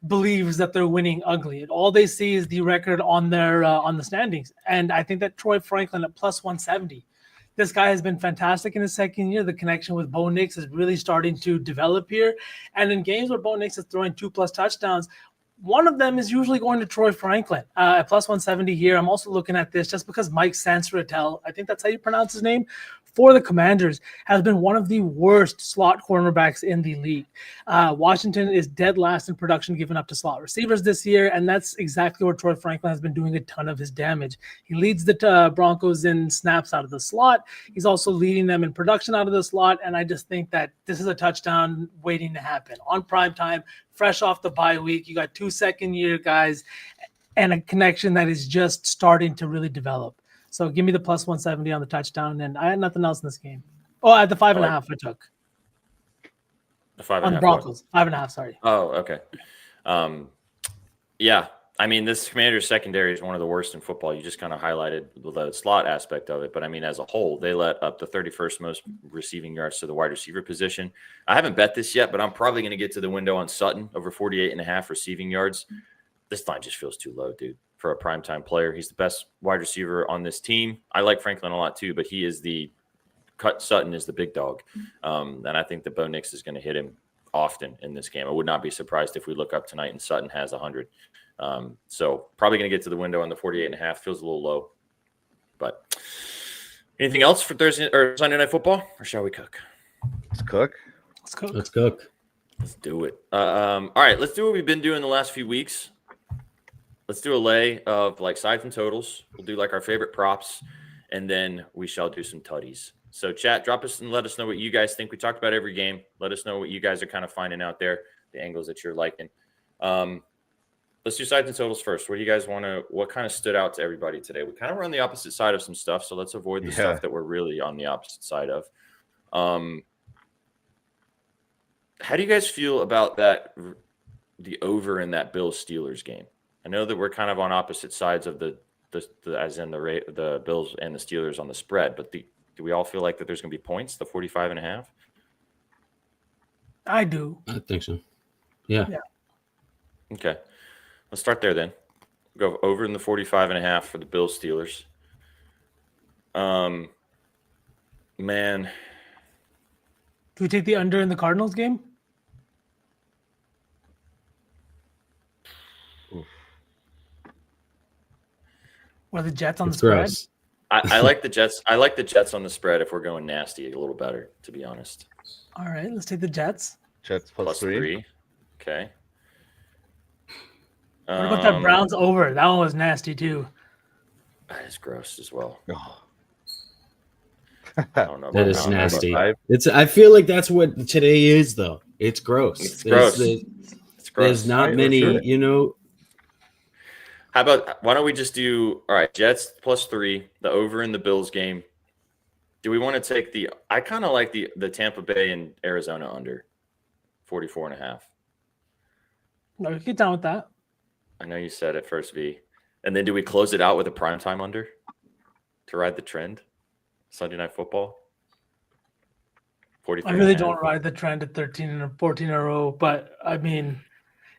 Speaker 3: believes that they're winning ugly. All they see is the record on their on the standings. And I think that Troy Franklin at plus 170. This guy has been fantastic in his second year. The connection with Bo Nix is really starting to develop here. And in games where Bo Nix is throwing 2+ touchdowns, one of them is usually going to Troy Franklin at plus 170 here. I'm also looking at this just because Mike Sansratel, I think that's how you pronounce his name, for the Commanders, has been one of the worst slot cornerbacks in the league. Washington is dead last in production given up to slot receivers this year, and that's exactly where Troy Franklin has been doing a ton of his damage. He leads the Broncos in snaps out of the slot. He's also leading them in production out of the slot, and I just think that this is a touchdown waiting to happen. On prime time, fresh off the bye week, you got 2 second-year guys and a connection that is just starting to really develop. So give me the plus 170 on the touchdown, and I had nothing else in this game. Oh, I had the 5.5 I took.
Speaker 2: The 5.5
Speaker 3: on the Broncos. 5.5, sorry.
Speaker 2: Oh, okay. Yeah. I mean, this Commanders secondary is one of the worst in football. You just kind of highlighted the slot aspect of it. But, I mean, as a whole, they let up the 31st most receiving yards to the wide receiver position. I haven't bet this yet, but I'm probably going to get to the window on Sutton over 48.5 receiving yards. This line just feels too low, dude, for a primetime player. He's the best wide receiver on this team. I like Franklin a lot too, but he is Sutton is the big dog. And I think that Bo Nix is going to hit him often in this game. I would not be surprised if we look up tonight and Sutton has 100. So probably going to get to the window on the 48.5. Feels a little low. But anything else for Thursday or Sunday Night Football, or shall we cook?
Speaker 4: Let's cook.
Speaker 5: Let's cook.
Speaker 2: Let's do it. All right, let's do what we've been doing the last few weeks. Let's do a lay of like sides and totals. We'll do like our favorite props, and then we shall do some tutties. So chat, drop us and let us know what you guys think. We talked about every game. Let us know what you guys are kind of finding out there, the angles that you're liking. Let's do sides and totals first. What do you guys what kind of stood out to everybody today? We kind of were on the opposite side of some stuff, so let's avoid the stuff that we're really on the opposite side of. How do you guys feel about the over in that Bills-Steelers game? I know that we're kind of on opposite sides of the as in the Bills and the Steelers on the spread, but do we all feel like that there's going to be points, the 45.5?
Speaker 3: I do.
Speaker 5: I think so. Yeah.
Speaker 2: Okay. Let's start there then. Go over in the 45.5 for the Bills Steelers. Man.
Speaker 3: Do we take the under in the Cardinals game? Or the Jets on the spread?
Speaker 5: Gross.
Speaker 2: I like the Jets. I like the Jets on the spread if we're going nasty a little better, to be honest.
Speaker 3: All right, let's take the Jets.
Speaker 4: Jets plus 3.
Speaker 2: Okay.
Speaker 3: What about that Browns over? That one was nasty too.
Speaker 2: That is gross as well.
Speaker 4: Oh.
Speaker 2: I don't know.
Speaker 5: That is nasty. I feel like that's what today is, though. It's gross.
Speaker 2: It's gross. It's gross.
Speaker 5: There's not many,
Speaker 2: How about, why don't we just do, all right, Jets plus 3, the over in the Bills game. Do we want to take I kind of like the Tampa Bay and Arizona under 44.5.
Speaker 3: No, get down with that.
Speaker 2: I know you said it first, V. And then do we close it out with a primetime under to ride the trend? Sunday Night Football? 43.
Speaker 3: I really don't ride the trend at 13 and 14 in a row, but I mean,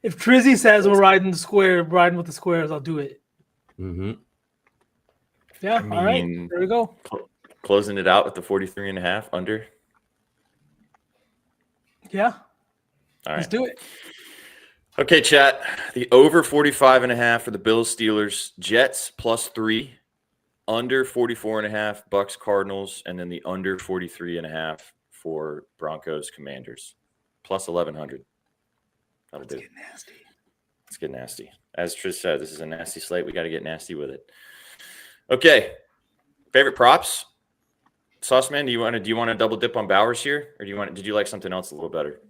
Speaker 3: if Trizzy says we're riding with the squares, I'll do it.
Speaker 5: Mm-hmm.
Speaker 3: Yeah. All right. There we go.
Speaker 2: Closing it out with the 43.5 under.
Speaker 3: Yeah.
Speaker 2: All
Speaker 3: Let's
Speaker 2: right.
Speaker 3: do it.
Speaker 2: Okay, chat. The over 45.5 for the Bills, Steelers, Jets +3, under 44.5 Bucks, Cardinals, and then the under 43.5 for Broncos, Commanders, plus 1,100. That'll do.
Speaker 3: Get nasty.
Speaker 2: Let's get nasty. As Trish said, this is a nasty slate. We got to get nasty with it. Okay. Favorite props? Sauce Man, do you want to double dip on Bowers here, or did you like something else a little better?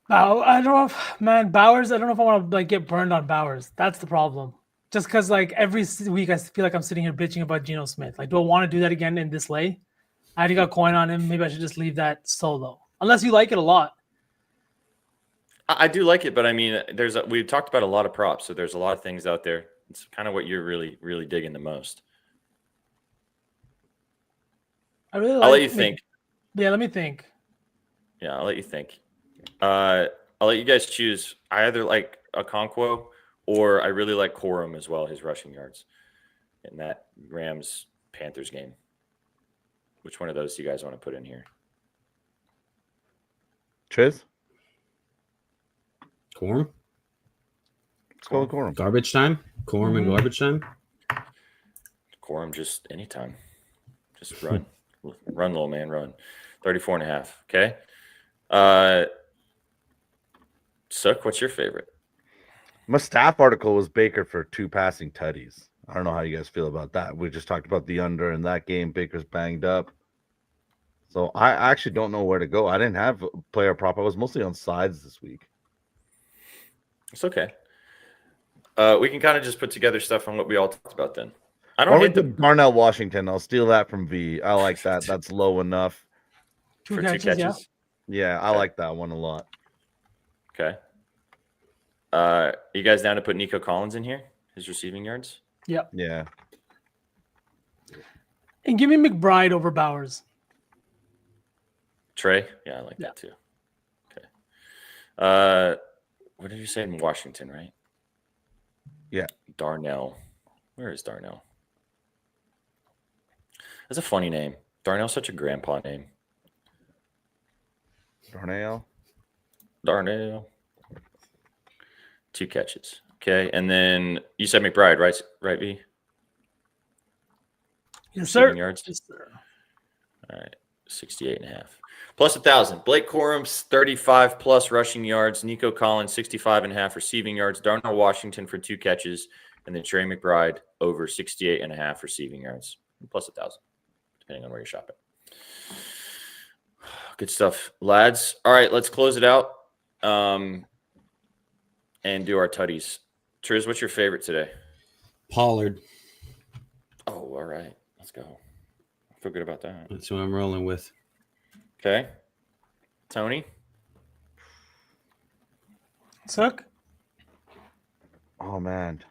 Speaker 3: I don't know if Bowers. I don't know if I want to get burned on Bowers. That's the problem. Just because every week I feel like I'm sitting here bitching about Geno Smith. Do I want to do that again in this lay? I already got coin on him. Maybe I should just leave that solo. Unless you like it a lot.
Speaker 2: I do like it, but I mean, we've talked about a lot of props, so there's a lot of things out there. It's kind of what you're really, really digging the most.
Speaker 3: I really.
Speaker 2: I'll let you think.
Speaker 3: Yeah, let me think.
Speaker 2: Yeah, I'll let you think. I'll let you guys choose. I either like Okonkwo or I really like Corum as well, his rushing yards in that Rams-Panthers game. Which one of those do you guys want to put in here?
Speaker 4: Triz?
Speaker 5: it. Corum?
Speaker 4: Let's go with Corum.
Speaker 5: Garbage time? Corum and garbage time?
Speaker 2: Corum just anytime. Just run. Run, little man, run. 34.5. Okay. Sook, what's your favorite?
Speaker 4: My staff article was Baker for 2 passing tutties. I don't know how you guys feel about that. We just talked about the under in that game. Baker's banged up. So I actually don't know where to go. I didn't have a player prop. I was mostly on sides this week.
Speaker 2: It's okay. We can kind of just put together stuff on what we all talked about then. I
Speaker 4: Why
Speaker 2: don't
Speaker 4: don't
Speaker 2: hate
Speaker 4: we
Speaker 2: the
Speaker 4: do Darnell Washington? I'll steal that from V. I like that. That's low enough.
Speaker 3: Two
Speaker 2: for
Speaker 3: catches,
Speaker 2: 2 catches.
Speaker 4: Yeah, I like that one a lot.
Speaker 2: Okay. You guys down to put Nico Collins in here? His receiving yards?
Speaker 3: Yep.
Speaker 4: Yeah.
Speaker 3: And give me McBride over Bowers.
Speaker 2: Trey? Yeah, I like that too. Okay. What did you say in Washington, right?
Speaker 4: Yeah.
Speaker 2: Darnell. Where is Darnell? That's a funny name. Darnell's such a grandpa name. Darnell. 2 catches. Okay. And then you said McBride, right? Right, V?
Speaker 3: Yes, sir.
Speaker 2: Yards?
Speaker 3: Yes, sir.
Speaker 2: All right. 68.5. Plus 1,000. Blake Corum's 35 plus rushing yards. Nico Collins 65.5 receiving yards. Darnell Washington for 2 catches, and then Trey McBride over 68.5 receiving yards. Plus 1,000, depending on where you're shopping. Good stuff, lads. All right, let's close it out and do our tutties. Triz, what's your favorite today?
Speaker 5: Pollard.
Speaker 2: Oh, all right. Let's go. I feel good about that.
Speaker 5: That's who I'm rolling with.
Speaker 2: Okay. Tony?
Speaker 3: Suck.
Speaker 4: Oh, man.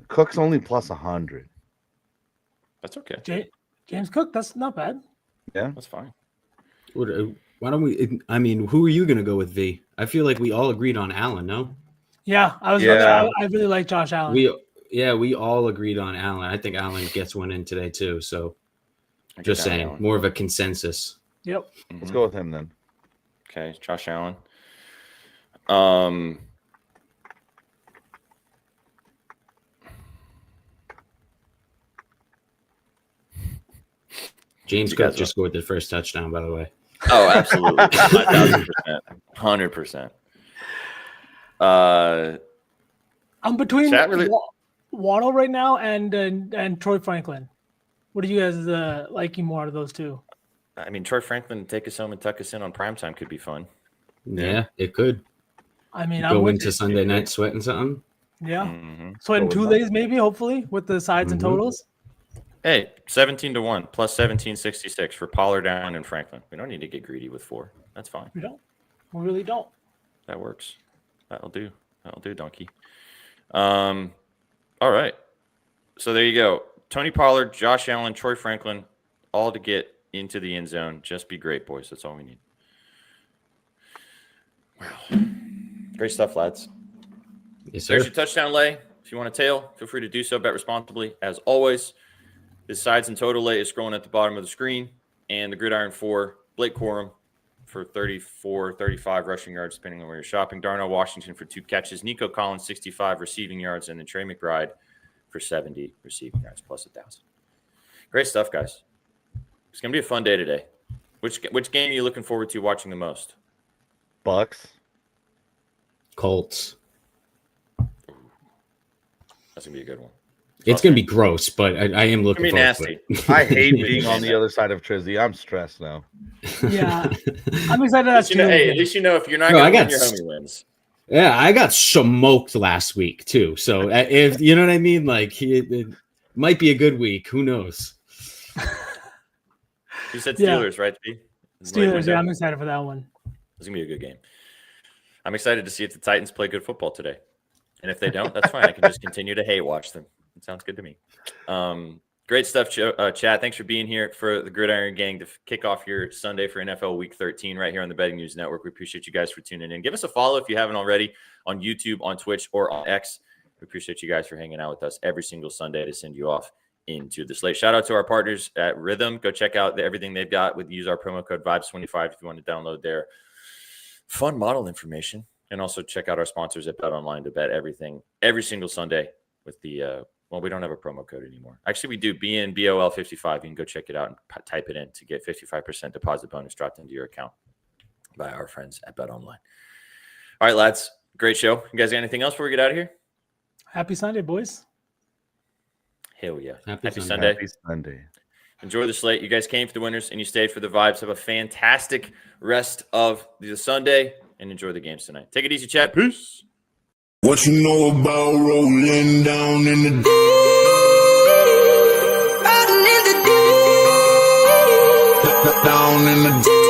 Speaker 4: Cook's only plus 100.
Speaker 2: That's okay.
Speaker 3: James Cook, that's not bad.
Speaker 4: Yeah.
Speaker 2: That's fine.
Speaker 5: Why don't we? I mean, who are you going to go with, V? I feel like we all agreed on Allen, no?
Speaker 3: Yeah, I really like Josh Allen.
Speaker 5: We all agreed on Allen. I think Allen gets one in today too. So just saying,
Speaker 2: Allen.
Speaker 5: more of a consensus.
Speaker 3: Yep.
Speaker 4: Let's go with him then.
Speaker 2: Okay, Josh Allen.
Speaker 5: James Cook just scored the first touchdown, by the way.
Speaker 2: Oh, absolutely. 1,000%. 100%.
Speaker 3: I'm between
Speaker 2: really...
Speaker 3: Waddle right now and Troy Franklin. What do you guys liking more out of those two?
Speaker 2: I mean, Troy Franklin take us home and tuck us in on primetime could be fun.
Speaker 5: Yeah, it could.
Speaker 3: I mean,
Speaker 5: go into Sunday night sweating something.
Speaker 3: Yeah. Sweating 2 days maybe, hopefully, with the sides and totals.
Speaker 2: Hey, 17-1 plus 17.66 for Pollard, Allen, and Franklin. We don't need to get greedy with 4. That's fine.
Speaker 3: We don't. We really don't.
Speaker 2: That works. That'll do. Donkey. All right. So there you go. Tony Pollard, Josh Allen, Troy Franklin, all to get into the end zone. Just be great, boys. That's all we need. Wow. Great stuff, lads.
Speaker 5: Yes, sir.
Speaker 2: There's your touchdown lay. If you want to tail, feel free to do so. Bet responsibly, as always. This sides and total lay is scrolling at the bottom of the screen. And the Gridiron 4, Blake Corum for 34, 35 rushing yards, depending on where you're shopping. Darnell Washington for 2 catches. Nico Collins, 65 receiving yards. And then Trey McBride for 70 receiving yards, plus 1,000. Great stuff, guys. It's going to be a fun day today. Which game are you looking forward to watching the most?
Speaker 4: Bucks.
Speaker 5: Colts.
Speaker 2: That's going to be a good one.
Speaker 5: It's going to be gross, but I am looking forward
Speaker 2: nasty.
Speaker 5: to it.
Speaker 4: I hate being on the other side of Trizzy. I'm stressed now.
Speaker 3: Yeah, I'm excited.
Speaker 2: At least you know if you're not going to win, your homie wins.
Speaker 5: Yeah, I got smoked last week too. So if you know what I mean, like it might be a good week. Who knows?
Speaker 2: You said Steelers, right?
Speaker 3: Steelers. Yeah, I'm excited for that one.
Speaker 2: It's gonna be a good game. I'm excited to see if the Titans play good football today, and if they don't, that's fine. I can just continue to hate watch them. It sounds good to me. Great stuff, Chad. Thanks for being here for the Gridiron Gang to kick off your Sunday for NFL Week 13 right here on the Betting News Network. We appreciate you guys for tuning in. Give us a follow if you haven't already on YouTube, on Twitch, or on X. We appreciate you guys for hanging out with us every single Sunday to send you off into the slate. Shout out to our partners at Rithmm. Go check out everything they've got. Use our promo code VIBES25 if you want to download their fun model information. And also check out our sponsors at Bet Online to bet everything every single Sunday with the well, we don't have a promo code anymore. Actually, we do. BNBOL55. You can go check it out and type it in to get 55% deposit bonus dropped into your account by our friends at Bet Online. All right, lads. Great show. You guys got anything else before we get out of here?
Speaker 3: Happy Sunday, boys.
Speaker 2: Hell yeah.
Speaker 5: Happy
Speaker 2: Sunday.
Speaker 4: Happy Sunday.
Speaker 2: Enjoy the slate. You guys came for the winners and you stayed for the vibes. Have a fantastic rest of the Sunday and enjoy the games tonight. Take it easy, chat. Peace.
Speaker 1: What you know about rolling down in the deep? Down in the deep.